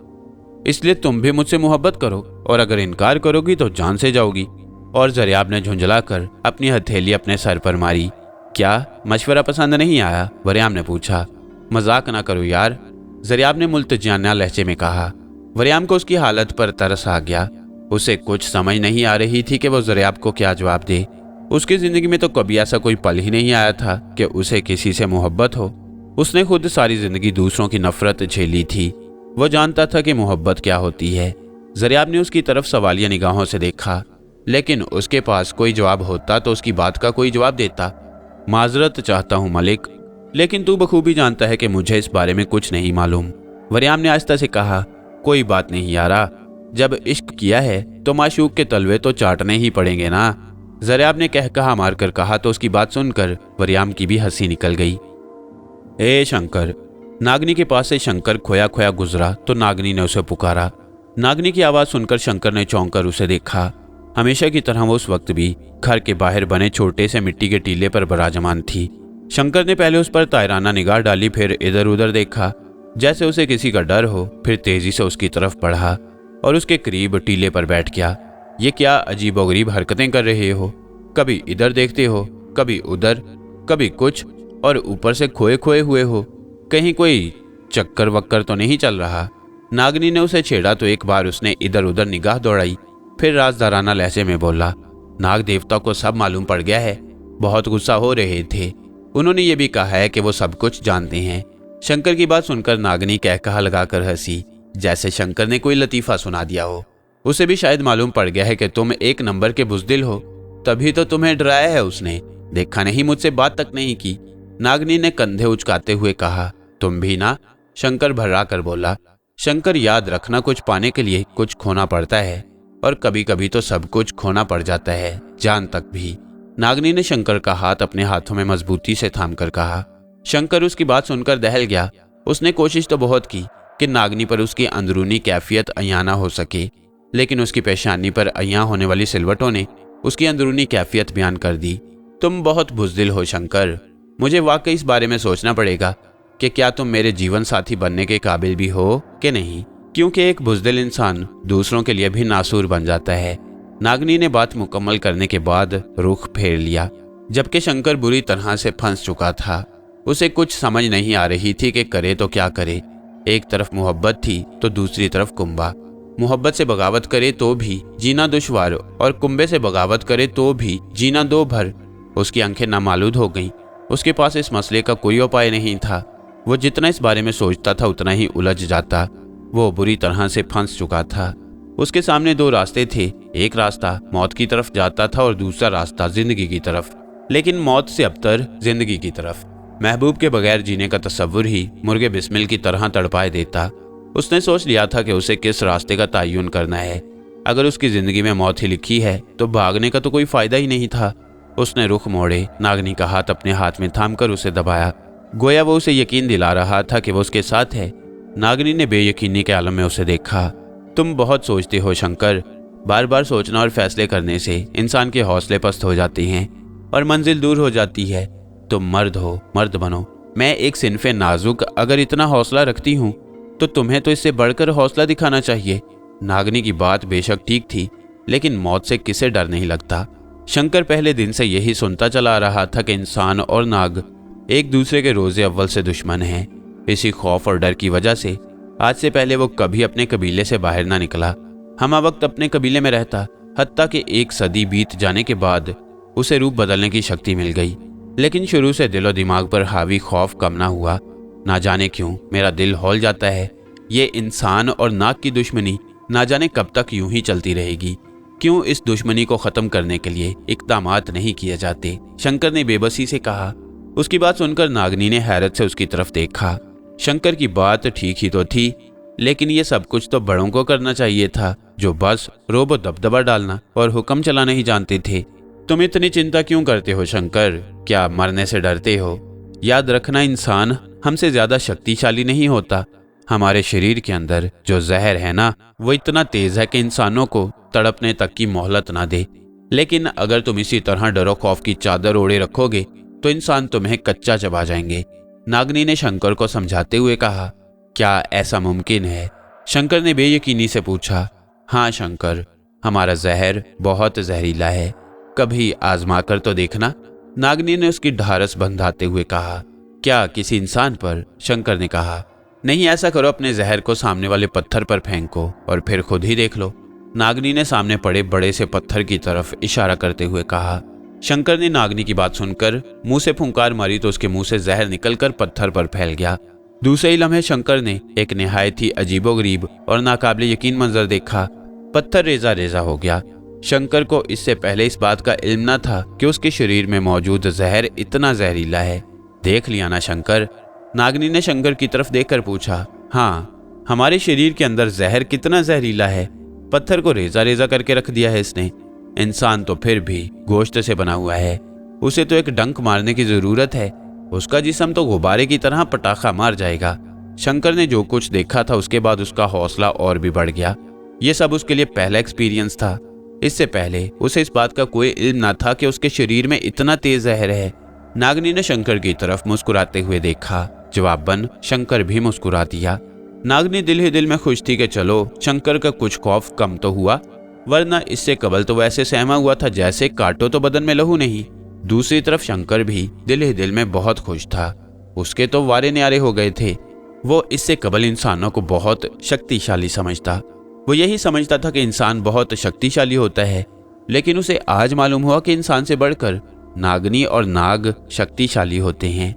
इसलिए तुम भी मुझसे मोहब्बत करो, और अगर इनकार करोगी तो जान से जाओगी। और ज़रियाब ने झुंझलाकर अपनी हथेली अपने सर पर मारी। क्या मशवरा पसंद नहीं आया? वरियाम ने पूछा। मजाक ना करो यार, ज़रियाब ने मुल्तजियाना लहजे में कहा। वरियाम को उसकी हालत पर तरस आ गया। उसे कुछ समझ नहीं आ रही थी कि वो ज़रियाब को क्या जवाब दे। उसकी ज़िंदगी में तो कभी ऐसा कोई पल ही नहीं आया था कि उसे किसी से मोहब्बत हो। उसने खुद सारी ज़िंदगी दूसरों की नफरत झेली थी। वो जानता था कि मोहब्बत क्या होती है। ज़रियाब ने उसकी तरफ सवालिया निगाहों से देखा, लेकिन उसके पास कोई जवाब होता तो उसकी बात का कोई जवाब देता। माजरत चाहता हूँ मलिक, लेकिन तू बखूबी जानता है कि मुझे इस बारे में कुछ नहीं मालूम। वरियाम ने आहिस्ता से कहा। कोई बात नहीं यारा, जब इश्क किया है तो माशूक के तलवे तो चाटने ही पड़ेंगे ना। ज़रियाब ने कहा मार कर कहा तो उसकी बात सुनकर वरियाम की भी हंसी निकल गई। ए शंकर! नागनी के पास से शंकर खोया खोया गुजरा तो नागनी ने उसे पुकारा। नागनी की आवाज़ सुनकर शंकर ने चौंक कर उसे देखा। हमेशा की तरह वो उस वक्त भी घर के बाहर बने छोटे से मिट्टी के टीले पर विराजमान थी। शंकर ने पहले उस पर तायराना निगाह डाली, फिर इधर उधर देखा जैसे उसे किसी का डर हो, फिर तेजी से उसकी तरफ बढ़ा और उसके करीब टीले पर बैठ गया। ये क्या अजीबोगरीब हरकतें कर रहे हो? कभी इधर देखते हो, कभी उधर, कभी कुछ, और ऊपर से खोए खोए हुए हो। कहीं कोई चक्कर वक्कर तो नहीं चल रहा? नागनी ने उसे छेड़ा तो एक बार उसने इधर उधर निगाह दौड़ाई, फिर राजदाराना लहजे में बोला। नाग देवता को सब मालूम पड़ गया है। बहुत गुस्सा हो रहे थे। उन्होंने ये भी कहा है कि वो सब कुछ जानते हैं। शंकर की बात सुनकर नागनी कहकहा लगाकर हंसी, जैसे शंकर ने कोई लतीफ़ा सुना दिया हो। उसे भी शायद मालूम पड़ गया है कि तुम एक नंबर के बुज़दिल हो, तभी तो तुम्हें डराया है उसने। देखा नहीं, मुझसे बात तक नहीं की। नागनी ने कंधे उचकाते हुए कहा। तुम भी ना? शंकर भर्रा कर बोला। शंकर, याद रखना, कुछ पाने के लिए कुछ खोना पड़ता है, और कभी कभी तो सब कुछ खोना पड़ जाता है, जान तक भी। नागनी ने शंकर का हाथ अपने हाथों में मजबूती से थाम कर कहा। शंकर उसकी बात सुनकर दहल गया। उसने कोशिश तो बहुत की कि नागनी पर उसकी अंदरूनी कैफियत अयां ना हो सके, लेकिन उसकी पेशानी पर अयां होने वाली सिलवटों ने उसकी अंदरूनी कैफियत बयान कर दी। तुम बहुत बुज़दिल हो शंकर। मुझे वाकई इस बारे में सोचना पड़ेगा कि क्या तुम मेरे जीवन साथी बनने के काबिल भी हो कि नहीं, क्योंकि एक बुज़दिल इंसान दूसरों के लिए भी नासूर बन जाता है। नागनी ने बात मुकम्मल करने के बाद रुख फेर लिया, जबकि शंकर बुरी तरह से फंस चुका था। उसे कुछ समझ नहीं आ रही थी कि करे तो क्या करे। एक तरफ मोहब्बत थी तो दूसरी तरफ कुंबा। मोहब्बत से बगावत करे तो भी जीना दुश्वार, और कुंबे से बगावत करे तो भी जीना दो भर। उसकी आंखें नामालूद हो गईं। उसके पास इस मसले का कोई उपाय नहीं था। वो जितना इस बारे में सोचता था उतना ही उलझ जाता। वो बुरी तरह से फंस चुका था। उसके सामने दो रास्ते थे। एक रास्ता मौत की तरफ जाता था और दूसरा रास्ता जिंदगी की तरफ, लेकिन मौत से अबतर जिंदगी की तरफ। महबूब के बगैर जीने का तस्वुर ही मुर्गे बिस्मिल की तरह तड़पाए देता। उसने सोच लिया था कि उसे किस रास्ते का तयन करना है। अगर उसकी जिंदगी में मौत ही लिखी है तो भागने का तो कोई फायदा ही नहीं था। उसने रुख मोड़े, नागनी का हाथ अपने हाथ में थामकर उसे दबाया, गोया वो उसे यकीन दिला रहा था कि वो उसके साथ है। नागनी ने बेयकीनी के आलम में उसे देखा। तुम बहुत सोचते हो शंकर। बार बार सोचना और फैसले करने से इंसान के हौसले पस्त हो जाते हैं और मंजिल दूर हो जाती है। तुम मर्द हो, मर्द बनो। मैं एक सिनफे नाजुक अगर इतना हौसला रखती हूँ तो तुम्हें तो इससे बढ़कर हौसला दिखाना चाहिए। नागनी की बात बेशक ठीक थी, लेकिन मौत से किसे डर नहीं लगता। शंकर पहले दिन से यही सुनता चला आ रहा था कि इंसान और नाग एक दूसरे के रोजे अव्वल से दुश्मन हैं। इसी खौफ और डर की वजह से आज से पहले वो कभी अपने कबीले से बाहर ना निकला। हमा वक्त अपने कबीले में रहता, हत्ता कि 1 सदी बीत जाने के बाद उसे रूप बदलने की शक्ति मिल गई। लेकिन शुरू से दिलो दिमाग पर हावी खौफ कम ना हुआ। ना जाने क्यों मेरा दिल हौल जाता है। ये इंसान और नाग की दुश्मनी ना जाने कब तक यूं ही चलती रहेगी। क्यों इस दुश्मनी को खत्म करने के लिए इक़दामात नहीं किए जाते? शंकर ने बेबसी से कहा। उसकी बात सुनकर नागनी ने हैरत से उसकी तरफ देखा। शंकर की बात ठीक ही तो थी, लेकिन ये सब कुछ तो बड़ों को करना चाहिए था, जो बस रोब दबदबा डालना और हुक्म चलाना ही जानते थे। तुम इतनी चिंता क्यों करते हो शंकर? क्या मरने से डरते हो? याद रखना, इंसान हमसे ज्यादा शक्तिशाली नहीं होता। हमारे शरीर के अंदर जो जहर है ना, वो इतना तेज है कि इंसानों को तड़पने तक की मोहलत ना दे। लेकिन अगर तुम इसी तरह डरो खौफ की चादर ओढ़े रखोगे तो इंसान तुम्हें कच्चा चबा जाएंगे। नागनी ने शंकर को समझाते हुए कहा। क्या ऐसा मुमकिन है? शंकर ने बेयकीनी से पूछा। हाँ शंकर, हमारा जहर बहुत जहरीला है, कभी आजमा कर तो देखना। नागनी ने उसकी ढारस बंधाते हुए कहा। क्या किसी इंसान पर? शंकर ने कहा। नहीं, ऐसा करो, अपने जहर को सामने वाले पत्थर पर फेंको और फिर खुद ही देख लो। नागनी ने सामने पड़े बड़े से पत्थर की तरफ इशारा करते हुए कहा। शंकर ने नागनी की बात सुनकर मुंह से फुंकार मारी तो उसके मुंह से जहर निकलकर पत्थर पर फैल गया। दूसरे ही लम्हे शंकर ने एक निहायत ही अजीबोगरीब और नाकाबिले यकीन मंजर देखा। पत्थर रेजा रेजा हो गया। शंकर को इससे पहले इस बात का इल्म न था कि उसके शरीर में मौजूद जहर इतना जहरीला है। देख लिया ना शंकर? नागनी ने शंकर की तरफ देखकर पूछा। हाँ, हमारे शरीर के अंदर जहर कितना जहरीला है? पत्थर को रेजा रेजा करके रख दिया है इसने। इंसान तो फिर भी गोश्त से बना हुआ है, उसे तो एक डंक मारने की जरूरत है, उसका जिस्म तो गुब्बारे की तरह पटाखा मार जाएगा। शंकर ने जो कुछ देखा था उसके बाद उसका हौसला और भी बढ़ गया। यह सब उसके लिए पहला एक्सपीरियंस था। इससे पहले उसे इस बात का कोई इल्म न था कि उसके शरीर में इतना तेज जहर है। नागनी ने शंकर की तरफ मुस्कुराते हुए देखा। जवाबन शंकर भी मुस्कुरा दिया। नागनी दिल ही दिल में खुश थी कि चलो शंकर का कुछ खौफ कम तो हुआ, वरना इससे कबल तो वैसे सहमा हुआ था जैसे काटो तो बदन में लहू नहीं। दूसरी तरफ शंकर भी दिल ही दिल में बहुत खुश था। उसके तो वारे न्यारे हो गए थे। वो इससे कबल इंसानों को बहुत शक्तिशाली समझता। वो यही समझता था कि इंसान बहुत शक्तिशाली होता है, लेकिन उसे आज मालूम हुआ कि इंसान से बढ़कर नागनी और नाग शक्तिशाली होते हैं।